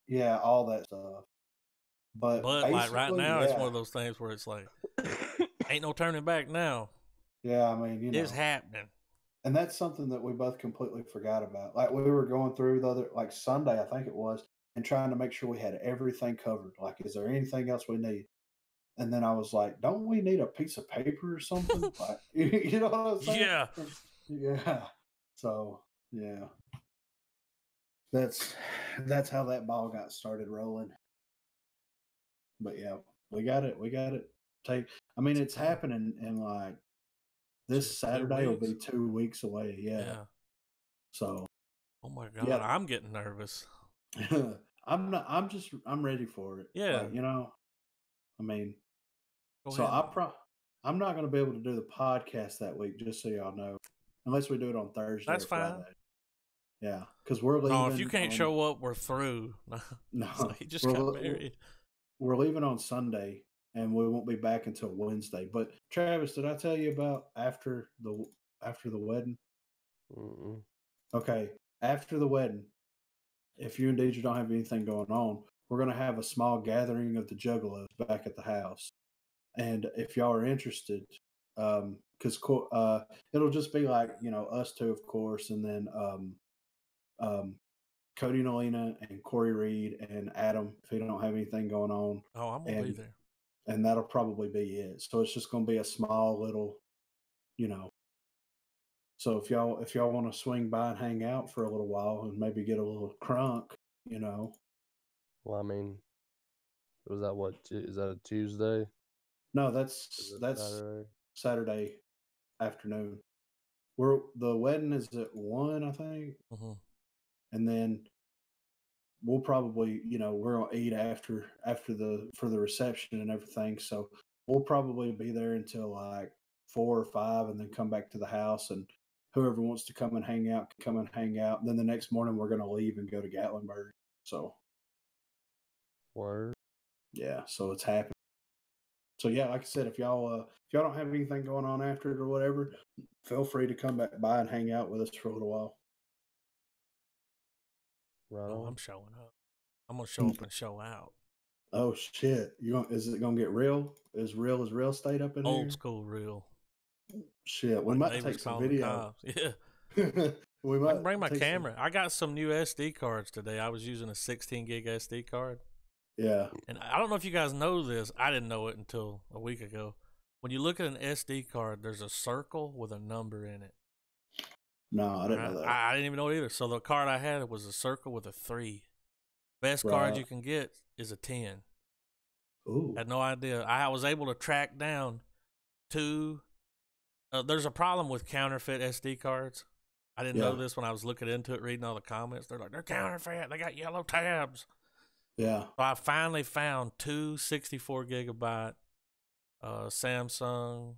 Yeah, all that stuff. But like right now, it's one of those things where it's like, ain't no turning back now. Yeah, I mean, it's happening. And that's something that we both completely forgot about. Like we were going through the other, like Sunday, I think it was, and trying to make sure we had everything covered. Like, is there anything else we need? And then I was like, don't we need a piece of paper or something? Like, you know what I'm saying? Yeah. Yeah. So, yeah. That's how that ball got started rolling. But yeah, we got it. I mean, it's happening in like this Saturday will be 2 weeks away. Yeah. So. Oh my God, yeah. I'm getting nervous. I'm ready for it. Yeah. Like, I mean, I'm not going to be able to do the podcast that week, just so y'all know, unless we do it on Thursday. That's or Friday. fine. Yeah, because we're leaving. No, if you can't show up, we're through. No, he just got married. We're leaving on Sunday, and we won't be back until Wednesday. But Travis, did I tell you about after the wedding? Mm-mm. Okay, after the wedding, if you and Deidre don't have anything going on, we're going to have a small gathering of the Juggalos back at the house. And if y'all are interested, because it'll just be like, us two, of course, and then Cody and Alina and Corey Reed and Adam, if they don't have anything going on. Oh, I'm going to be there. And that'll probably be it. So it's just going to be a small little, So if y'all want to swing by and hang out for a little while and maybe get a little crunk, Well, I mean, was that is that a Tuesday? No, that's Saturday afternoon. The wedding is at 1, I think. Mm-hmm. And then we'll probably, we're gonna eat after for the reception and everything. So we'll probably be there until like 4 or 5, and then come back to the house, and whoever wants to come and hang out can come and hang out. And then the next morning we're gonna leave and go to Gatlinburg. So word. Yeah, so it's happening. So yeah, like I said, if y'all don't have anything going on after it or whatever, feel free to come back by and hang out with us for a little while. Right on. I'm showing up. I'm gonna show up and show out. Oh shit! Is it gonna get real? As real as real estate up in here? Old school real. Shit, we might take some video. Yeah. I can bring my camera. I got some new SD cards today. I was using a 16 gig SD card. Yeah. And I don't know if you guys know this. I didn't know it until a week ago. When you look at an SD card, there's a circle with a number in it. No, I didn't know that. I didn't even know it either. So the card I had was a circle with a 3. Best card you can get is a 10. Ooh. Had no idea. I was able to track down 2. There's a problem with counterfeit SD cards. I didn't know this when I was looking into it, reading all the comments. They're like, they're counterfeit. They got yellow tabs. Yeah. So I finally found 2 64 gigabyte Samsung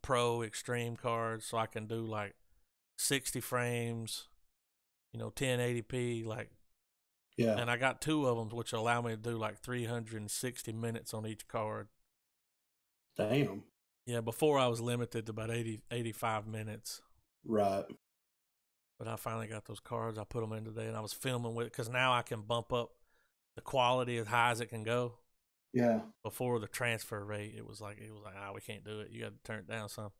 Pro Extreme cards, so I can do like 60 frames, 1080p, like. Yeah. And I got 2 of them, which allow me to do like 360 minutes on each card. Damn. Yeah, before I was limited to about 85 minutes. Right. But I finally got those cards. I put them in today, and I was filming with it because now I can bump up the quality as high as it can go. Yeah. Before the transfer rate, it was like, we can't do it. You got to turn it down some.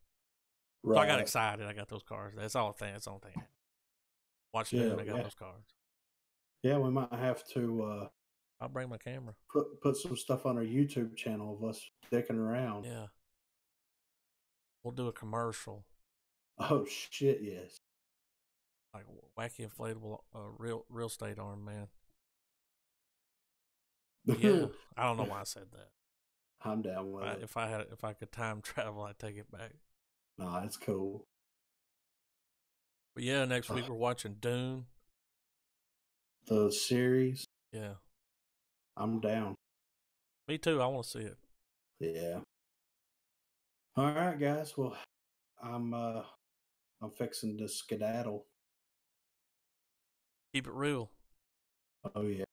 Right. So I got excited. I got those cards. That's all thing. Watch Dune. I got those cards. Yeah, we might have to. I'll bring my camera. Put some stuff on our YouTube channel of us dicking around. Yeah. We'll do a commercial. Oh shit! Yes. Like wacky inflatable real estate arm, man. Yeah, I don't know why I said that. I'm down with it. If I could time travel, I'd take it back. Nah, it's cool. But yeah, next week we're watching Dune. The series. Yeah. I'm down. Me too. I want to see it. Yeah. All right, guys. Well, I'm fixing to skedaddle. Keep it real. Oh yeah.